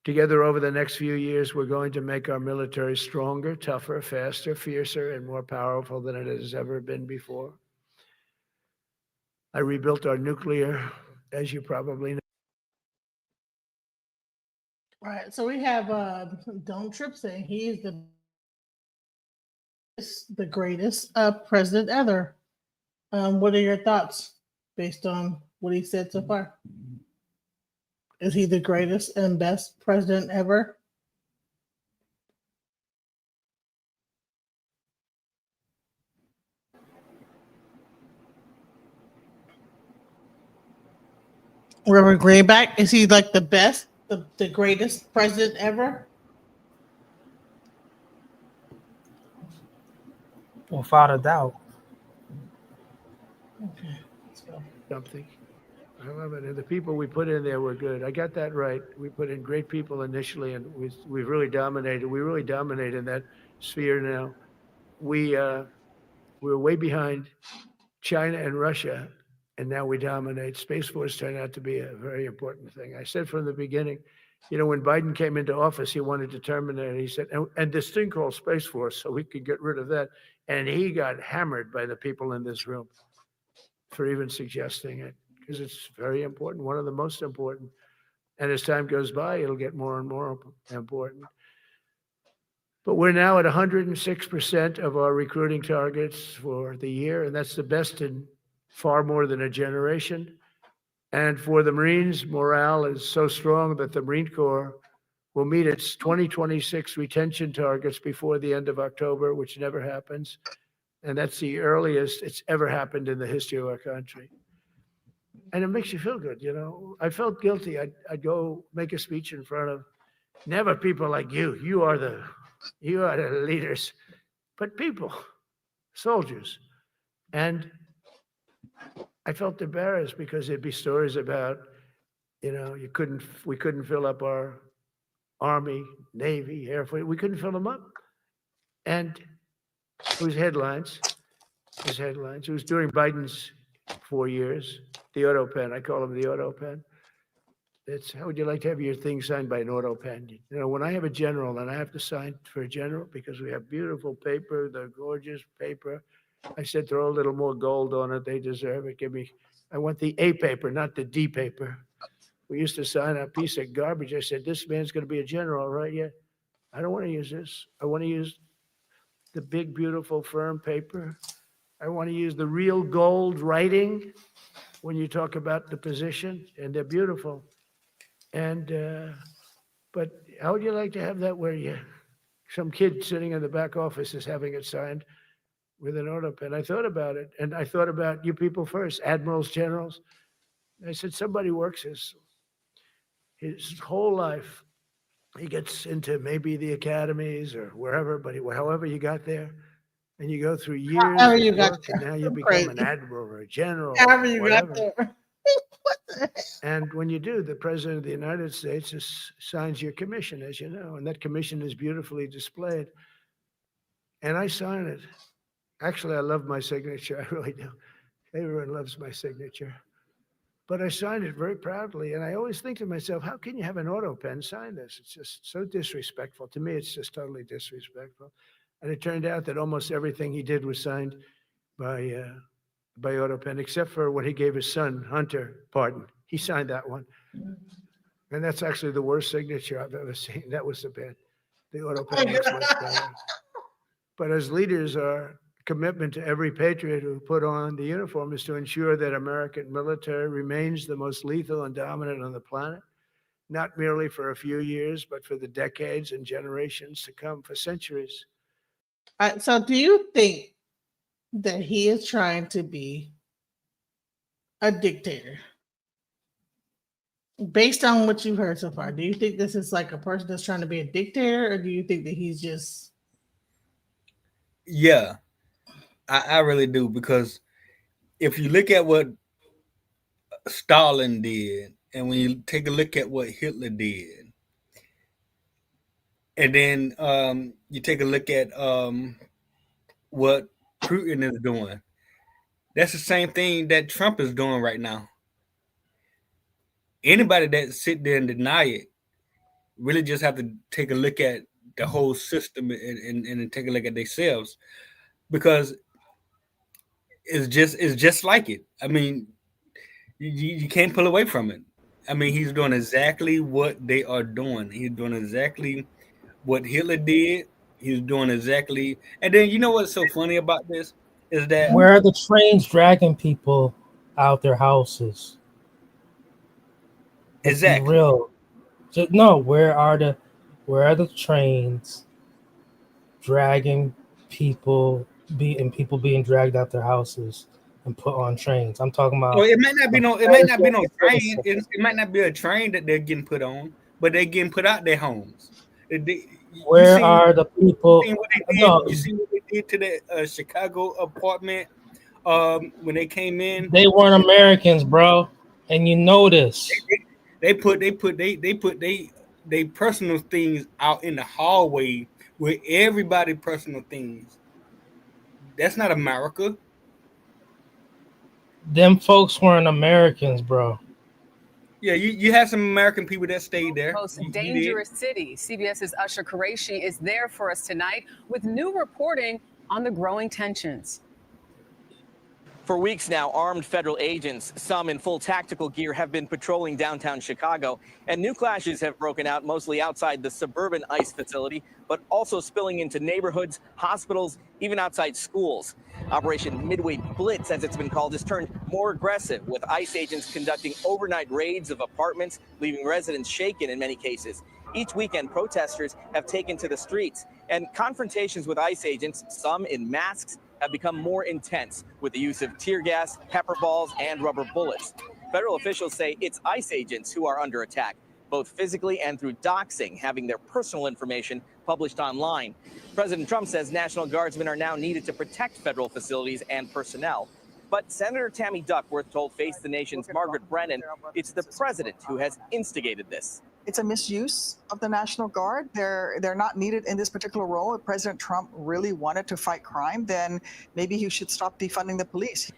Together over the next few years, we're going to make our military stronger, tougher, faster, fiercer, and more powerful than it has ever been before. I rebuilt our nuclear, as you probably know. All right, so we have Donald Trump saying he is the greatest president ever. What are your thoughts based on what he said so far? Is he the greatest and best president ever? Reverend Greenback, is he like the best, the greatest president ever? Without a doubt. Okay, let's go. Something. I love it. And the people we put in there were good. I got that right. We put in great people initially, and we've really dominated. We really dominate in that sphere now. We're way behind China and Russia, and now we dominate. Space Force turned out to be a very important thing. I said from the beginning, you know, when Biden came into office, he wanted to terminate it. He said, and this thing called Space Force, so we could get rid of that. And he got hammered by the people in this room for even suggesting it, because it's very important, one of the most important. And as time goes by, it'll get more and more important. But we're now at 106% of our recruiting targets for the year, and that's the best in far more than a generation. And for the Marines, morale is so strong that the Marine Corps will meet its 2026 retention targets before the end of October, which never happens. And that's the earliest it's ever happened in the history of our country. And it makes you feel good, you know. I felt guilty. I'd go make a speech in front of never people like you. You are the leaders, but people, soldiers. And I felt embarrassed because there'd be stories about, you know, we couldn't fill up our Army, Navy, Air Force. We couldn't fill them up. And it was headlines. It was during Biden's 4 years. The auto pen, I call them the auto pen. It's how would you like to have your thing signed by an auto pen? You know, when I have a general and I have to sign for a general because we have beautiful paper, the gorgeous paper, I said throw a little more gold on it. They deserve it. I want the A paper, not the D paper. We used to sign a piece of garbage. I said, this man's going to be a general, right? Yeah. I don't want to use this. I want to use the big, beautiful, firm paper. I want to use the real gold writing when you talk about the position, and they're beautiful. And, but how would you like to have that where some kid sitting in the back office is having it signed with an auto pen? I thought about it, and I thought about you people first, admirals, generals. I said, somebody works his whole life. He gets into maybe the academies or wherever, but however you got there, and you go through years However you of got work, there. and now you I'm become crazy. an admiral or a general, However or you whatever. got there. And when you do, the President of the United States signs your commission, as you know, and that commission is beautifully displayed. And I sign it. Actually, I love my signature. I really do. Everyone loves my signature. But I signed it very proudly. And I always think to myself, how can you have an auto pen sign this? It's just so disrespectful. To me, it's just totally disrespectful. And it turned out that almost everything he did was signed by auto pen, except for when he gave his son, Hunter, pardon. He signed that one. And that's actually the worst signature I've ever seen. That was the auto pen looks much better. But as leaders, our commitment to every patriot who put on the uniform is to ensure that American military remains the most lethal and dominant on the planet, not merely for a few years, but for the decades and generations to come, for centuries. So do you think that he is trying to be a dictator? Based on what you've heard so far, do you think this is like a person that's trying to be a dictator, or do you think that he's just... Yeah, I really do, because if you look at what Stalin did, and when you take a look at what Hitler did, and then you take a look at what Putin is doing, that's the same thing that Trump is doing right now. Anybody that sit there and deny it really just have to take a look at the whole system and take a look at themselves, because it's just like it. I mean, you can't pull away from it. I mean, he's doing exactly what they are doing. He's doing exactly what Hitler did. He's doing exactly. And then you know what's so funny about this is that Where are the trains dragging people out their houses? Let's be exactly real. Just, no, where are the trains dragging people being dragged out their houses and put on trains? I'm talking about. Well, it might not be no train. It might not be a train that they're getting put on, but they're getting put out their homes. Where are the people? You see what they did to the Chicago apartment when they came in? They weren't Americans, bro, and you know this. They put they personal things out in the hallway with everybody personal things. That's not America. Them folks weren't Americans, bro. Yeah, you have some American people that stayed there. Most You did. dangerous city. CBS's Usher Qureshi is there for us tonight with new reporting on the growing tensions. For weeks now, armed federal agents, some in full tactical gear, have been patrolling downtown Chicago, and new clashes have broken out mostly outside the suburban ICE facility, but also spilling into neighborhoods, hospitals, even outside schools. Operation Midway Blitz, as it's been called, has turned more aggressive, with ICE agents conducting overnight raids of apartments, leaving residents shaken in many cases. Each weekend, protesters have taken to the streets, and confrontations with ICE agents, some in masks, have become more intense with the use of tear gas, pepper balls, and rubber bullets. Federal officials say it's ICE agents who are under attack, both physically and through doxing, having their personal information published online. President Trump says National Guardsmen are now needed to protect federal facilities and personnel. But Senator Tammy Duckworth told Face the Nation's Margaret Brennan it's the president who has instigated this. It's a misuse of the National Guard. They're not needed in this particular role. If President Trump really wanted to fight crime, then maybe he should stop defunding the police.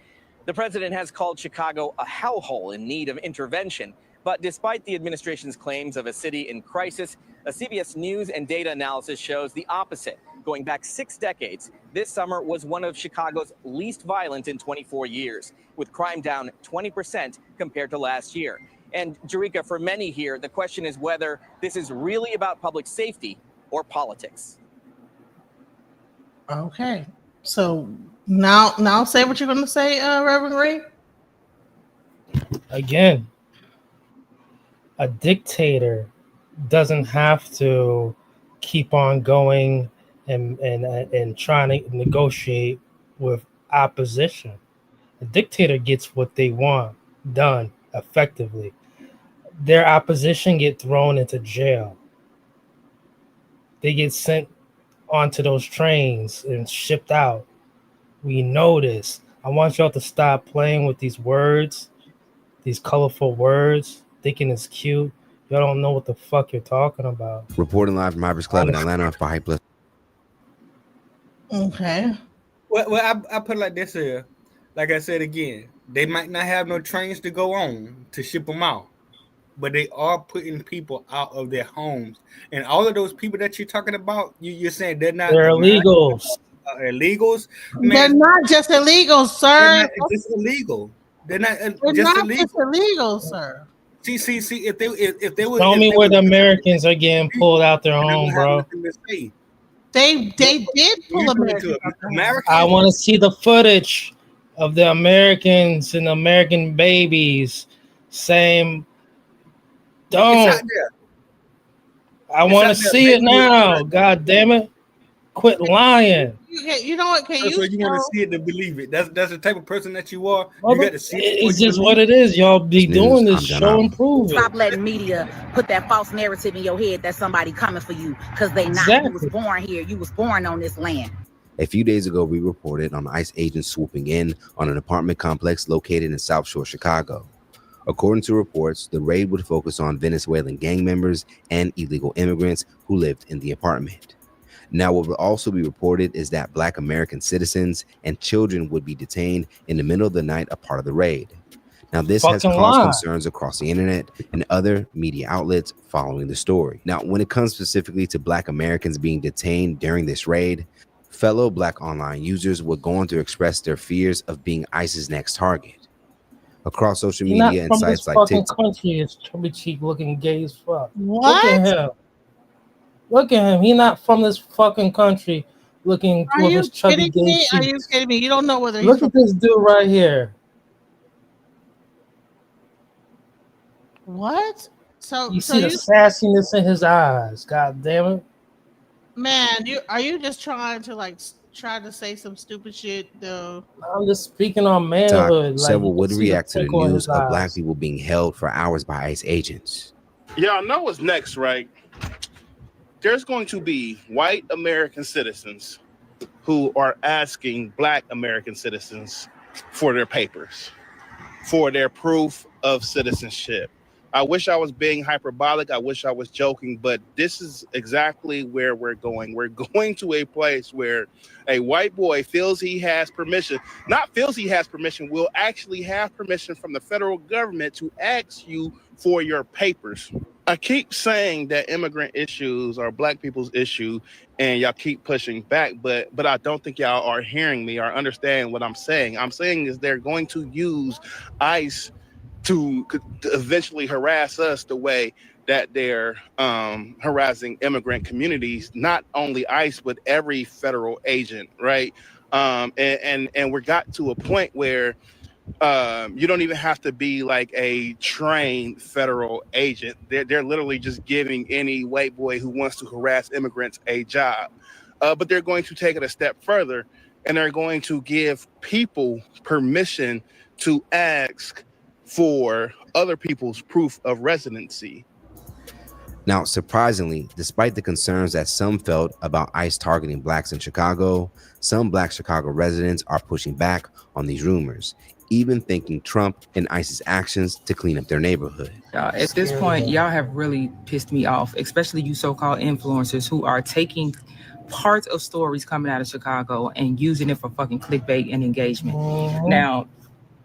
The president has called Chicago a hellhole in need of intervention. But despite the administration's claims of a city in crisis, a CBS News and data analysis shows the opposite. Going back 6 decades, this summer was one of Chicago's least violent in 24 years, with crime down 20% compared to last year. And Jerika, for many here, the question is whether this is really about public safety or politics. Okay, so now say what you're going to say, Reverend Ray. Again, a dictator doesn't have to keep on going and trying to negotiate with opposition. A dictator gets what they want done effectively. Their opposition get thrown into jail. They get sent onto those trains and shipped out. We know this. I want y'all to stop playing with these words, these colorful words, thinking it's cute. Y'all don't know what the fuck you're talking about. Reporting live from Hyper's Club in Atlanta for Hype Plus. Okay. Well, I put it like this here. Like I said again, they might not have no trains to go on to ship them out, but they are putting people out of their homes. And all of those people that you're talking about, you're saying they're illegals. Illegals? They're not just illegal, sir. They're not just illegal. They're not just illegal. Just illegal, sir. See. If they were, Tell me where the Americans are getting pulled out their home, bro. They did pull Americans. I want to see the footage of the Americans and American babies saying, "Don't." I want to see it now. God damn it! Quit lying. You know what? Can so you want to see it to believe it? That's the type of person that you are. Well, you got to see it. It's just what it is. Y'all be doing this show and prove it. Stop letting media put that false narrative in your head that somebody coming for you, because they not. Exactly. You was born here. You was born on this land. A few days ago, we reported on ICE agents swooping in on an apartment complex located in South Shore, Chicago. According to reports, the raid would focus on Venezuelan gang members and illegal immigrants who lived in the apartment. Now, what will also be reported is that Black American citizens and children would be detained in the middle of the night, a part of the raid. Now, this has Fucking caused lie. concerns across the internet and other media outlets following the story. Now, when it comes specifically to Black Americans being detained during this raid, fellow Black online users were going to express their fears of being ICE's next target. Across social He's not media and from this sites like fucking TikTok. country. Is chubby cheek looking gay as fuck. What? Look at him. Look at him. He's not from this fucking country. Looking Are with you his chubby kidding gay me? cheeks. Are you kidding me? You don't know whether he's Look from at this dude right here. what? So You so see the you sassiness in his eyes. God damn it. man, you just trying to like try to say some stupid shit though. I'm just speaking on manhood. Like, Several you would can see react to the twinkle in news his of Black eyes. people being held for hours by ICE agents. Y'all know what's next, right? There's going to be white American citizens who are asking Black American citizens for their papers, for their proof of citizenship. I wish I was being hyperbolic. I wish I was joking, but this is exactly where we're going. We're going to a place where a white boy feels he has permission, not feels he has permission, will actually have permission from the federal government to ask you for your papers. I keep saying that immigrant issues are Black people's issue, and y'all keep pushing back, but I don't think y'all are hearing me or understand what I'm saying. I'm saying is they're going to use ICE to eventually harass us the way that they're harassing immigrant communities, not only ICE, but every federal agent, right? And we got to a point where you don't even have to be like a trained federal agent. They're literally just giving any white boy who wants to harass immigrants a job. But they're going to take it a step further, and they're going to give people permission to ask for other people's proof of residency. Now, surprisingly, despite the concerns that some felt about ICE targeting Blacks in Chicago, some Black Chicago residents are pushing back on these rumors, even thanking Trump and ICE's actions to clean up their neighborhood. At this point, y'all have really pissed me off, especially you so-called influencers who are taking parts of stories coming out of Chicago and using it for fucking clickbait and engagement. Mhm. Now,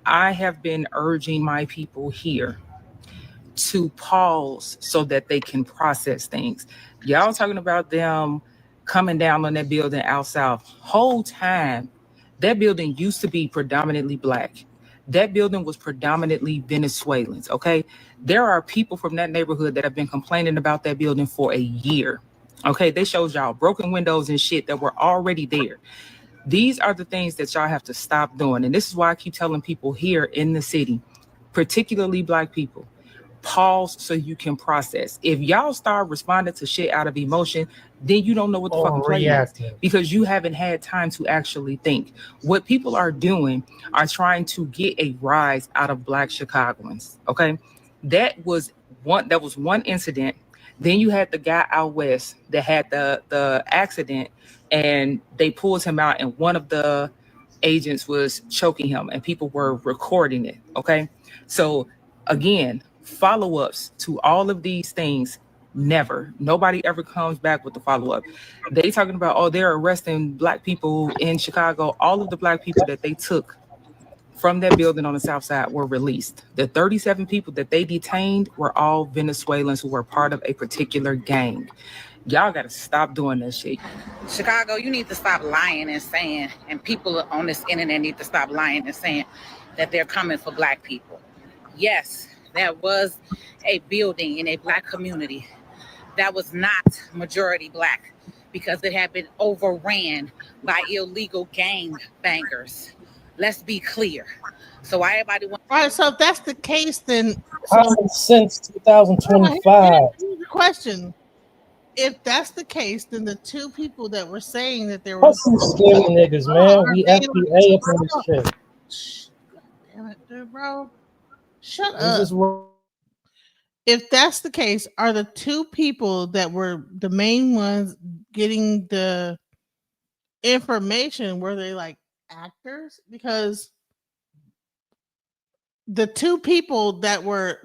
I have been urging my people here to pause so that they can process things. Y'all talking about them coming down on that building out south. Whole time, that building used to be predominantly Black. That building was predominantly Venezuelans, okay? There are people from that neighborhood that have been complaining about that building for a year, okay? They showed y'all broken windows and shit that were already there. These are the things that y'all have to stop doing. And this is why I keep telling people here in the city, particularly Black people, pause so you can process. If y'all start responding to shit out of emotion, then you don't know what the fucking play is, Reacting. because you haven't had time to actually think. What people are doing are trying to get a rise out of Black Chicagoans, okay? That was one incident. Then you had the guy out west that had the accident, and they pulled him out, and one of the agents was choking him, and people were recording it, okay? So again, follow-ups to all of these things, never. Nobody ever comes back with the follow-up. They talking about, oh, they're arresting Black people in Chicago. All of the Black people that they took from that building on the south side were released. The 37 people that they detained were all Venezuelans who were part of a particular gang. Y'all got to stop doing that shit. Chicago, you need to stop lying and saying, and people on this internet need to stop lying and saying that they're coming for Black people. Yes, there was a building in a Black community that was not majority Black because it had been overran by illegal gang bangers. Let's be clear. So why everybody wants. All right, so if that's the case, then Since 2025. Here's the question. If that's the case, then the two people that were saying that there What's was some scary niggas, man? We FBA up in this shit. Damn it, dude, bro. Shut This up. is what If that's the case, are the two people that were the main ones getting the information, were they like actors? Because the two people that were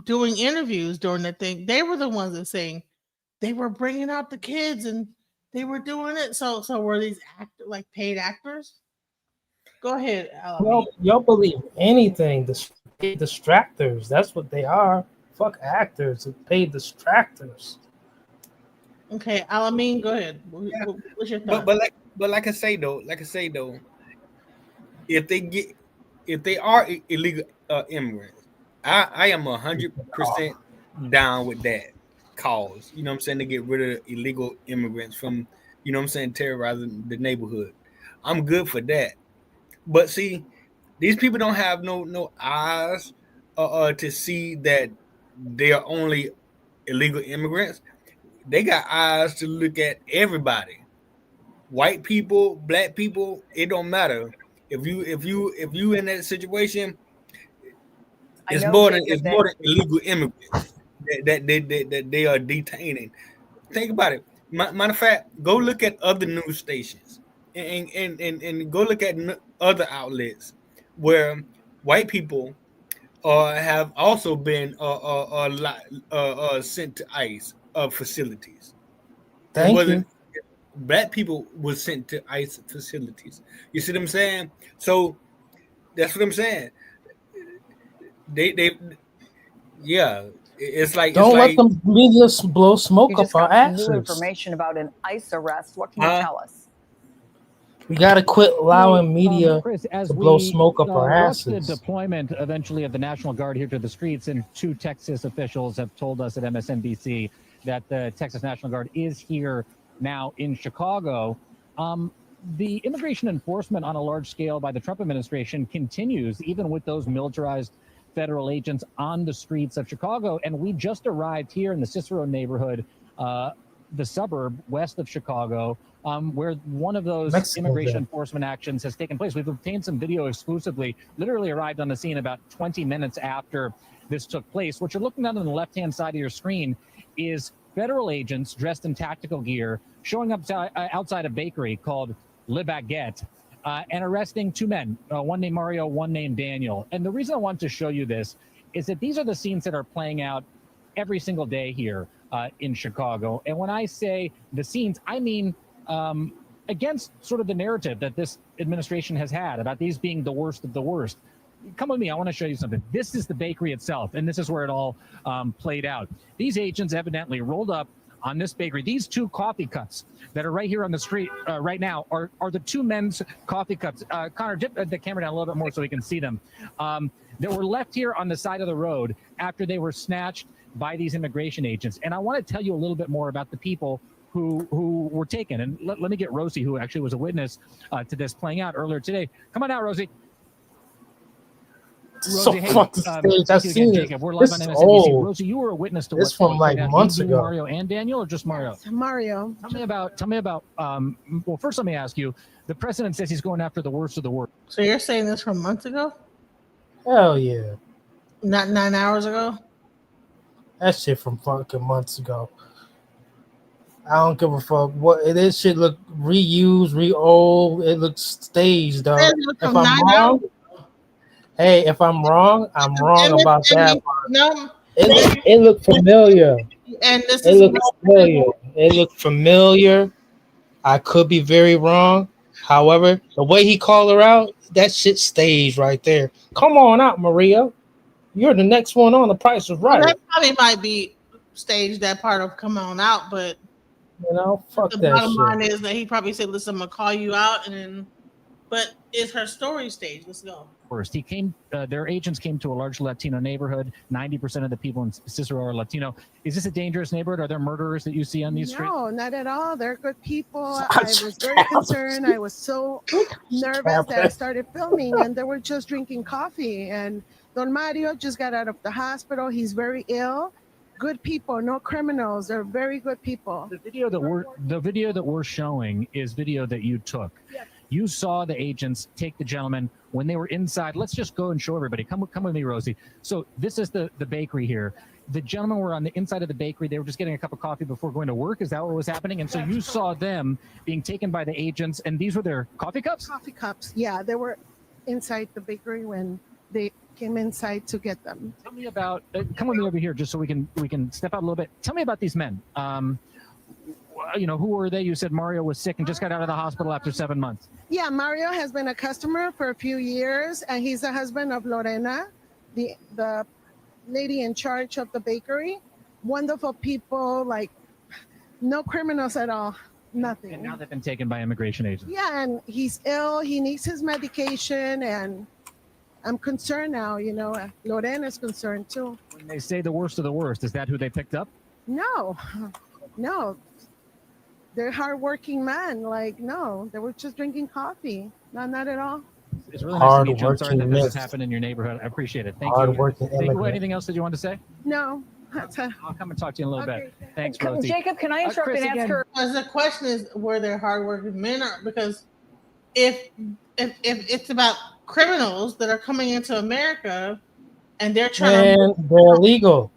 doing interviews during the thing, they were the ones that saying they were bringing out the kids and they were doing it. So were these paid actors? Go ahead, Y'all believe anything. Distractors. That's what they are. Fuck actors. Paid distractors. Okay, Alameen, go ahead. What's your thought? But like I say though, if they are illegal immigrants, I am 100% down with that cause. You know what I'm saying, to get rid of illegal immigrants from, you know what I'm saying, terrorizing the neighborhood. I'm good for that. But see, these people don't have no eyes to see that they are only illegal immigrants. They got eyes to look at everybody. White people, black people, it don't matter. If you in that situation, it's more than illegal immigrants that they are detaining. Think about it. Matter of fact, go look at other news stations and go look at other outlets where white people have also been sent to ICE facilities. Thank you. Black people were sent to ICE facilities. You see what I'm saying? So that's what I'm saying. It's like Don't let them media blow smoke You up just our got some new asses. information about an ICE arrest. What can you tell us? We gotta quit allowing media Chris, as to blow we, smoke up our watch the asses. deployment eventually of the National Guard here to the streets, and 2 Texas officials have told us at MSNBC that the Texas National Guard is here now in Chicago. The immigration enforcement on a large scale by the Trump administration continues, even with those militarized federal agents on the streets of Chicago. And we just arrived here in the Cicero neighborhood, the suburb west of Chicago, where one of those immigration enforcement actions has taken place. We've obtained some video exclusively, literally arrived on the scene about 20 minutes after this took place. What you're looking at on the left-hand side of your screen is federal agents dressed in tactical gear showing up outside a bakery called Le Baguette and arresting 2 men, one named Mario, one named Daniel. And the reason I want to show you this is that these are the scenes that are playing out every single day here in Chicago. And when I say the scenes, I mean against sort of the narrative that this administration has had about these being the worst of the worst. Come with me. I want to show you something. This is the bakery itself, and this is where it all played out. These agents evidently rolled up on this bakery. These 2 coffee cups that are right here on the street right now are the 2 men's coffee cups. Connor, dip the camera down a little bit more so we can see them. That were left here on the side of the road after they were snatched by these immigration agents. And I want to tell you a little bit more about the people who were taken. And let me get Rosie, who actually was a witness to this playing out earlier today. Come on out, Rosie. So Rosie, hey, fucking staged. I've seen it. Jacob. We're live on This is MSNBC. old. Rosie, you were a witness to This what's from like months ago. Mario and Daniel, or just Mario? Mario. Tell me about. Well, first let me ask you. The president says he's going after the worst of the worst. So you're saying this from months ago? Hell yeah. Not 9 hours ago? That shit from fucking months ago. I don't give a fuck what this shit look reused, re-old. It looks staged though. If I'm wrong, hey, if I'm wrong, I'm wrong about that. No, it looked familiar. And this It is looked familiar. It looked familiar. I could be very wrong. However, the way he called her out, that shit staged right there. Come on out, Maria. You're the next one on. The Price is Right. That probably might be staged, that part of come on out, but you know, fuck the that bottom shit. line is that he probably said, listen, I'm gonna call you out, and then but is her story staged? Let's go. First, he came. Their agents came to a large Latino neighborhood. 90% of the people in Cicero are Latino. Is this a dangerous neighborhood? Are there murderers that you see on these streets? No, not at all. They're good people. I was very concerned. I was so nervous that I started filming, and they were just drinking coffee. And Don Mario just got out of the hospital. He's very ill. Good people, no criminals. They're very good people. The video that we're showing is video that you took. Yes. You saw the agents take the gentleman when they were inside. Let's just go and show everybody. Come with me, Rosie. So this is the bakery here. The gentlemen were on the inside of the bakery. They were just getting a cup of coffee before going to work. Is that what was happening? And so you saw them being taken by the agents, and these were their coffee cups? Coffee cups. Yeah, they were inside the bakery when they came inside to get them. Tell me about. Come with me over here, just so we can step out a little bit. Tell me about these men. who were they? You said Mario was sick and just got out of the hospital after 7 months. Yeah, Mario has been a customer for a few years, and he's the husband of Lorena, the lady in charge of the bakery. Wonderful people, like no criminals at all, nothing. And now they've been taken by immigration agents. Yeah, and he's ill. He needs his medication, and I'm concerned now. Lorena's concerned too. When they say the worst of the worst, is that who they picked up? No, they're hardworking men. Like, no, they were just drinking coffee. Not at all. It's really nice to meet you. I'm sorry that Hardworking this has myths. happened in your neighborhood. I appreciate it. Thank you. Hardworking Thank you. immigrant. Anything else that you want to say? No. I'll come and talk to you in a little bit. Thanks, Rosie. Jacob, can I interrupt Chris, and ask again. her? Because the question is, were there hardworking men? Because if it's about criminals that are coming into America and they're trying Man, they're illegal.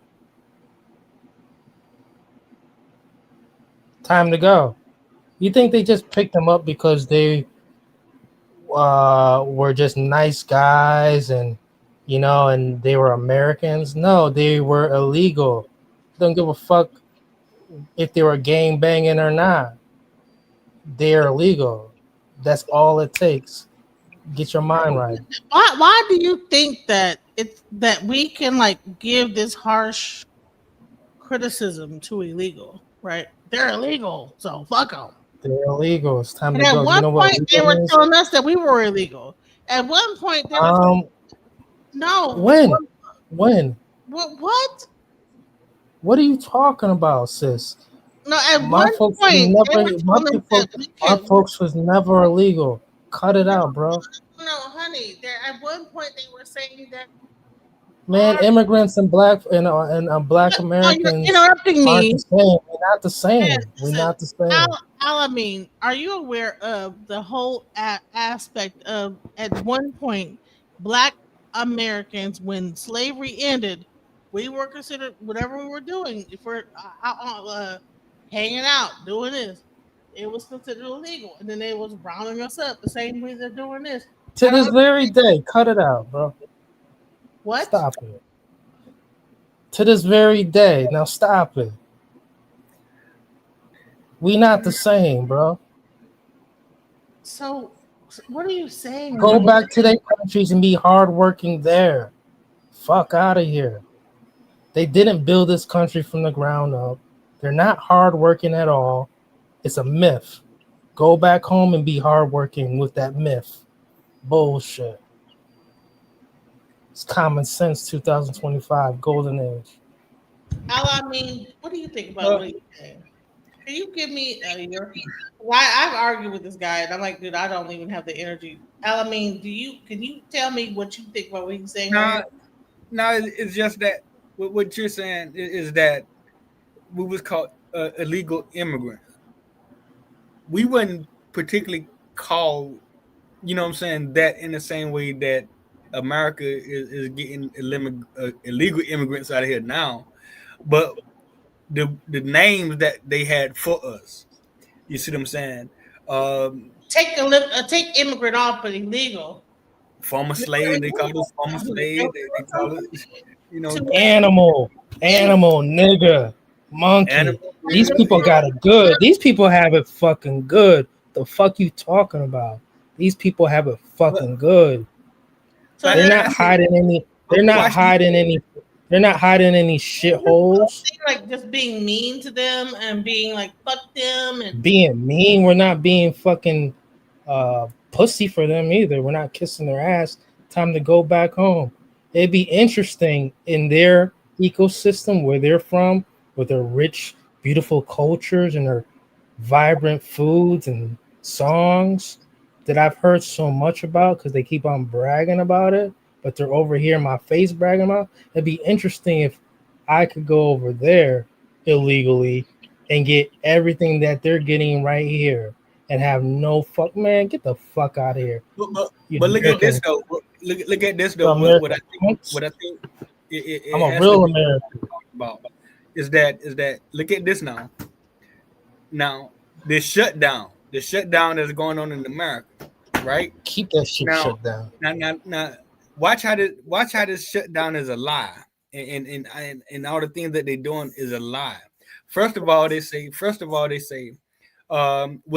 Time to go. You think they just picked them up because they were just nice guys and and they were Americans? No, they were illegal. Don't give a fuck if they were gang banging or not. They're illegal. That's all it takes. Get your mind right. Why do you think that we can give this harsh criticism to illegal? Right? They're illegal, so fuck them. They're illegal. It's time And to at go. one You know what? point, they were telling us that we were illegal. At one point, they were no. When? What? What are you talking about, sis? No, at My one folks point, was they were never. telling us that we My could. folks was never illegal. Cut it out, bro. No, honey. At one point, they were saying that. Man, immigrants and black Black You're Americans interrupting aren't me. the same. We're not the same. Yes, We're not the same. Alameen, are you aware of the whole aspect of at one point, Black Americans, when slavery ended, we were considered whatever we were doing. If we're hanging out, doing this, it was considered illegal, and then they was rounding us up the same way they're doing this. To this very day, cut it out, bro. What? Stop it. To this very day, now stop it. We not the same, bro. So, what are you saying? Go back to their countries and be hardworking there. Fuck out of here. They didn't build this country from the ground up. They're not hardworking at all. It's a myth. Go back home and be hardworking with that myth. Bullshit. It's common sense, 2025, golden age. Alameen, what do you think about what he's saying? Can you give me your? Why I've argued with this guy, and I'm like, dude, I don't even have the energy. Alameen, can you tell me what you think about what he's saying? No, it's just that what you're saying is that we was called illegal immigrants. We wouldn't particularly call, that in the same way that America is getting illegal immigrants out of here now, but the names that they had for us, you see what I'm saying? Take immigrant off, but illegal. Former slave, they call us former slave. They call it, Animal, nigga, monkey. These people got it good. These people have it fucking good. The fuck you talking about? These people have it fucking good. They're not hiding any. They're not hiding any. They're not hiding any shitholes. Like just being mean to them and being like fuck them and Being mean. We're not being fucking pussy for them either. We're not kissing their ass. Time to go back home. It'd be interesting in their ecosystem where they're from, with their rich, beautiful cultures and their vibrant foods and songs that I've heard so much about because they keep on bragging about it, but they're over here in my face bragging about. It'd be interesting if I could go over there illegally and get everything that they're getting right here and have no fuck, man, get the fuck out of here. But look at this though. Look at this though. What I think I'm a real American. About is that look at this now. Now this shutdown that's going on in America, right? Keep that shit shut down. Now, watch how this shutdown is a lie, and all the things that they're doing is a lie. First of all, they say, with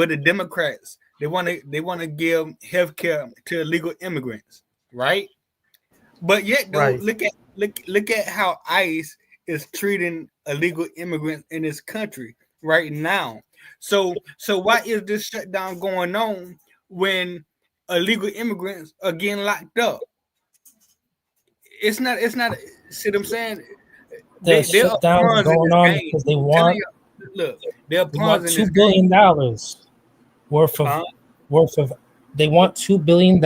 the Democrats, they want to give health care to illegal immigrants, right? But yet, though, Right. look at how ICE is treating illegal immigrants in this country right now. So why is this shutdown going on when illegal immigrants are getting locked up? It's not. See what I'm saying? The There are shutdown is pawns in going this on game. because they I'm telling want you, look, there are they want pawns in $2 this billion game. worth of they want $2 billion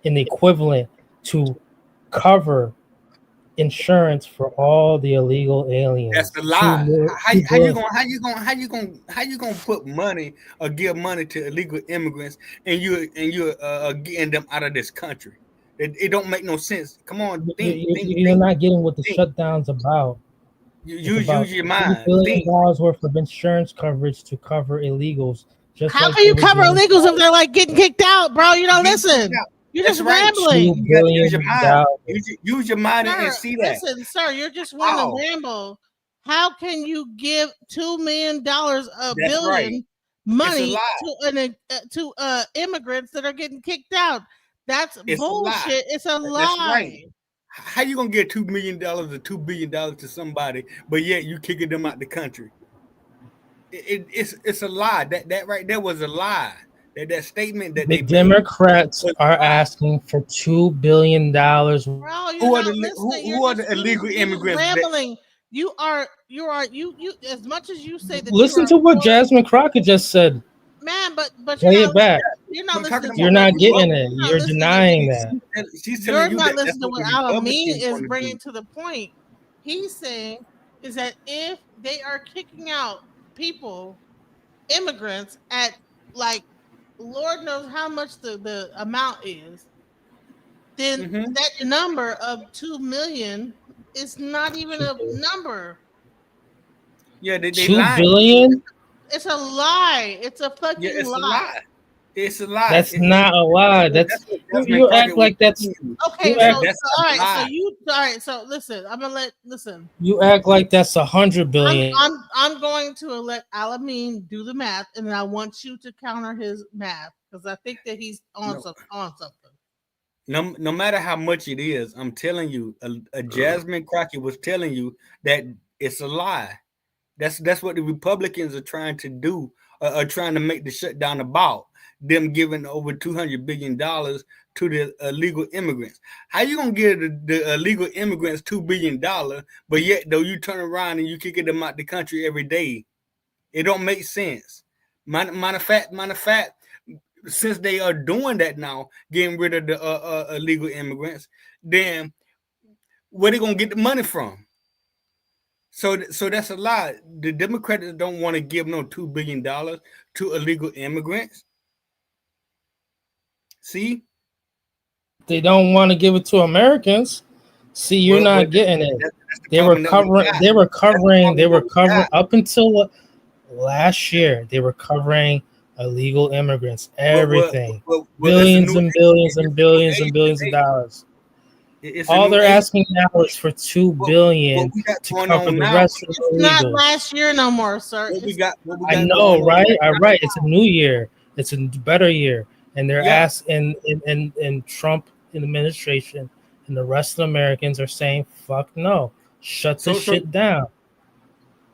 in the equivalent to cover insurance for all the illegal aliens. That's a lie. How you gonna put money or give money to illegal immigrants and you're getting them out of this country? It don't make no sense. Come on, You're not getting what the shutdown's about. Use your mind. $2 billion worth of insurance coverage to cover illegals. Just How like can you they were cover doing- illegals if they're like getting kicked out, bro? You don't listen. You're just rambling. $2 billion. Use your mind and Sir, see that. listen, sir, you're just wanting to ramble. How can you give $2 million a billion right. money It's to immigrants that are getting kicked out? That's It's a lie. bullshit. It's a That's lie. right. How you gonna give $2 million or $2 billion to somebody, but yet you kicking them out the country? It's a lie. That right there was a lie. That statement that The they Democrats are asking for $2 billion. Bro, Who are the illegal immigrants? Rambling. You are as much as you say that. Listen to what Jasmine Crockett just said. Man, but Play you're it not back. You're not listening. You're not getting it. You're denying that. You're not listening to what Alameen is bringing to the point. He's saying is that if they are kicking out people, immigrants at like Lord knows how much the amount is, then that number of 2 million is not even a number. Yeah, they 2 lied. billion? It's a lie. It's a fucking Yeah, it's a lie. lie. It's a lie. That's not a lie. That's what you Jasmine act Crockett like was that's doing. Okay, you act, all right. So listen. I'm gonna listen. you act like that's 100 billion. I'm going to let Alameen do the math, and then I want you to counter his math because I think that he's on something. No matter how much it is, I'm telling you, a Jasmine Crockett was telling you that it's a lie. That's what the Republicans are trying to do, are trying to make the shutdown about. Them giving over $200 billion to the illegal immigrants. How you gonna give the illegal immigrants $2 billion, but yet though you turn around and you kicking them out the country every day? It don't make sense. Matter of fact, since they are doing that now, getting rid of the illegal immigrants, then where they gonna get the money from? So that's a lie. The Democrats don't want to give no $2 billion to illegal immigrants. See, They don't want to give it to Americans. See, you're not getting it. They were covering up until last year. They were covering illegal immigrants, everything, billions and billions and billions and billions of dollars. All they're asking now is for $2 billion to cover the rest of the It's not illegals. last year no more, sir. I know, right? Right. It's a new year. It's a better year, and they're asking, and Trump administration and the rest of the Americans are saying, "Fuck no, shut this shit down."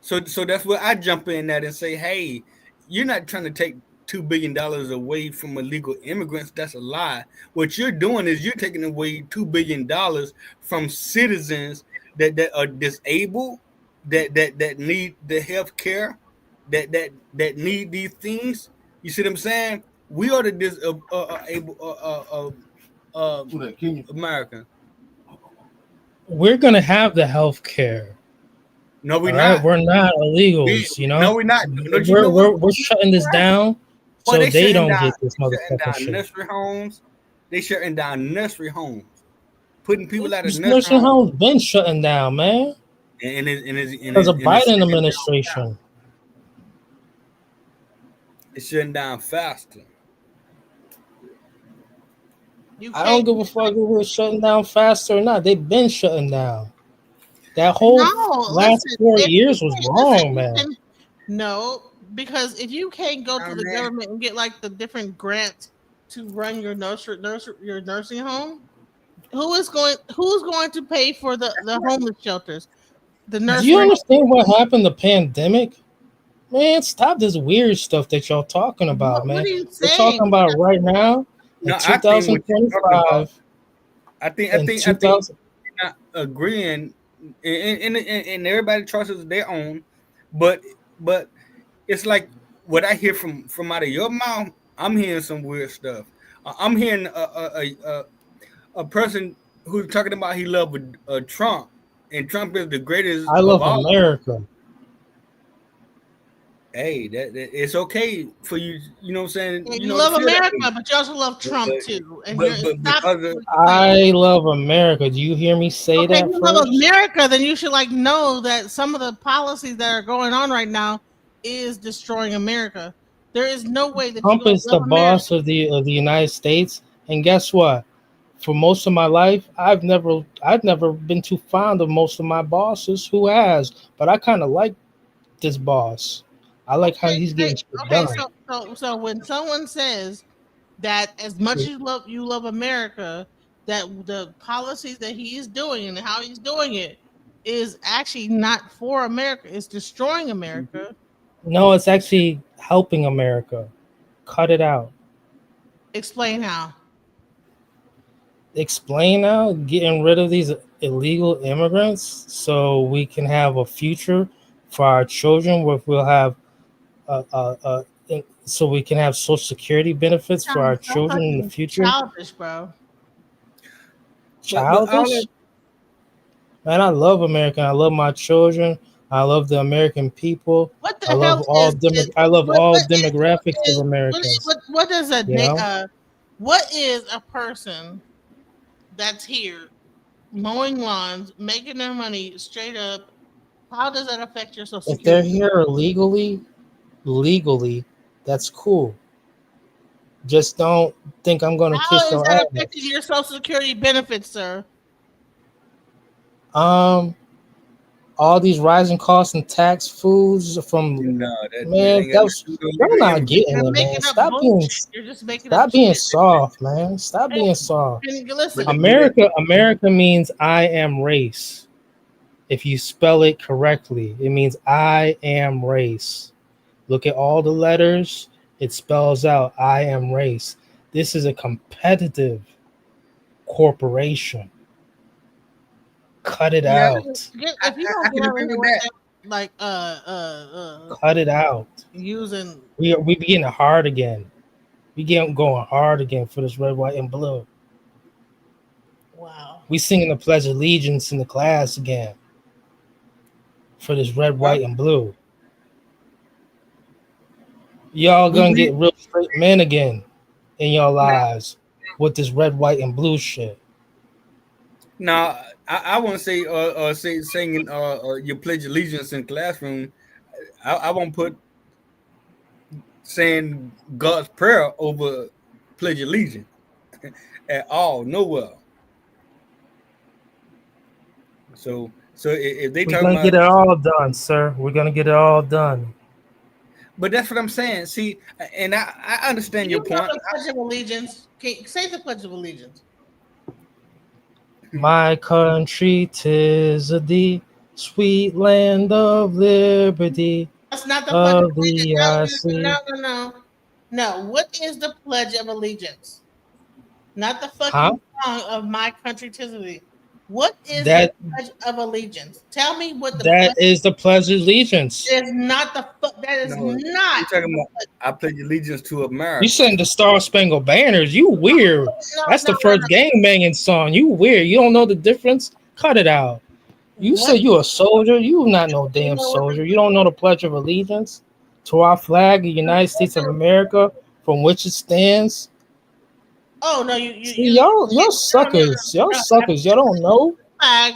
So that's where I jump in that and say, hey, you're not trying to take $2 billion away from illegal immigrants. That's a lie. What you're doing is you're taking away $2 billion from citizens that are disabled, that need the health care, that need these things. You see what I'm saying? We are the American. We're gonna have the health care. No, we're All right? not. We're not illegals, you know. No, we're not. Don't you know We're shutting this down so they shutting don't down- get this shutting motherfucking down shit. nursery homes. They shutting down nursery homes, putting people out of This nursery nursing homes. homes been shutting down, man, because of Biden administration. It's shutting down faster. I don't give a fuck if we're shutting down faster or not. They've been shutting down. That whole No, last listen. 4 If years was wrong, listen, man. listen, no, because if you can't go to the government and get like the different grants to run your your nursing home, who's going to pay for the homeless shelters? The Do nursing you home. understand what happened the pandemic? Man, stop this weird stuff that y'all talking about, What man. are you We're saying? talking about right now in No, I think what you're talking about. 2025. I think In 2000, you're not agreeing, and everybody trusts their own, but it's like what I hear from out of your mouth. I'm hearing some weird stuff. I'm hearing a person who's talking about he loved Trump, and Trump is the greatest I of love all. America. Hey, that it's okay for you. You know what I'm saying? Yeah, You you know, love to feel that America, way. but you also love Trump But too. And but, you're but stop. because of, I love America. Do you hear me say Okay, that you love first? America, then you should like know that some of the policies that are going on right now is destroying America. There is no way that you're Trump gonna is the love America. boss of the United States, and guess what? For most of my life, I've never been too fond of most of my bosses. Who has? But I kind of like this boss. I like how he's getting shit Okay, done. so when someone says that as much as you love America, that the policies that he is doing and how he's doing it is actually not for America, it's destroying America. No, it's actually helping America. Cut it out. Explain how. Explain now, getting rid of these illegal immigrants so we can have a future for our children where we'll have so we can have social security benefits for our Sounds so children in the fucking future. childish, bro. but all Childish? Man, I love America. I love my children. I love the American people. What the I love hell all is I love what, all what is, demographics is of Americans. what does a You know? what is a person that's here mowing lawns, making their money straight up? How does that affect your social If they're security? here legally, that's cool. Just don't think I'm gonna How kiss is your that ass. affecting your social security benefits, sir? All these rising costs and tax foods from that man, ain't got that's nothing to do with y'all not immigrants. getting You're it, man. making up Stop being bullshit. You're just making up shit. soft, man. Stop being soft. Listen, America means I am race. If you spell it correctly, it means I am race. Look at all the letters. It spells out I am race. This is a competitive corporation. Cut it out. if you don't get out of here like Cut it out. using We be getting hard again. We going hard again for this red, white, and blue. wow. We singing the Pledge of Allegiance in the class again for this red, white, and blue. Y'all gonna get real straight men again in your lives with this red, white, and blue shit. Now, I won't say singing your pledge allegiance in classroom. I won't put saying God's prayer over pledge allegiance at all, nowhere. So if they We're talking gonna about, get it all done, sir. We're gonna get it all done. but that's what I'm saying. See, and I understand your point. The Pledge of Allegiance. Say the Pledge of Allegiance. My country, 'tis a thee, sweet land of liberty. That's not the Pledge of Of thee I Allegiance. see. No. What is the Pledge of Allegiance? Not the fucking song of My Country, 'Tis a Thee. What is That- the Pledge of Allegiance? Tell me what the That is the Pledge of Allegiance. is not the that is No, not. you're talking about I pledge allegiance to America. You sing the Star Spangled Banners. You weird. That's the first gang banging song. You weird. You don't know the difference? Cut it out. You say you a soldier. You not no damn soldier. You don't know the Pledge of Allegiance to our flag, the United States of America, from which it stands. Oh no, See, y'all suckers. Y'all suckers. Y'all don't know.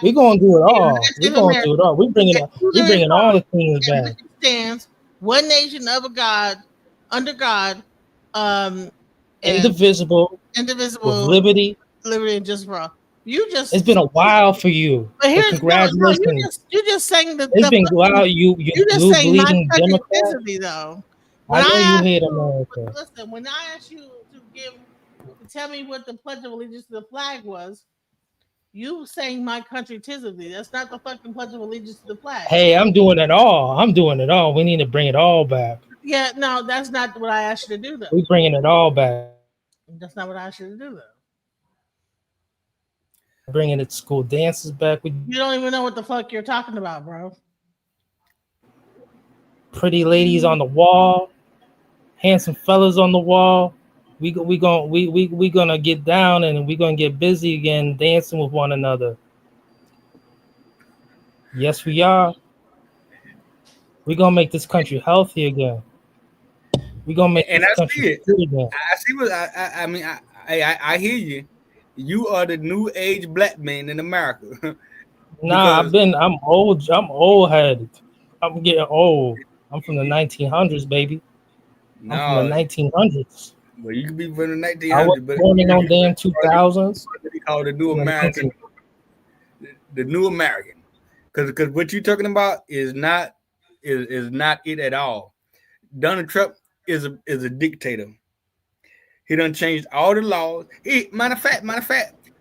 We gonna do it all. We gonna do it all. We bringing all the things back. Stands one nation of a God, under God, and Indivisible, indivisible, with liberty and justice for all. It's been a while for you. But here's congratulations. you're just saying that It's been wow. You just blue saying my bleeding country Democrat. physically though. I know you asked hate you- America. Listen, when I asked you to tell me what the Pledge of Allegiance to the flag was, you saying my country physically. That's not the fucking Pledge of Allegiance to the flag. Hey, I'm doing it all. I'm doing it all. We need to bring it all back. Yeah, no, that's not what I asked you to do though. We bringing it all back. That's not what I asked you to do though. Bringing it school dances back. We You don't even know what the fuck you're talking about, bro. pretty ladies on the wall, handsome fellas on the wall. We gonna get down and we gonna get busy again, dancing with one another. Yes, we are. We gonna make this country healthy again. We gonna make And this I see country it. good again. I see what I mean. I hear you. You are the new age black man in America. Nah, Because- I'm old headed. I'm getting old. I'm from the 1900s, baby. I'm from the 1900s. Well, you can be from the I 1900s, was but born in no damn 2000s. They call the new American, the new American, because what you're talking about is not it at all. Donald Trump is a dictator. He done changed all the laws. Matter of fact,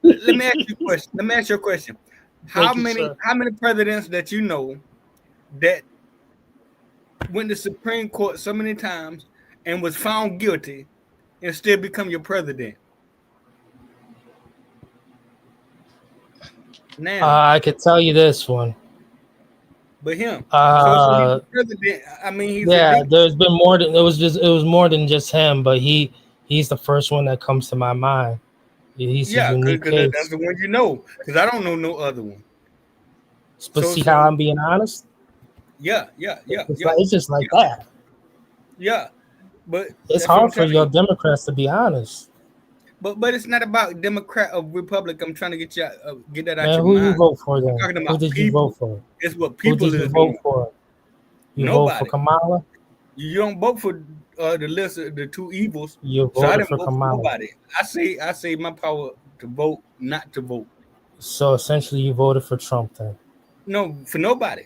let me ask you a question. Let me ask you a question. How Thank you, sir. many presidents that you know that went to Supreme Court so many times and was found guilty and still become your president? Now, I could tell you this one. but him. Uh, so he's the president. I mean, he's yeah, a there's been more than it was more than just him, but he's the first one that comes to my mind. He's a unique because case. that's the one you know. Because I don't know no other one. But so- see how I'm being honest? Yeah. It's just like that. Yeah, but It's that's what I'm hard for telling your you. Democrats to be honest. But it's not about Democrat or Republic. I'm trying to get that out Man, your who mind. you vote for then? I'm talking Who about did you people. vote for? It's what Who people did you is vote doing. for? You vote for Nobody. Kamala? You don't vote for the list of the two evils. You So I voted didn't for vote Kamala. for nobody. I say my power to vote, not to vote. So essentially you voted for Trump then. No, for nobody.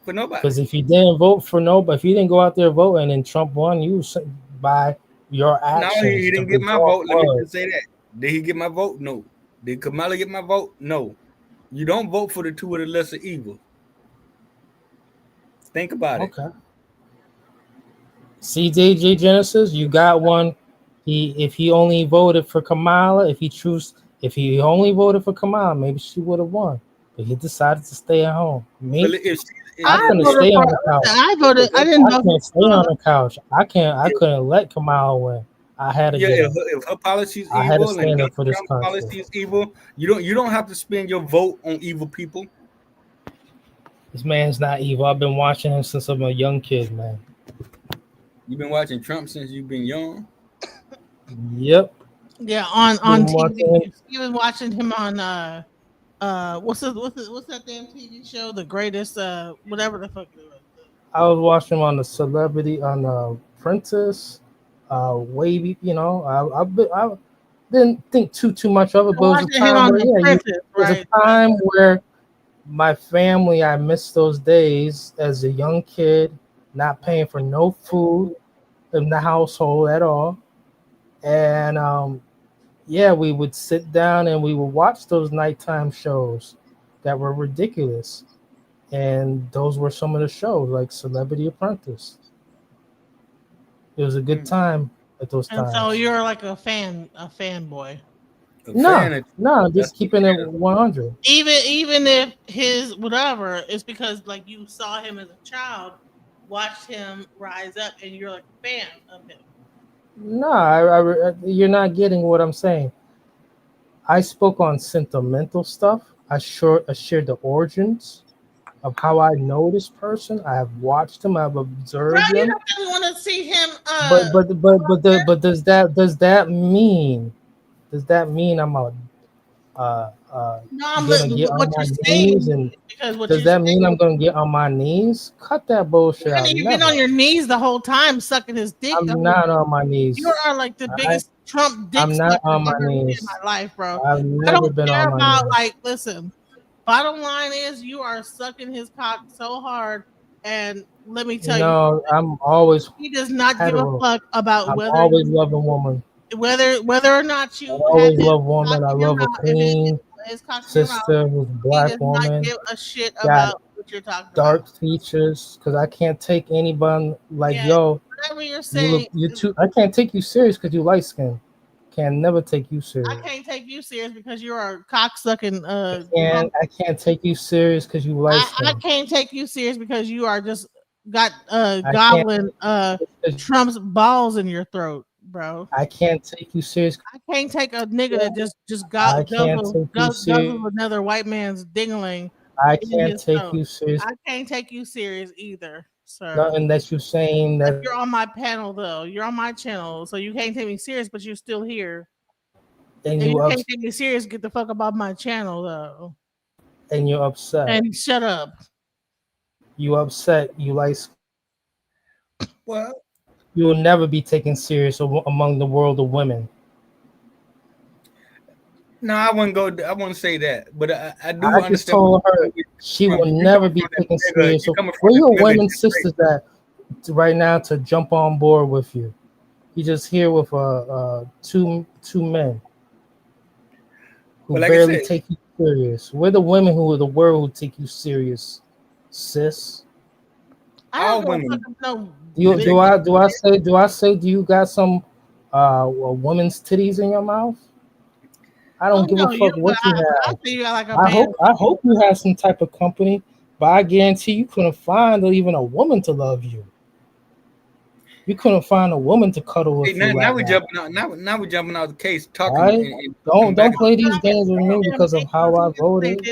For nobody. Because if you didn't vote for nobody, if you didn't go out there voting and Trump won, you by your No, actions. he didn't the get my result vote. Let me was- just say that. Did he get my vote? No. Did Kamala get my vote? No. You don't vote for the two of the lesser evil. Think about it. Okay. CJJ Genesis, you got one. If he only voted for Kamala, if he only voted for Kamala, maybe she would have won. But he decided to stay at home. Me, Well, if I couldn't voted stay on for- the couch. I voted. I didn't I vote can't for stay on the couch. I couldn't let Kamala win. I had to yeah, get if her policy is I had to evil and stand up Donald for this Trump's country. policy is evil, you don't have to spend your vote on evil people. This man's not evil. I've been watching him since I'm a young kid, man. You've been watching Trump since you've been young. Yep. Yeah, on Been TV. watching- You was watching him on what's that damn TV show? The Greatest whatever the fuck it was. I was watching him on the Celebrity on the Apprentice, Wavy. You know, I didn't think too much of it, but it was a Watching him time on where, The yeah, Apprentice, it was right? a time where my family, I missed those days as a young kid, not paying for no food in the household at all, and yeah, we would sit down and we would watch those nighttime shows that were ridiculous. And those were some of the shows like Celebrity Apprentice. It was a good time at those And times. so you're like a fanboy. No, just keeping it 100. Even if his whatever, it's because like you saw him as a child, watched him rise up, and you're like a fan of him. No, you're not getting what I'm saying. I spoke on sentimental stuff. I shared the origins of how I know this person. I have watched him. I've observed Bro, you him. don't want to see him. But does that mean I'm gonna get on what my you're knees, saying and because what does you're that saying, mean I'm gonna get on my knees? Cut that bullshit out. you've been Never. on your knees the whole time sucking his dick. I'm not on my knees. You are like the biggest Trump dick I'm not sucker on I've my ever seen knees. in my life, bro. I've I never don't been care on my about knees. like. Listen, bottom line is you are sucking his cock so hard, and let me tell you, No, I'm always he does not give a hetero. fuck about I'm whether always loving woman. whether or not I you have always his love cock woman. I in your love a mouth. If clean his cock in your mouth, sister who's a he black does not woman. give a shit Got about what you're talking dark about. features, because I can't take anybody like Yeah, yo. whatever you're You saying, look, you too. I can't take you serious because you light skin. Can never take you I serious. can't take you serious because you're a cock sucking. I can't take you serious because you light I skin. can't take you serious because you are just got can't- gobbling Trump's balls in your throat, bro. I can't take you serious. I can't take a nigga that just I can't take you serious. guzzles another white man's dingling. I in can't his take throat. you serious. I can't take you serious either, sir. Nothing that you're saying that You're on my panel though. You're on my channel, so you can't take me serious, but you're still here. and And you you up, can't take me serious. Get the fuck about my channel though. and you're upset. And shut up. You upset. You like. Well, You will never be taken serious among the world of women. no, I wouldn't say that, but I do I understand. just told her she will never be taken serious. So where your women sisters at right now to jump on board with you? You just here with two men who Well, like I barely said- take you serious. We're the women who are the world who take you serious, sis. I don't give a fuck if no. Do I say do you got some a woman's titties in your mouth? I don't give a fuck what you have. I see you got like a I man. hope you have some type of company, but I guarantee you couldn't find even a woman to love you. You couldn't find a woman to cuddle with See, now, you. now Right we're now. jumping out. Now we're jumping out the case, talking. All right? and Don't back play and these games with me because of how I voted.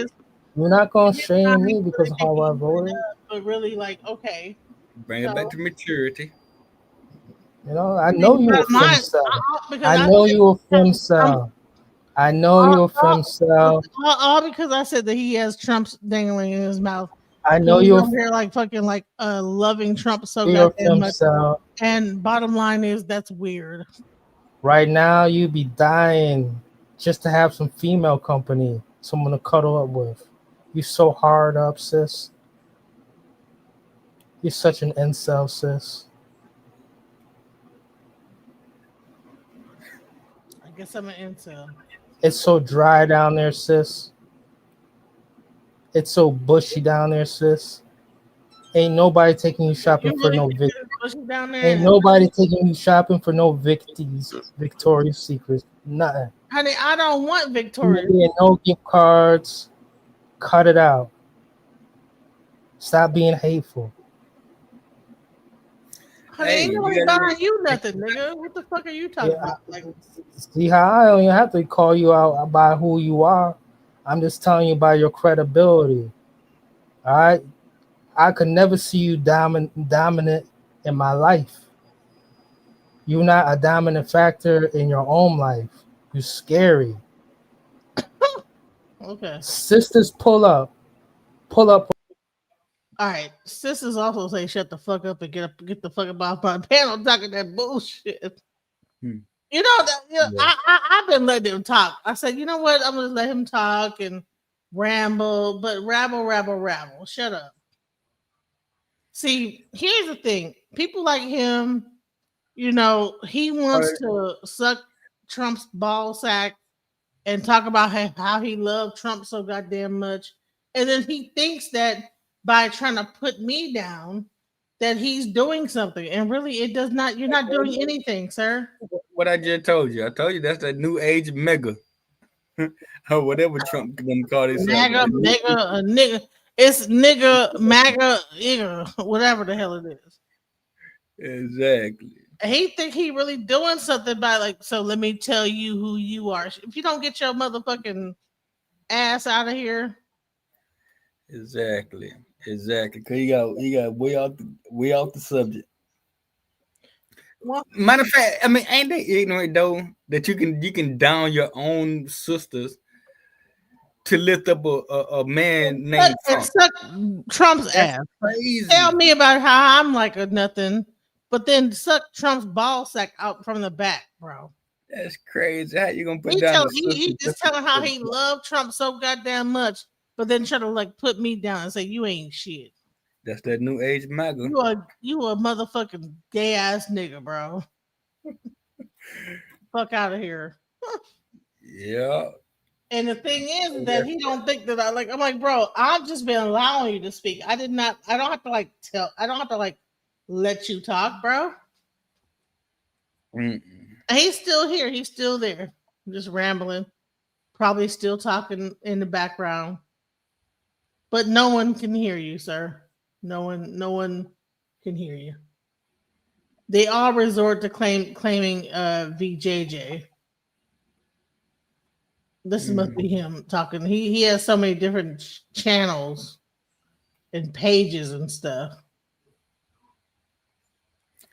You're not gonna shame me because of how I voted. But really, like, okay. bring it back to maturity. You know, I know you're a Mine- femcel. because I I know said- you're a femcel. I know you're a femcel. all because I said that he has Trump's dangling in his mouth. I know He's you're a over here like fucking like loving Trump so You're a goddamn much. femcel. And bottom line is that's weird. Right now, you'd be dying just to have some female company, someone to cuddle up with. You're so hard up, sis. You're such an incel, sis. I guess I'm an incel. It's so dry down there, sis. It's so bushy down there, sis. Ain't nobody taking you shopping for no Vic. Down there. Ain't nobody taking you shopping for no Victoria's Secrets. Nothing. Honey, I don't want Victoria. No gift cards. Cut it out. Stop being hateful. Honey, Hey, ain't you nobody gotta- buying you nothing, nigga. What the fuck are you talking about? Like, See how I don't even have to call you out by who you are. I'm just telling you by your credibility. All right? I could never see you dominant in my life. You're not a dominant factor in your own life. You're scary. okay. Sisters, pull up. Pull up. All right. Sisters also say shut the fuck up and get the fuck up off my panel talking that bullshit. You know that I've been letting him talk. I said, you know what? I'm gonna let him talk and ramble, but rabble. Shut up. See, here's the thing. People like him, you know, he wants to suck Trump's ball sack and talk about how he loved Trump so goddamn much. And then he thinks that by trying to put me down, that he's doing something. And really, it does not, you're not doing anything, sir. What I just told you. I told you that's that new age mega. Or whatever Trump gonna call this. MAGA, nigga. It's nigga, MAGA, nigga, whatever the hell it is. Exactly. He think he really doing something by like, so let me tell you who you are. If you don't get your motherfucking ass out of here. Exactly. Cause he got way off the subject. Well, matter of fact, I mean, ain't they ignorant though that you can down your own sisters to lift up a man named Trump. Suck Trump's ass. Crazy. Tell me about how I'm like a nothing, but then suck Trump's ball sack out from the back, bro. That's crazy. How you gonna put He down? just telling how he loved Trump so goddamn much, but then try to like put me down and say you ain't shit. That's that new age MAGA. You a motherfucking gay ass nigga, bro. Fuck out of here. Yeah. And the thing is that he don't think that I'm like, bro, I've just been allowing you to speak. I don't have to like let you talk, bro. Mm-mm. He's still here. He's still there. Just rambling. Probably still talking in the background. But no one can hear you, sir. No one can hear you. They all resort to claiming VJJ. This must be him talking. He has so many different channels and pages and stuff.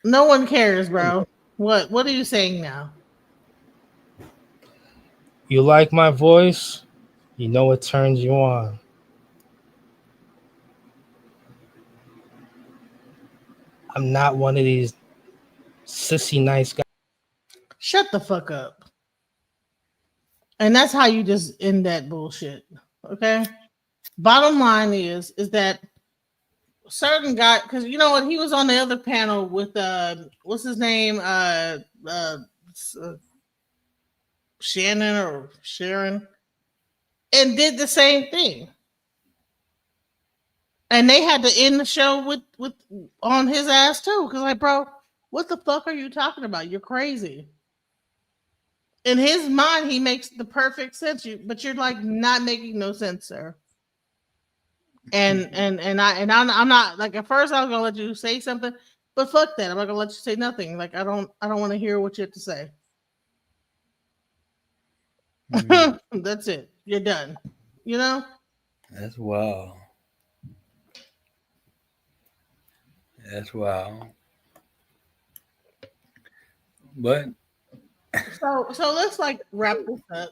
No one cares, bro. What are you saying now? You like my voice? You know it turns you on. I'm not one of these sissy nice guys. Shut the fuck up. And that's how you just end that bullshit. Okay? Bottom line is that certain guy, because you know what, he was on the other panel with what's his name? Shannon or Sharon, and did the same thing. And they had to end the show with on his ass too. Because like, bro, what the fuck are you talking about? You're crazy. In his mind, he makes the perfect sense. But you're like not making no sense, sir. And I'm not like, at first I was gonna let you say something, but fuck that. I'm not gonna let you say nothing. Like I don't want to hear what you have to say. That's it. You're done. You know? That's wild. That's wild. But So let's like wrap this up.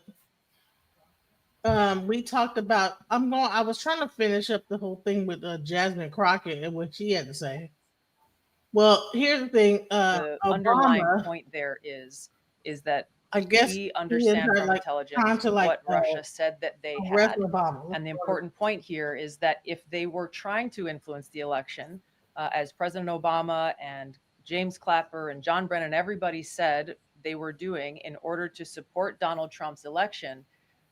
We talked about I was trying to finish up the whole thing with Jasmine Crockett and what she had to say. Well, here's the thing. The underlying Obama, point there is that I guess we understand from intelligence what Russia uh, said that they arrest had. Obama. And the important point here is that if they were trying to influence the election, as President Obama and James Clapper and John Brennan, everybody said they were doing in order to support Donald Trump's election,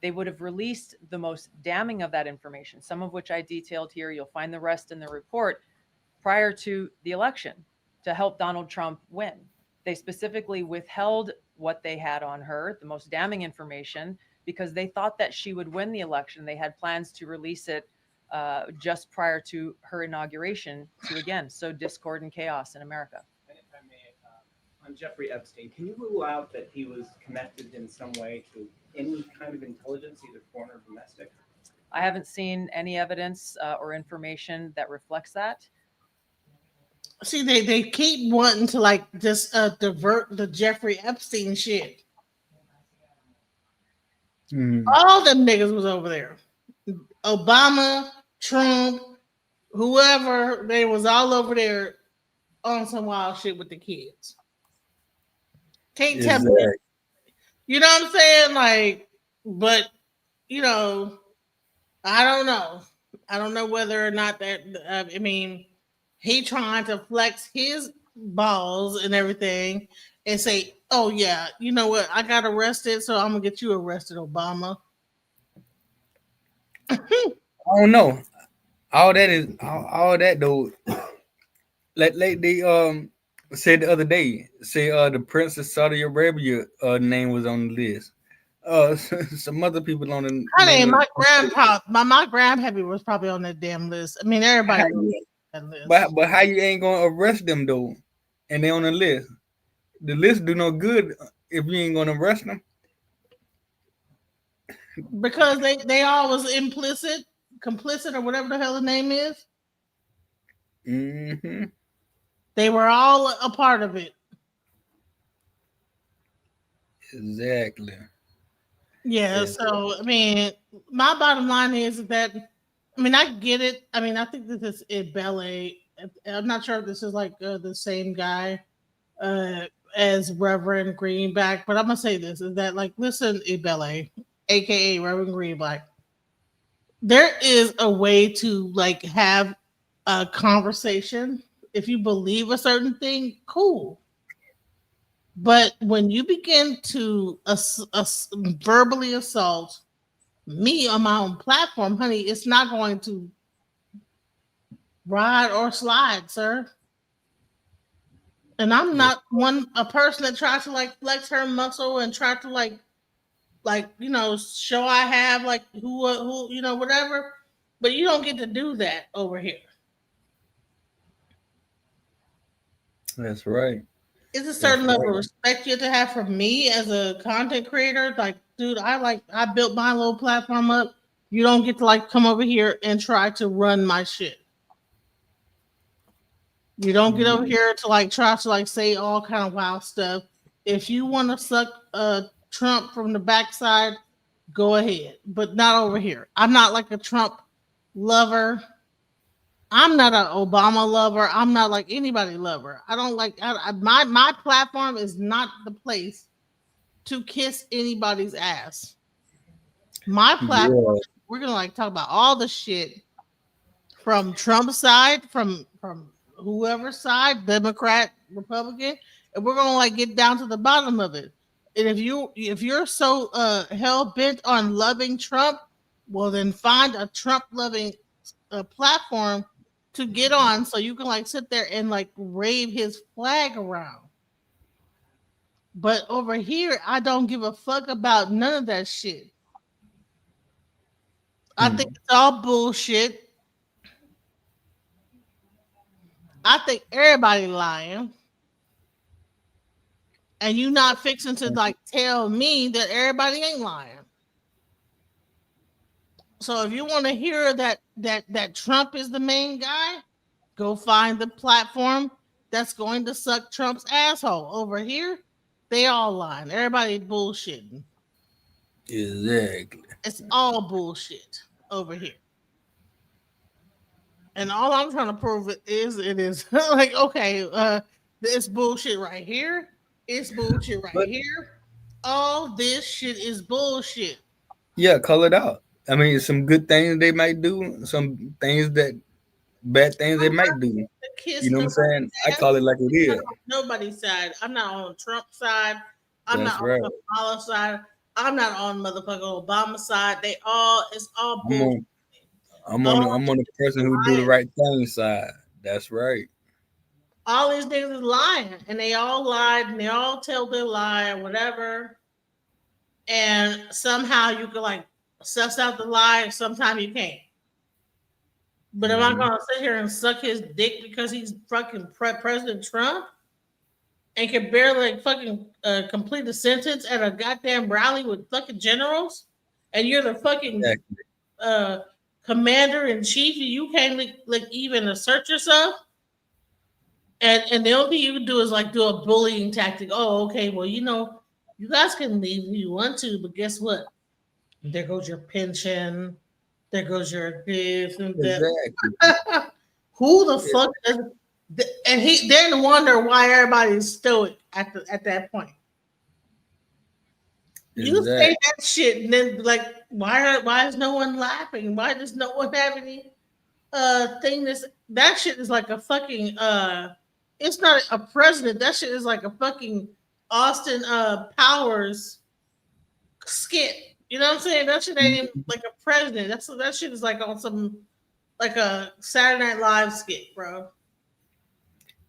they would have released the most damning of that information, some of which I detailed here. You'll find the rest in the report prior to the election to help Donald Trump win. They specifically withheld what they had on her, the most damning information, because they thought that she would win the election. They had plans to release it just prior to her inauguration to, again, sow discord and chaos in America. And if I may, on Jeffrey Epstein, can you rule out that he was connected in some way to any kind of intelligence, either foreign or domestic? I haven't seen any evidence or information that reflects that. See, they keep wanting to like just divert the Jeffrey Epstein shit. All them niggas was over there. Obama, Trump, whoever, they was all over there on some wild shit with the kids. Can't tell me. You know what I'm saying? Like, but you know, I don't know. I don't know whether or not that. I mean, he trying to flex his balls and everything, and say, "Oh yeah, you know what? I got arrested, so I'm gonna get you arrested, Obama." I don't know. All that though. Like they said the other day, the Princess Saudi Arabia name was on the list. Some other people on the. Honey, my grandpappy was probably on that damn list. I mean, everybody was on that list. But how you ain't gonna arrest them though, and they on the list? The list do no good if you ain't gonna arrest them. Because they all was complicit, or whatever the hell the name is. Mm-hmm. They were all a part of it. Exactly. Yeah, so I mean, my bottom line is that I mean, I get it. I mean, I think this is Ibele. I'm not sure if this is like the same guy as Reverend Greenback, but I'm gonna say this is that like, listen, Ibele, aka Reverend Greenback, there is a way to like have a conversation. If you believe a certain thing, cool. But when you begin to verbally assault me on my own platform, honey, it's not going to ride or slide, sir. And I'm not a person that tries to like flex her muscle and try to like you know, show I have like who you know, whatever. But you don't get to do that over here. That's right. It's a certain level of respect you have to have from me as a content creator. Like, dude, I built my little platform up. You don't get to like come over here and try to run my shit. You don't get over here to like try to like say all kind of wild stuff. If you want to suck Trump from the backside, go ahead, but not over here. I'm not like a Trump lover. I'm not an Obama lover. I'm not like anybody lover. I don't like my platform is not the place to kiss anybody's ass. My platform, we're gonna like talk about all the shit from Trump's side, from whoever's side, Democrat, Republican, and we're gonna like get down to the bottom of it. And if you're so hell bent on loving Trump, well then find a Trump loving platform to get on so you can like sit there and like wave his flag around. But over here, I don't give a fuck about none of that shit. I think it's all bullshit. I think everybody lying. And you not fixing to like tell me that everybody ain't lying. So if you want to hear that Trump is the main guy, go find the platform that's going to suck Trump's asshole. Over here, they all lying. Everybody bullshitting. Exactly. It's all bullshit over here. And all I'm trying to prove it is like, okay, this bullshit right here. It's bullshit right here. All this shit is bullshit. Yeah, call it out. I mean, some good things they might do, some things bad things they might do. You know what I'm saying? I call it like it is. Nobody's side. I'm not on Trump's side. I'm That's not right. on Kamala's side. I'm not on motherfucking Obama's side. It's all bullshit. I'm on the person who do the right thing side. That's right. All these niggas is lying, and they all lied, and they all tell their lie or whatever. And somehow you can like suss out the lie, and sometimes you can't. But am I gonna sit here and suck his dick because he's fucking President Trump and can barely like fucking complete a sentence at a goddamn rally with fucking generals, and you're the fucking commander in chief, and you can't like even assert yourself? And the only thing you can do is like do a bullying tactic. Oh, okay, well, you know, you guys can leave if you want to, but guess what? There goes your pension. There goes your this and that. Exactly. Who the fuck is? And then wonder why everybody's stoic at that point. You say that shit, and then like, why is no one laughing? Why does no one have any thing that shit is like a fucking it's not a president. That shit is like a fucking Austin Powers skit. You know what I'm saying? That shit ain't even like a president. That shit is like on some like a Saturday Night Live skit, bro.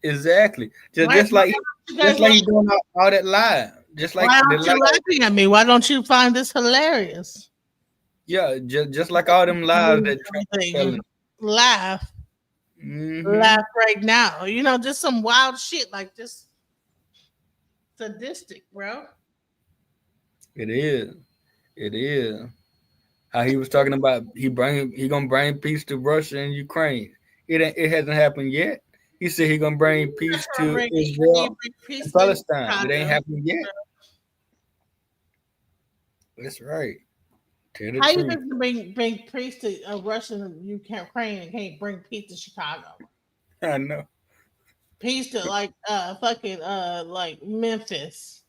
Exactly. Just like he doing all that live. Just like why aren't you laughing at me? Why don't you find this hilarious? Yeah, just like all them lives that Trump is telling. Laugh. Laugh right now. You know, just some wild shit, like just sadistic, bro. It is. How he was talking about he gonna bring peace to Russia and Ukraine. It hasn't happened yet. He said he gonna bring peace to Israel and Palestine. It ain't happened yet. That's right. Tell the How you truth. think to bring peace to Russia and Ukraine and can't bring peace to Chicago? I know. Peace to like fucking like Memphis.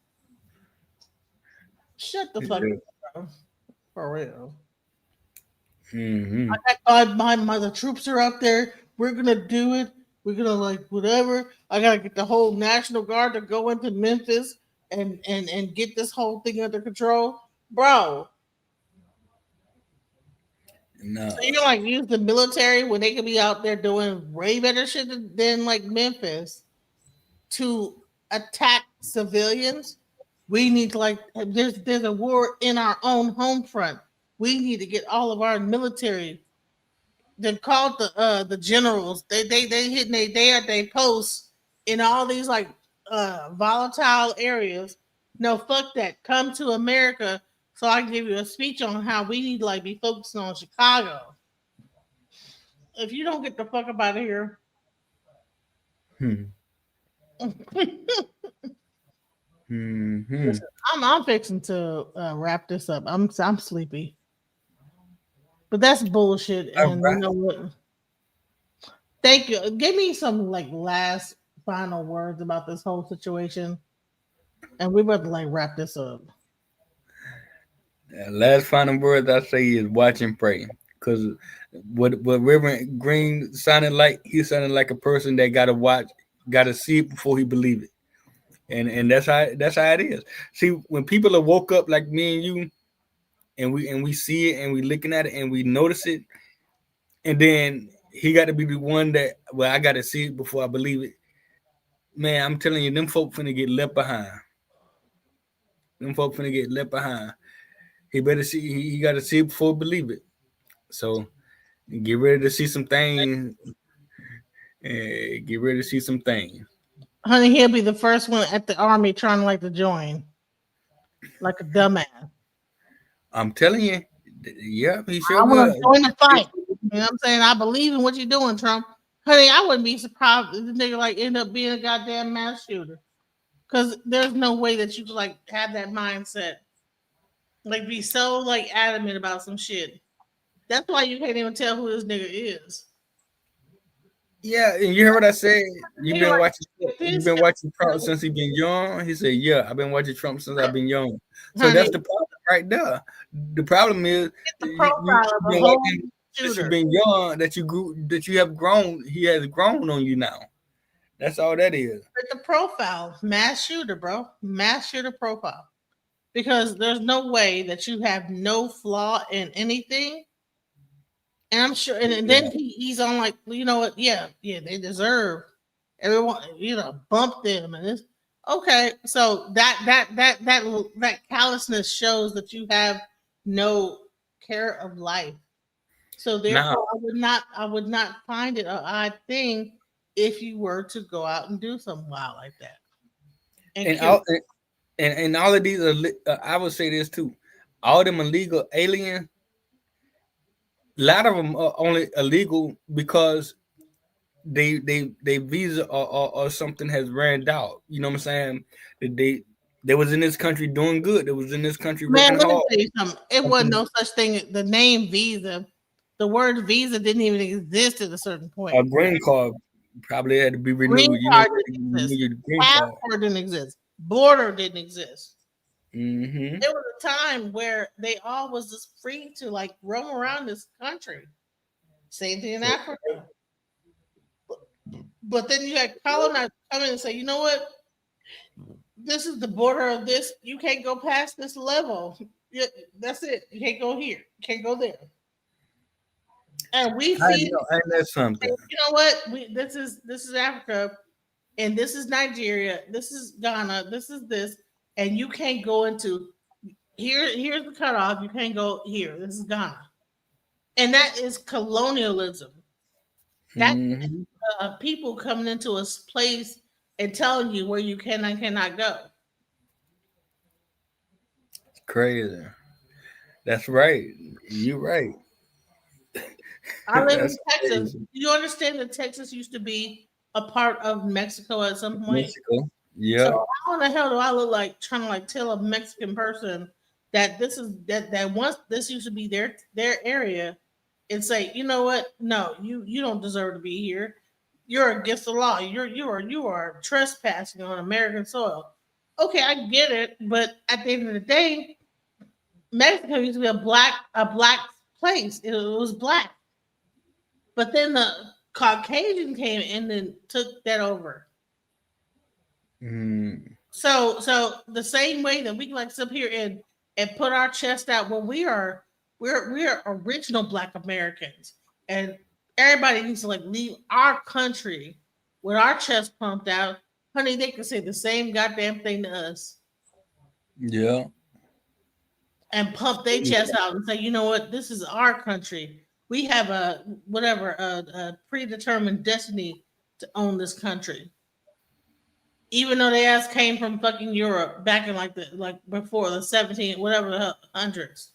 Shut the fuck Yeah. up, bro. For real. Mm-hmm. The troops are up there. We're gonna do it. We're gonna like whatever. I gotta get the whole National Guard to go into Memphis and get this whole thing under control, bro. No. So you like use the military when they could be out there doing way better shit than like Memphis to attack civilians. We need to like there's a war in our own home front. We need to get all of our military. They called the generals. They hitting they at their posts in all these like volatile areas. No, fuck that. Come to America so I can give you a speech on how we need to like be focusing on Chicago. If you don't get the fuck up out of here. Mm-hmm. Listen, I'm fixing to wrap this up. I'm sleepy. But that's bullshit. And you know what? Thank you. Give me some like last final words about this whole situation. And we're about to like wrap this up. Last final words I say is watch and pray. Because what Reverend Green sounded like, he sounded like a person that gotta watch, gotta see it before he believe it. And that's how it is. See, when people are woke up like me and you, and we see it and we looking at it and we notice it, and then he got to be the one that, well, I got to see it before I believe it. Man, I'm telling you, them folk finna get left behind. Them folk finna get left behind. He better see. He got to see it before believe it. So get ready to see some things. Get ready to see some things. Honey, he'll be the first one at the army trying like to join. Like a dumbass. I'm telling you. Yeah, he sure I will. want to join the fight. You know what I'm saying? I believe in what you're doing, Trump. Honey, I wouldn't be surprised if the nigga like end up being a goddamn mass shooter. Because there's no way that you could like have that mindset. Like be so like adamant about some shit. That's why you can't even tell who this nigga is. Yeah, and you heard what I said. You've been watching Trump since he been young. He said, "Yeah, I've been watching Trump since I've been young." So that's the problem right there. The problem is you've been watching since you've been young, that you grew, that you have grown. He has grown on you now. That's all that is. But the profile, mass shooter, bro, mass shooter profile. Because there's no way that you have no flaw in anything. And I'm sure, and then he's on like, you know what? Yeah, they deserve everyone, bump them, and it's okay. So that callousness shows that you have no care of life. So therefore, I would not find it an odd thing if you were to go out and do something wild like that. And all of these are, I would say this too, all them illegal aliens. A lot of them are only illegal because they visa or something has ran out. You know what I'm saying? They was in this country doing good. They was in this country working Man, let me hard. tell you something. It wasn't no such thing. The name visa, the word visa didn't even exist at a certain point. A green card probably had to be renewed. Green card didn't exist. Passport didn't exist. Border didn't exist. Mm-hmm. There was a time where they all was just free to like roam around this country. Same thing in Africa. But then you had colonizers come in and say, you know what? This is the border of this. You can't go past this level. That's it. You can't go here. You can't go there. And we see that's something. You know what? This is Africa, and this is Nigeria. This is Ghana. This is this. And you can't go into here's the cutoff. You can't go here. This is Ghana. And that is colonialism. That people coming into a place and telling you where you can and cannot go. Crazy. That's right. You're right. I live in Texas. Do you understand that Texas used to be a part of Mexico at some point? Mexico. Yeah. So how in the hell do I look like trying to like tell a Mexican person that this is that once this used to be their area, and say, you know what? No, you don't deserve to be here. You're against the law. You are trespassing on American soil. Okay, I get it, but at the end of the day, Mexico used to be a black place. It was black, but then the Caucasian came and then took that over. So the same way that we can like sit up here and put our chest out when we're original Black Americans, and everybody needs to like leave our country with our chest pumped out. Honey, they can say the same goddamn thing to us. Yeah. And pump their chest out and say, you know what, this is our country. We have a predetermined destiny to own this country. Even though they ass came from fucking Europe back in like before the 1700s.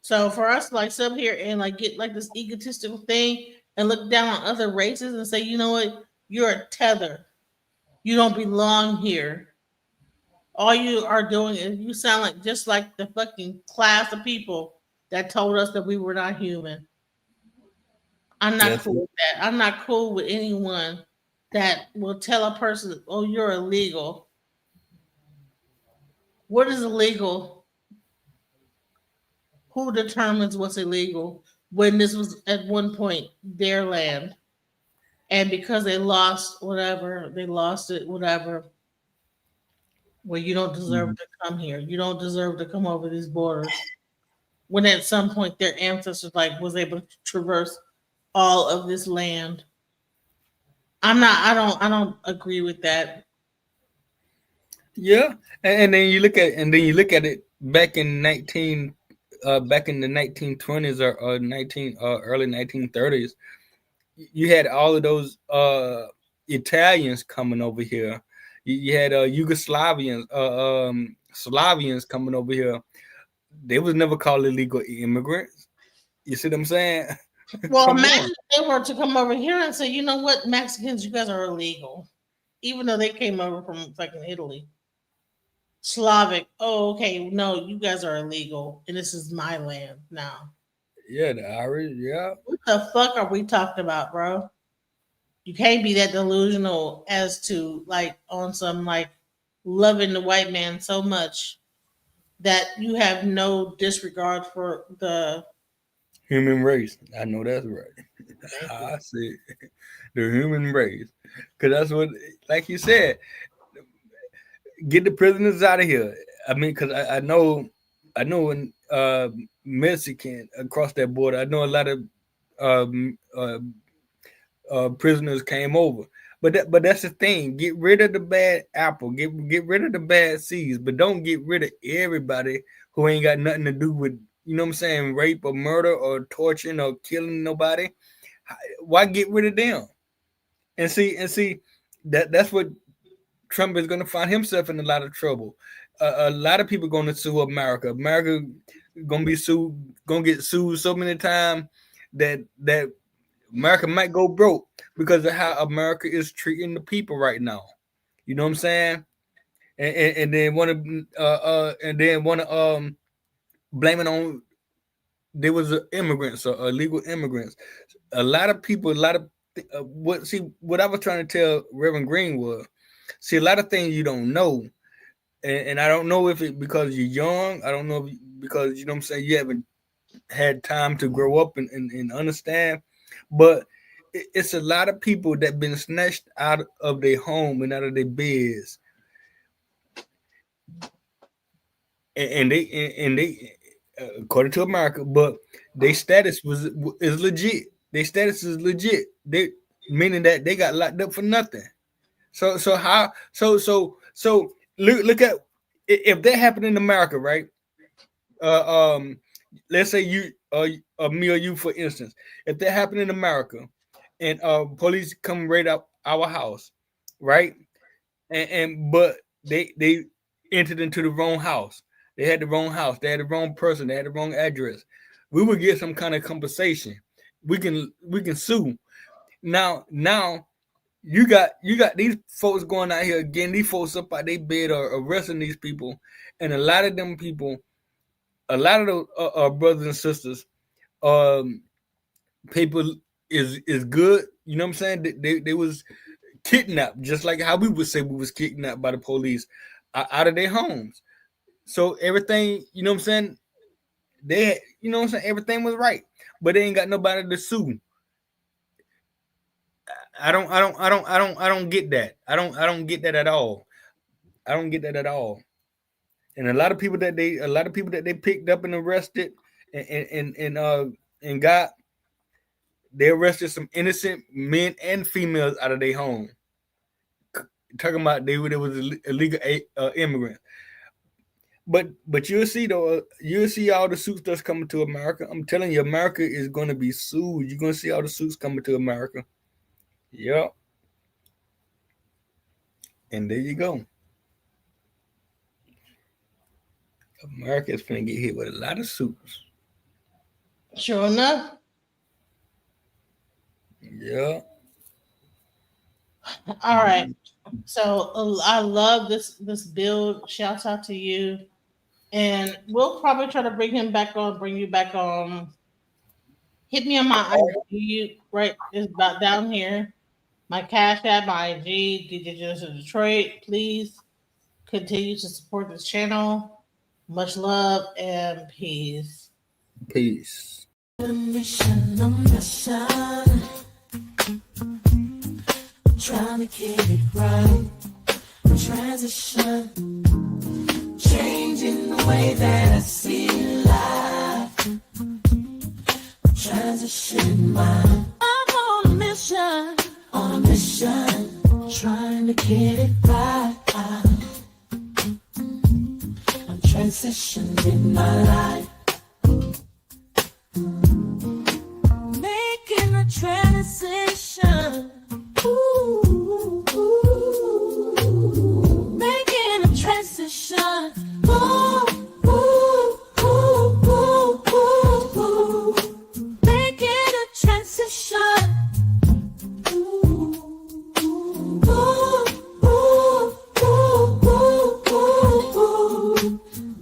So for us to like sit up here and like get like this egotistical thing and look down on other races and say, you know what, you're a tether. You don't belong here. All you are doing is you sound like just like the fucking class of people that told us that we were not human. I'm not cool with that. I'm not cool with anyone that will tell a person, oh, you're illegal. What is illegal? Who determines what's illegal when this was at one point their land? And because they lost whatever, they lost it, whatever. Well, you don't deserve to come here. You don't deserve to come over these borders. When at some point their ancestors was able to traverse all of this land. I don't agree with that. Yeah. And then you look at it back in the 1920s or early 1930s. You had all of those Italians coming over here. You had Yugoslavians, Slavians coming over here. They was never called illegal immigrants. You see what I'm saying? Well, imagine they were to come over here and say, you know what, Mexicans, you guys are illegal. Even though they came over from fucking Italy. Slavic, oh, okay, no, you guys are illegal. And this is my land now. Yeah, the Irish, yeah. What the fuck are we talking about, bro? You can't be that delusional as to like on some like loving the white man so much that you have no disregard for the human race. I know that's right. I see the human race. Because that's what, like you said, get the prisoners out of here. I mean, because I know when Mexican across that border, I know a lot of prisoners came over. But that's the thing. Get rid of the bad apple. Get rid of the bad seeds, but don't get rid of everybody who ain't got nothing to do with, you know what I'm saying, rape or murder or torturing or killing nobody. Why get rid of them? And see that's what Trump is going to find himself in a lot of trouble. A lot of people going to sue America. America going to get sued so many times that America might go broke because of how America is treating the people right now. You know what I'm saying? And then want to blame it on there was immigrants or illegal immigrants. A lot of people, what I was trying to tell Reverend Green was, see, a lot of things you don't know. And I don't know if it because you're young. I don't know if because, you know what I'm saying, you haven't had time to grow up and understand. But it's a lot of people that been snatched out of their home and out of their beds. And they according to America, but their status is legit. Their status is legit. They meaning that they got locked up for nothing. So look at if that happened in America, right? Let's say you me or you, for instance, if that happened in America and police come raid up our house, right? But they entered into the wrong house. They had the wrong house. They had the wrong person. They had the wrong address. We would get some kind of compensation. We can sue. Now you got these folks going out here getting these folks up out their bed or arresting these people, and a lot of them people, a lot of those brothers and sisters, people is good. You know what I'm saying? They was kidnapped, just like how we would say we was kidnapped by the police out of their homes. So everything, you know what I'm saying? They, you know what I'm saying? Everything was right, but they ain't got nobody to sue. I don't get that. I don't get that at all. I don't get that at all. And a lot of people that they picked up and arrested and got, they arrested some innocent men and females out of their home. Talking about they was illegal immigrants. But you'll see though, you'll see all the suits that's coming to America. I'm telling you, America is going to be sued. You're going to see all the suits coming to America. Yep. And there you go. America is going to get hit with a lot of suits. Sure enough. Yeah. All right. So I love this build. Shouts out to you. And we'll probably try to bring you back on. Hit me on my IG, right? It's about down here. My Cash App, my IG, DJ Joseph Detroit. Please continue to support this channel. Much love and peace. Peace. Trying to get it right. Transition. Changing the way that I see life. Transition mind. I'm on a mission. Trying to get it right. I'm transitioning my life. Making a transition. Ooh, making a transition. Ooh, making a transition.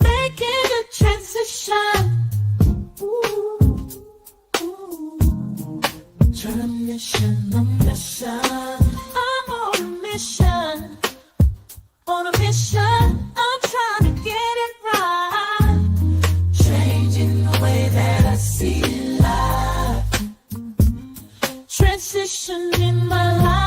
Making a transition. I'm on a mission. I'm trying to get it right. Changing the way that I see life. Transition in my life.